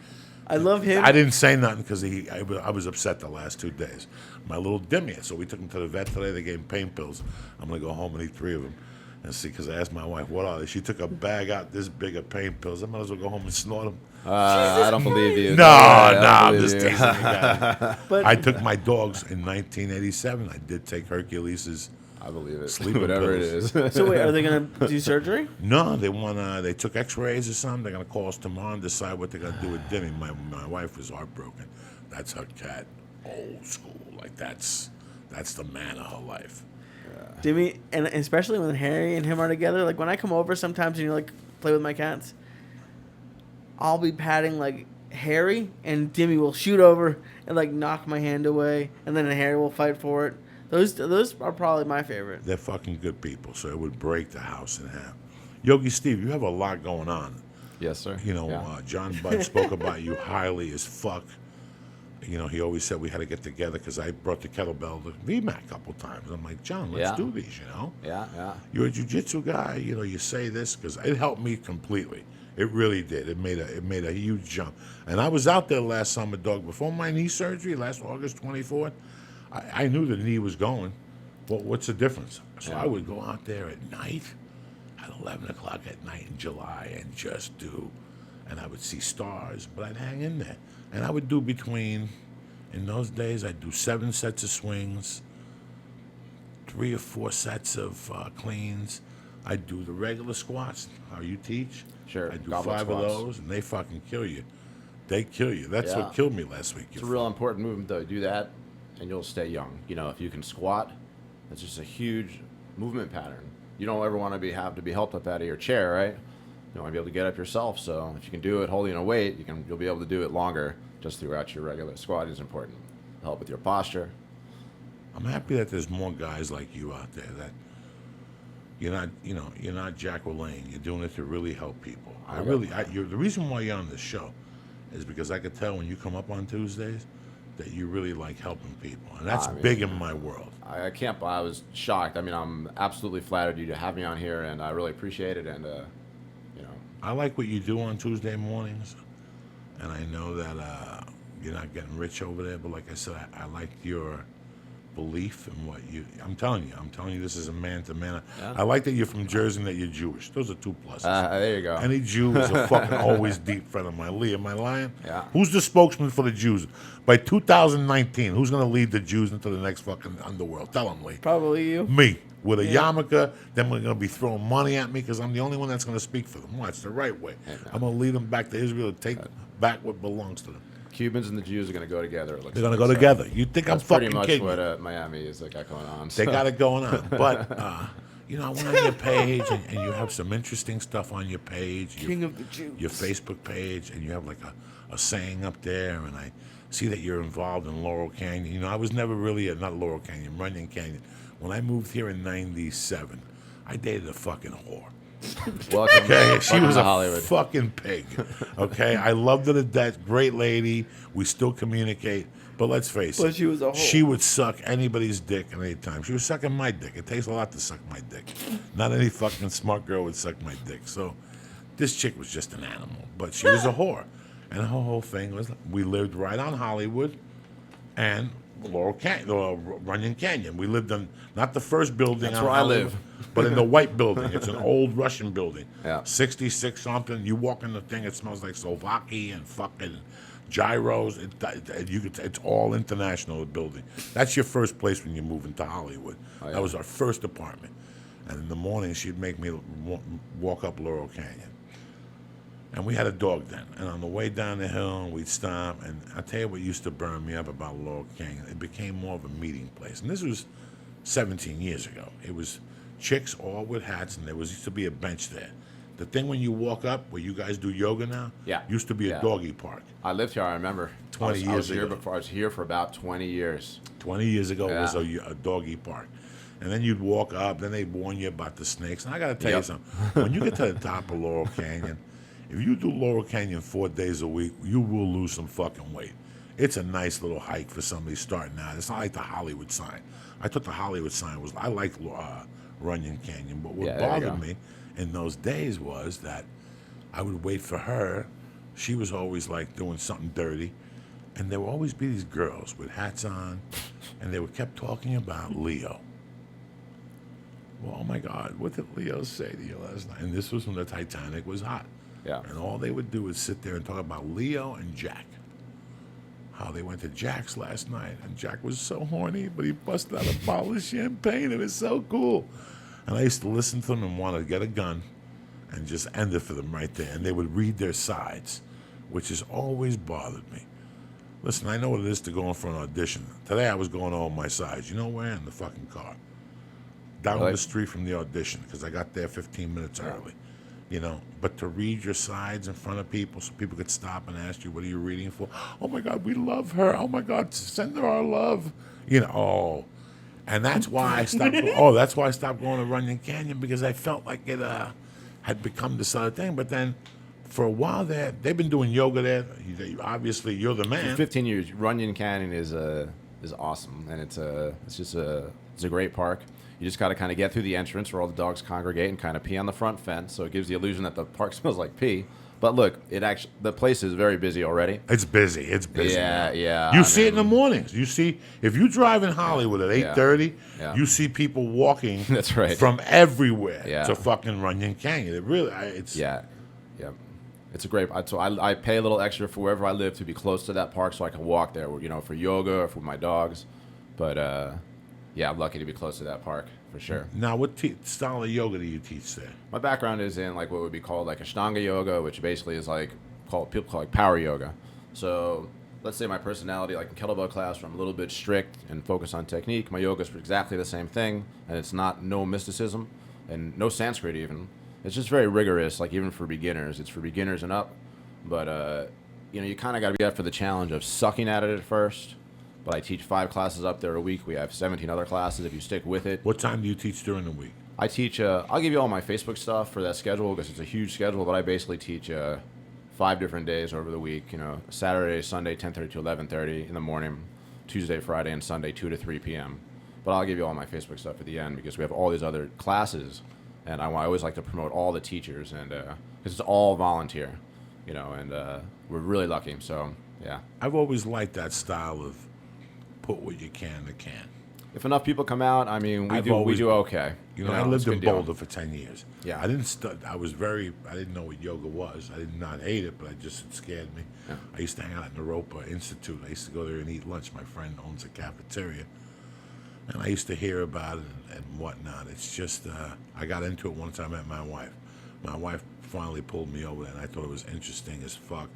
I love him. I didn't say nothing because I was upset the last 2 days. My little Dimmy. So we took him to the vet today. They gave him pain pills. I'm going to go home and eat 3 of them. And see, because I asked my wife, what are they? She took a bag out this big of pain pills. I might as well go home and snort them. I don't believe you. No, I'm just teasing you guys. But I took my dogs in 1987. I did take Hercules's. I believe it. Sleeping Whatever pills. it is. So wait, are they going to do surgery? No, they took X-rays or something. They're gonna call us tomorrow and decide what they're gonna do with Dimmy. My wife was heartbroken. That's her cat, old school. Like that's the man of her life. Dimmy, and especially when Harry and him are together. Like when I come over sometimes and you like play with my cats, I'll be patting like Harry and Dimmy will shoot over and like knock my hand away, and then Harry will fight for it. Those are probably my favorite. They're fucking good people, so it would break the house in half. Yogi Steve, you have a lot going on. Yes, sir. You know, Yeah. John Budd spoke about you highly as fuck. You know, he always said we had to get together because I brought the kettlebell to VMAC a couple times. I'm like, John, let's Yeah. do these, you know? Yeah. You're a jiu-jitsu guy, you know, you say this because it helped me completely. It really did. It made a huge jump. And I was out there last summer, dog, before my knee surgery, last August 24th. I knew the knee was going. Well, what's the difference? So I would go out there at night, at 11 o'clock at night in July, and just do. And I would see stars, but I'd hang in there. And I would do in those days, I'd do 7 sets of swings, 3 or 4 sets of cleans. I'd do the regular squats, how you teach. Sure. I'd do Goblet 5 squats. of those, and they fucking kill you. They kill you. That's Yeah. what killed me last week. It's a real important movement, though. Do that, and you'll stay young. You know, if you can squat, that's just a huge movement pattern. You don't ever want to have to be helped up out of your chair, right? You want to be able to get up yourself. So if you can do it holding a weight, you'll be able to do it longer just throughout your regular squat is important. Help with your posture. I'm happy that there's more guys like you out there that you're not Jack LaLanne. You're doing it to really help people. The reason why you're on this show is because I could tell when you come up on Tuesdays, that you really like helping people, and that's I mean, big in my world. I can't. I was shocked. I mean, I'm absolutely flattered you to have me on here, and I really appreciate it. And you know, I like what you do on Tuesday mornings, and I know that you're not getting rich over there, but like I said, I like your belief in what you. I'm telling you, this is a man to man. Yeah. I like that you're from Jersey and that you're Jewish. Those are 2 pluses. there you go. Any Jew is a fucking always deep friend of mine. Lee, am I lying? Yeah. Who's the spokesman for the Jews? By 2019, who's going to lead the Jews into the next fucking underworld? Tell them, Lee. Probably you. Me. With a yarmulke, then we're going to be throwing money at me because I'm the only one that's going to speak for them. Why? It's the right way. I'm going to lead them back to Israel to take back what belongs to them. Cubans and the Jews are going to go together. It looks They're going to like. go So together. You think I'm That's fucking pretty much kidding what you. Miami is got going on. They so. got it going on. But, you know, I went on your page, and you have some interesting stuff on your page. King of the Jews. Your Facebook page, and you have like a saying up there, and I see that you're involved in Laurel Canyon. You know, I was never really not Laurel Canyon, Runyon Canyon. When I moved here in '97, I dated a fucking whore. Welcome, Okay, she welcome was to a Hollywood. fucking pig. Okay, I loved her to death. Great lady. We still communicate. But let's face it, But she was a whore. she would suck anybody's dick at any time. She was sucking my dick. It takes a lot to suck my dick. Not any fucking smart girl would suck my dick. So this chick was just an animal. But she was a whore. And her whole thing was we lived right on Hollywood and Laurel Canyon, Runyon Canyon. We lived in not the first building. That's on where I Hollywood, live. but in the white building. It's an old Russian building. Yeah. 66 something. You walk in the thing, it smells like Slovakia and fucking gyros. It's all international, the building. That's your first place when you move into Hollywood. Oh, yeah. That was our first apartment. And in the morning, she'd make me walk up Laurel Canyon. And we had a dog then. And on the way down the hill, we'd stop. And I'll tell you what used to burn me up about Laurel Canyon. It became more of a meeting place. And this was 17 years ago. It was chicks all with hats, and there used to be a bench there. The thing when you walk up, where you guys do yoga now, Yeah. used to be a Yeah. doggy park. I lived here. I remember. 20 I was years here ago. before. I was here for about 20 years. 20 years ago, it was Yeah. a doggy park. And then you'd walk up, then they'd warn you about the snakes. And I got to tell you Yep. something. When you get to the top of Laurel Canyon, if you do Laurel Canyon 4 days a week, you will lose some fucking weight. It's a nice little hike for somebody starting out. It's not like the Hollywood sign. I thought the Hollywood sign was, I like Runyon Canyon, but what Yeah, there you bothered go. me in those days was that I would wait for her. She was always like doing something dirty. And there would always be these girls with hats on, and they would kept talking about Leo. Well, oh my God, what did Leo say to you last night? And this was when the Titanic was hot. Yeah. And all they would do is sit there and talk about Leo and Jack. How they went to Jack's last night, and Jack was so horny, but he busted out a bottle of champagne. It was so cool. And I used to listen to them and want to get a gun and just end it for them right there. And they would read their sides, which has always bothered me. Listen, I know what it is to go in for an audition. Today I was going over my sides. You know where? In the fucking car. Down Really? the street from the audition, because I got there 15 minutes early. You know, but to read your sides in front of people so people could stop and ask you, what are you reading for? Oh my God, we love her. Oh my God, send her our love. You know, oh. And that's why I stopped. That's why I stopped going to Runyon Canyon, because I felt like it had become this other thing. But then for a while there, they've been doing yoga there. Obviously, you're the man. 15 years. Runyon Canyon is awesome, and it's a great park. You just got to kind of get through the entrance where all the dogs congregate and kind of pee on the front fence, so it gives the illusion that the park smells like pee. But look, the place is very busy already. It's busy. It's busy. Yeah, now. yeah, You I see it in the mean- mornings. You see, if you drive in Hollywood at 8:30, Yeah. you see people walking That's right. from everywhere Yeah. to fucking Runyon Canyon. It really, it's Yeah. It's a great. So I pay a little extra for wherever I live to be close to that park, so I can walk there. You know, for yoga or for my dogs. But yeah, I'm lucky to be close to that park for sure. Now, what style of yoga do you teach there? My background is in like what would be called like Ashtanga yoga, which basically is like people call like power yoga. So let's say my personality, like in kettlebell class, where I'm a little bit strict and focus on technique. My yoga is exactly the same thing, and it's no mysticism and no Sanskrit even. It's just very rigorous, like even for beginners. It's for beginners and up. But you kind of got to be up for the challenge of sucking at it at first. But I teach 5 classes up there a week. We have 17 other classes if you stick with it. What time do you teach during the week? I teach, I'll give you all my Facebook stuff for that schedule because it's a huge schedule, but I basically teach 5 5 different days over the week. You know, Saturday, Sunday, 10:30 to 11:30 in the morning, Tuesday, Friday, and Sunday, 2 to 3 p.m. But I'll give you all my Facebook stuff at the end because we have all these other classes, and I always like to promote all the teachers, and because it's all volunteer, you know, and we're really lucky. So yeah, I've always liked that style of put what you can to can. if enough people come out, I mean, we I've do always- okay. You know, I lived it's a in good deal. Boulder for 10 years. Yeah. I didn't know what yoga was. I did not hate it, but it scared me. Yeah. I used to hang out at Naropa Institute. I used to go there and eat lunch. My friend owns a cafeteria. And I used to hear about it and whatnot. It's just, I got into it once I met my wife. My wife finally pulled me over, and I thought it was interesting as fuck.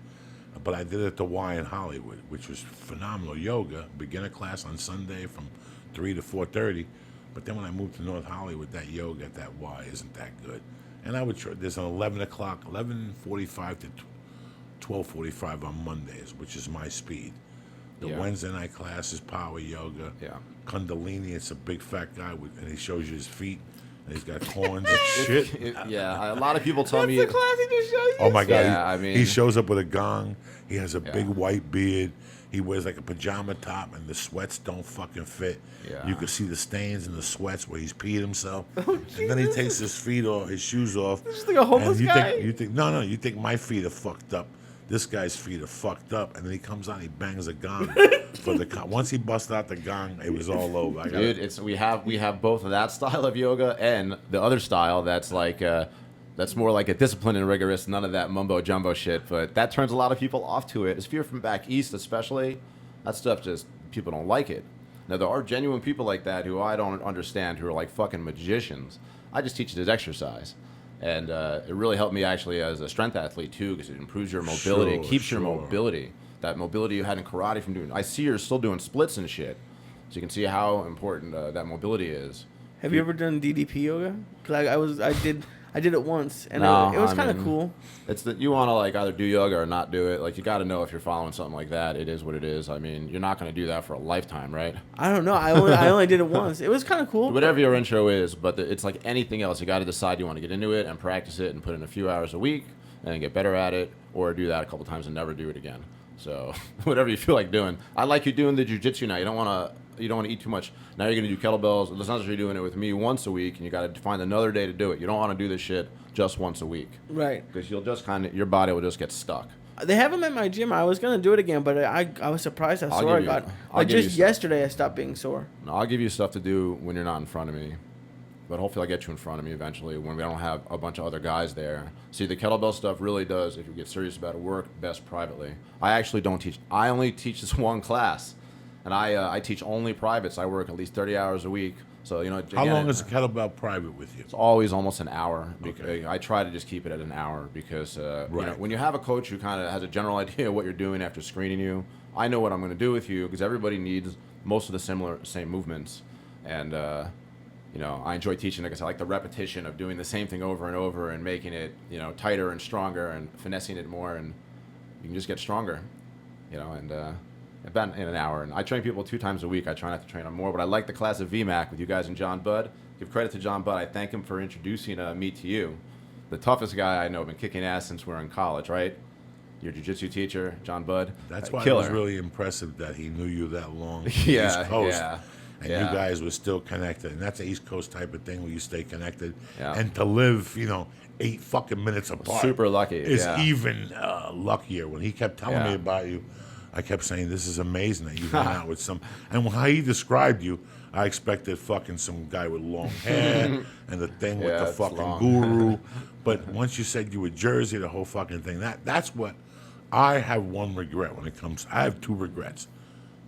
But I did it at the Y in Hollywood, which was phenomenal yoga, beginner class on Sunday from 3 to 4:30. But then when I moved to North Hollywood, that yoga at that Y isn't that good. And I would try, there's an 11 o'clock, 11:45 to 12:45 on Mondays, which is my speed. The Yeah. Wednesday night class is power yoga. Yeah. Kundalini, it's a big fat guy, and he shows you his feet, and he's got horns and shit. Yeah, a lot of people tell me. That's the class he just showed you. Oh my God! Yeah, he, I mean- he shows up with a gong. He has a Yeah. big white beard. He wears like a pajama top, and the sweats don't fucking fit. Yeah. You can see the stains in the sweats where he's peed himself. Oh, And then he takes his feet off, his shoes off. This is like a homeless and you guy. Think, you think no, you think my feet are fucked up. This guy's feet are fucked up, and then he comes out, and he bangs a gong for the. Once he busts out the gong, it was all over. I Dude, it's we have both of that style of yoga and the other style that's like that's more like a disciplined and rigorous, none of that mumbo jumbo shit. But that turns a lot of people off to it. If you're from back east, especially, that stuff just people don't like it. Now there are genuine people like that who I don't understand who are like fucking magicians. I just teach it as exercise. And it really helped me actually as a strength athlete too, because it improves your mobility, it Sure, keeps your sure. mobility. That mobility you had in karate from doing. I see you're still doing splits and shit, so you can see how important that mobility is. Have you ever done DDP yoga? Because I did it once, and No, it was I kind of mean- cool. It's that you want to like either do yoga or not do it. Like you got to know if you're following something like that. It is what it is. I mean, you're not going to do that for a lifetime, right? I don't know. I only did it once. It was kind of cool. Whatever your intro is, but it's like anything else. You got to decide you want to get into it and practice it and put in a few hours a week and then get better at it, or do that a couple times and never do it again. So whatever you feel like doing. I like you doing the jiu-jitsu now. You don't want to eat too much. Now you're going to do kettlebells. It's not that you're doing it with me once a week, and you got to find another day to do it. You don't want to do this shit just once a week, Right. because you'll just your body will just get stuck. They have them at my gym. I was gonna do it again, but I was surprised how I'll sore I give you- got. I'll Like give you just some. yesterday, I stopped being sore. Now, I'll give you stuff to do when you're not in front of me, but hopefully I'll get you in front of me eventually when we don't have a bunch of other guys there. See, the kettlebell stuff really does, if you get serious about it, work best privately. I actually don't teach. I only teach this one class, and I teach only privates. I work at least 30 hours a week. So, you know, How again, long is the kettlebell private with you? it's always almost an hour. Okay. I try to just keep it at an hour because you know, Right. when you have a coach who kind of has a general idea of what you're doing after screening you, I know what I'm going to do with you because everybody needs most of the same movements. And, you know, I enjoy teaching because I like the repetition of doing the same thing over and over and making it, you know, tighter and stronger and finessing it more, and you can just get stronger, you know, and about in an hour. And I train people 2 times a week. I try not to train them more, but I like the class of VMAC with you guys and John Budd. Give credit to John Budd. I thank him for introducing me to you. The toughest guy I know, been kicking ass since we were in college, right? Your jiu-jitsu teacher, John Budd. That's why Killer. it was really impressive that he knew you that long. Yeah, East Coast, yeah, and yeah. you guys were still connected. And that's an East Coast type of thing where you stay connected. Yeah. And to live, you know, 8 fucking minutes apart. Super lucky, Is yeah. even luckier. When he kept telling me Yeah. about you, I kept saying, this is amazing that you hung out with some. And how he described you, I expected fucking some guy with long hair and the thing with Yeah, the it's fucking long. guru. But once you said you were Jersey, the whole fucking thing, that's what I have one regret when it comes. I have 2 regrets.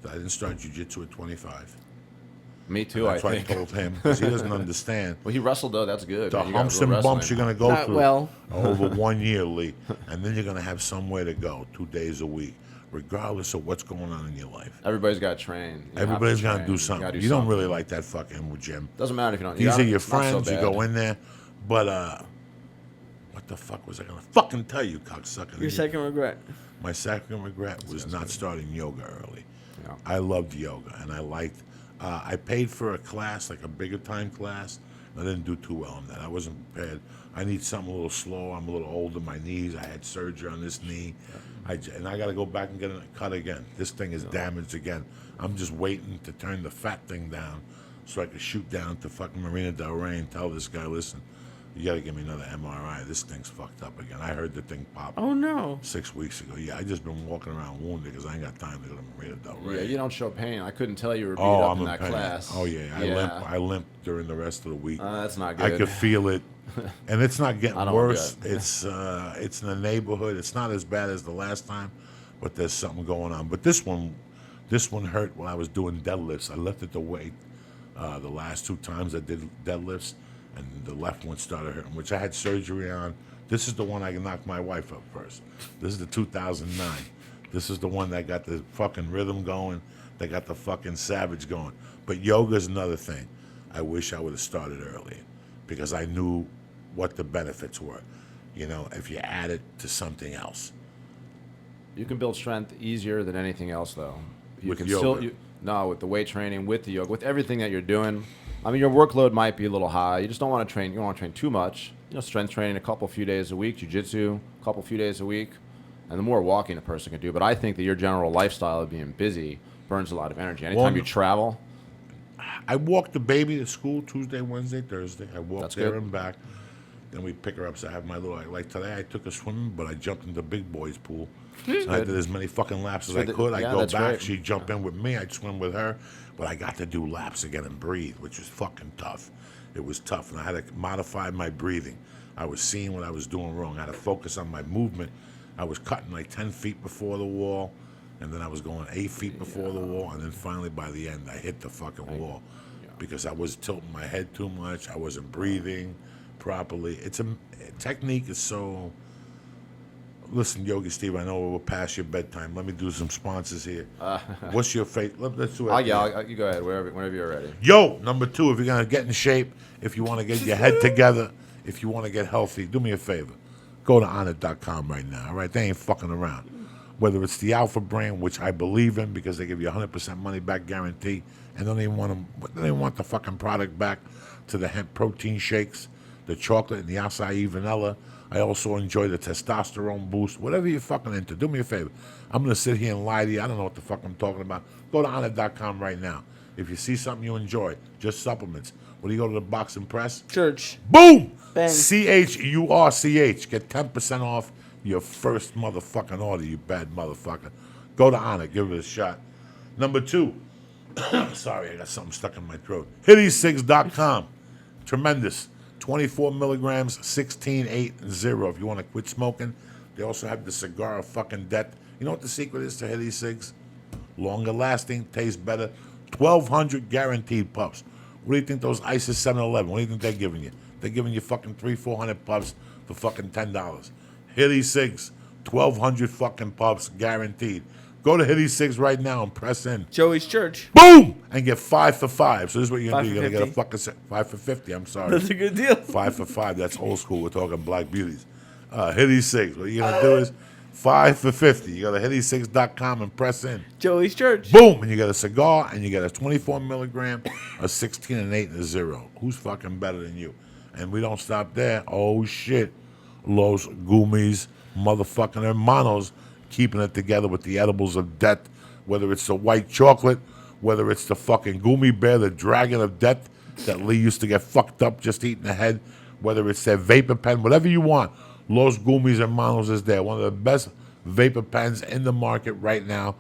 That I didn't start jiu-jitsu at 25. Me too, That's I what think. I told him because he doesn't understand Well, he wrestled, though. That's good. the man. You got humps real and bumps wrestling. you're going to go Not through well. over 1 year, Lee. And then you're going to have somewhere to go 2 days a week, regardless of what's going on in your life. Everybody's got to train. You have Everybody's train. going to do You something. gotta do You don't something. really like that fucking gym. Doesn't matter if you don't. These are your not so friends. You bad. go in there. But, what the fuck was I going to fucking tell you, cocksucker? Your second regret. My second regret was not starting yoga early. Yeah. I loved yoga, and I liked. I paid for a class, like a bigger time class, I didn't do too well on that. I wasn't prepared. I need something a little slower. I'm a little older. My knees. I had surgery on this knee. And I got to go back and get it cut again. This thing is damaged again. I'm just waiting to turn the fat thing down so I can shoot down to fucking Marina Del Rey and tell this guy, listen, you got to give me another MRI. This thing's fucked up again. I heard the thing pop. Oh no. 6 weeks ago. Yeah, I just been walking around wounded because I ain't got time to go to Marina Del Rey. Yeah, you don't show pain. I couldn't tell you were beat up I'm in in that pain. class. Oh yeah, I limped during the rest of the week. That's not good. I could feel it, and it's not getting I don't worse. get it. It's in the neighborhood. It's not as bad as the last time, but there's something going on. But this one hurt when I was doing deadlifts. I lifted the weight the last 2 times I did deadlifts, and the left one started hurting, which I had surgery on. This is the one I knocked my wife up first. This is the 2009. This is the one that got the fucking rhythm going, that got the fucking savage going. But yoga's another thing. I wish I would have started earlier because I knew what the benefits were. You know, if you add it to something else. You can build strength easier than anything else, though. You With can yoga. with the weight training, with the yoga, with everything that you're doing. I mean, your workload might be a little high. You just don't want to train. You don't want to train too much. You know, strength training a few days a week, jiu-jitsu a few days a week, and the more walking a person can do. But I think that your general lifestyle of being busy burns a lot of energy. Anytime you travel, I walked the baby to school Tuesday, Wednesday, Thursday. I walked That's there good. and back. Then we pick her up. So I have my little, like today I took her swimming, but I jumped in the big boys pool. And I did as many fucking laps as I could. I go that's back, great. she'd jump in with me, I'd swim with her. But I got to do laps again and breathe, which was fucking tough. It was tough, and I had to modify my breathing. I was seeing what I was doing wrong. I had to focus on my movement. I was cutting like 10 feet before the wall, and then I was going 8 feet before the wall, and then finally by the end, I hit the fucking wall because I was tilting my head too much. I wasn't breathing properly. Technique is so. Listen, Yogi Steve, I know we're past your bedtime. Let me do some sponsors here. What's your favorite? Let's do it. you go ahead whenever you're ready. Yo, number 2, if you're going to get in shape, if you want to get your head together, if you want to get healthy, do me a favor. Go to honor.com right now, all right? They ain't fucking around. Whether it's the Alpha brand, which I believe in because they give you 100% money back guarantee, and they don't even want the fucking product back to the hemp protein shakes, the chocolate and the acai vanilla. I also enjoy the testosterone boost. Whatever you're fucking into, do me a favor. I'm going to sit here and lie to you. I don't know what the fuck I'm talking about. Go to honor.com right now. If you see something you enjoy, just supplements. When you go to the box and press, Church. boom! Bang. CHURCH. Get 10% off your first motherfucking order, you bad motherfucker. Go to Honor. Give it a shot. Number 2. Sorry, I got something stuck in my throat. HittySigs.com. Tremendous. 24 milligrams, 16, 8, and 0. If you want to quit smoking, they also have the cigar of fucking death. You know what the secret is to Hitty Cigs? Longer lasting, tastes better. 1,200 guaranteed puffs. What do you think those ISIS 7-Eleven? What do you think they're giving you? They're giving you fucking 300-400 puffs for fucking $10. Hitty Cigs, 1,200 fucking puffs guaranteed. Go to Hitty Cigs right now and press in. Joey's Church. Boom! And get 5 for 5. So this is what you're going to do. You're 5 going to for get a fucking 5 for 50. I'm sorry. That's a good deal. 5 for 5. That's old school. We're talking Black Beauties. Hitty Cigs. What you're going to do is 5 for 50. You go to hitty6.com and press in. Joey's Church. Boom! And you get a cigar and you get a 24 milligram, a 16, and 8, and a 0. Who's fucking better than you? And we don't stop there. Oh, shit. Los Gummies, motherfucking hermanos, keeping it together with the edibles of death, whether it's the white chocolate, whether it's the fucking Gummy Bear, the dragon of death that Lee used to get fucked up just eating the head, whether it's their vapor pen, whatever you want. Los Gummies Hermanos is there. One of the best vapor pens in the market right now.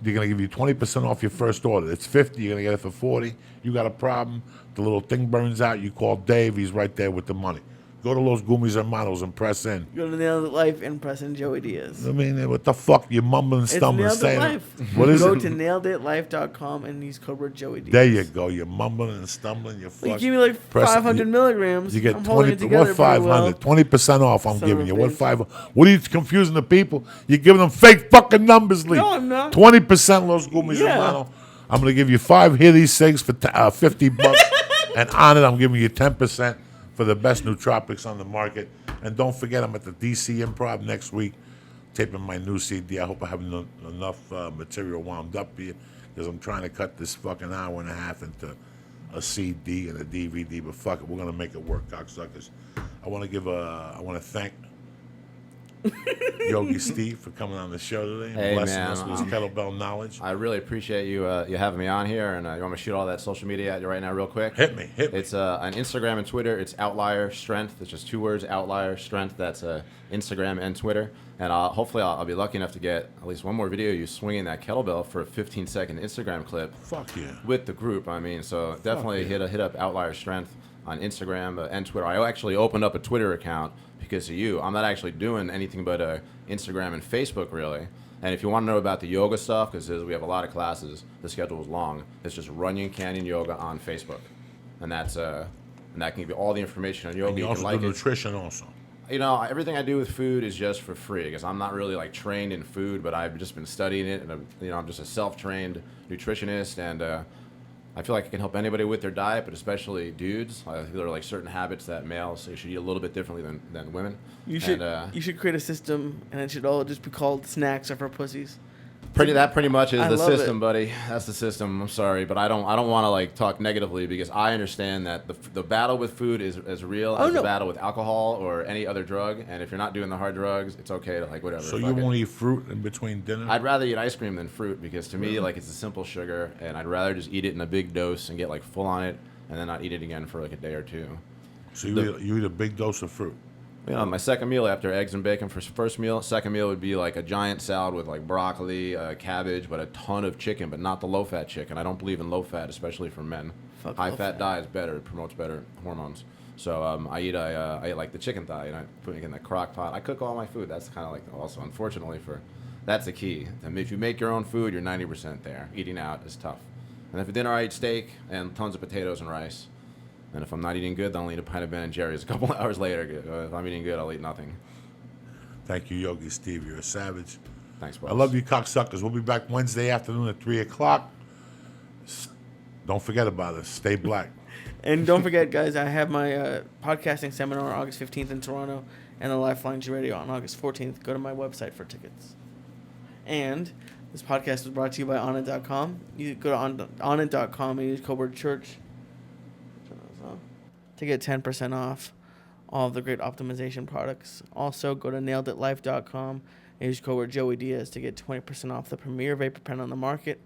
They're going to give you 20% off your first order. It's $50. You're going to get it for $40. You got a problem, the little thing burns out, you call Dave. He's right there with the money. Go to Los Gummies Hermanos and press in. Go to Nailed It Life and press in Joey Diaz. I mean, what the fuck? You're mumbling and It's stumbling. Nailed It saying Life. What is Go it? to naileditlife.com and use code word Joey Diaz. There you go. You're mumbling and stumbling. You're Well, fucked. you give me like Press- 500 milligrams. You get I'm holding 20. it together What pretty 500? well. 20% off. I'm Son giving of you. a What bitch. 5? What are you confusing the people? You're giving them fake fucking numbers, Lee. No, I'm not. 20% Los Gummies Yeah. Hermano. I'm gonna give you 5 Hitty Cigs for $50, and on it, I'm giving you 10% for the best nootropics on the market. And don't forget, I'm at the DC Improv next week, taping my new CD. I hope I have enough material wound up here because I'm trying to cut this fucking hour and a half into a CD and a DVD, but fuck it, we're gonna make it work, cocksuckers. I want to thank Yogi Steve for coming on the show today and Hey, blessing man, us with his kettlebell knowledge. I really appreciate you you having me on here, and you want me to shoot all that social media at you right now real quick? Hit me. It's on Instagram and Twitter. It's Outlier Strength. It's just 2 words, Outlier Strength. That's Instagram and Twitter. And hopefully I'll be lucky enough to get at least one more video of you swinging that kettlebell for a 15-second Instagram clip. Fuck yeah. With the group, I mean, so definitely yeah. hit up Outlier Strength on Instagram and Twitter. I actually opened up a Twitter account because of you. I'm not actually doing anything but Instagram and Facebook, really. And if you want to know about the yoga stuff, because we have a lot of classes, the schedule is long. It's just Runyon Canyon Yoga on Facebook, and that can give you all the information on yoga. And you also can do nutrition also. You know, everything I do with food is just for free because I'm not really like trained in food, but I've just been studying it, and I'm just a self-trained nutritionist, and I feel like I can help anybody with their diet, but especially dudes. There are like certain habits that males should eat a little bit differently than women. You should create a system, and it should all just be called snacks are for pussies. That pretty much is I the love system, it. buddy. That's the system. I'm sorry, but I don't want to like talk negatively because I understand that the battle with food is as real as the battle with alcohol or any other drug. And if you're not doing the hard drugs, it's okay to like whatever. So you won't eat fruit in between dinner? I'd rather eat ice cream than fruit because to me, like, it's a simple sugar, and I'd rather just eat it in a big dose and get like full on it, and then not eat it again for like a day or two. So you eat a big dose of fruit? You know, my second meal after eggs and bacon for first meal, second meal would be like a giant salad with like broccoli, cabbage, but a ton of chicken, but not the low-fat chicken. I don't believe in low-fat, especially for men. High-fat diet is better. It promotes better hormones. So I eat like the chicken thigh, and I put it in the crock pot. I cook all my food. That's kind of like also, unfortunately, that's the key. I mean, if you make your own food, you're 90% there. Eating out is tough. And then for dinner, I eat steak and tons of potatoes and rice. And if I'm not eating good, then I'll eat a pint of Ben & Jerry's a couple hours later. If I'm eating good, I'll eat nothing. Thank you, Yogi Steve. You're a savage. Thanks, boss. I love you, cocksuckers. We'll be back Wednesday afternoon at 3 o'clock. Don't forget about us. Stay black. And don't forget, guys, I have my podcasting seminar August 15th in Toronto and the Lifeline G Radio on August 14th. Go to my website for tickets. And this podcast was brought to you by Onnit.com. You go to Onnit.com and use code word church to get 10% off all of the great optimization products. Also, go to naileditlife.com and use code word Joey Diaz to get 20% off the premier vapor pen on the market.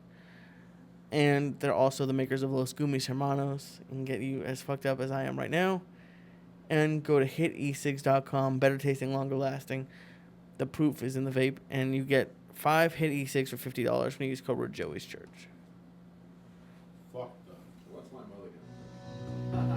And they're also the makers of Los Gummies Hermanos and get you as fucked up as I am right now. And go to hitecigs.com, better tasting, longer lasting. The proof is in the vape, and you get 5 Hit E6 for $50 when you use code word Joey's Church.